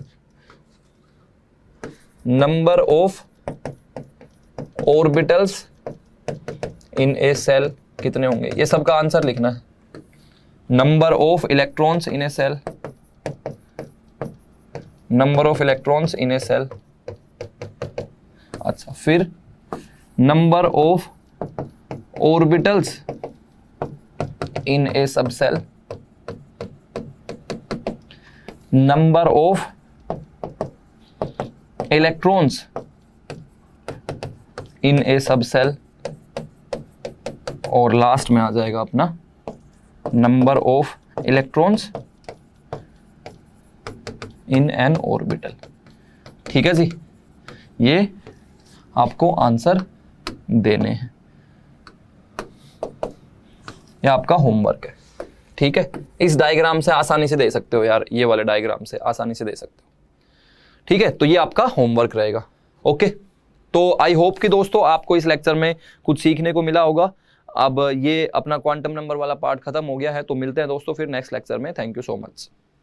Number of orbitals in a cell कितने होंगे? ये सबका आंसर लिखना है। Number of electrons in a cell, number of electrons in a cell. अच्छा, फिर number of orbitals in a sub cell, number of electrons in a sub cell, और लास्ट में आ जाएगा अपना number of electrons in an orbital. ठीक है जी, ये आपको आंसर देने हैं, ये आपका होमवर्क है। ठीक है, इस डायग्राम से आसानी से दे सकते हो यार, ये वाले डायग्राम से आसानी से दे सकते हो। ठीक है, तो ये आपका होमवर्क रहेगा। ओके, तो आई होप कि दोस्तों आपको इस लेक्चर में कुछ सीखने को मिला होगा। अब ये अपना क्वांटम नंबर वाला पार्ट खत्म हो गया है, तो मिलते हैं दोस्तों फिर नेक्स्ट लेक्चर में। Thank you so much.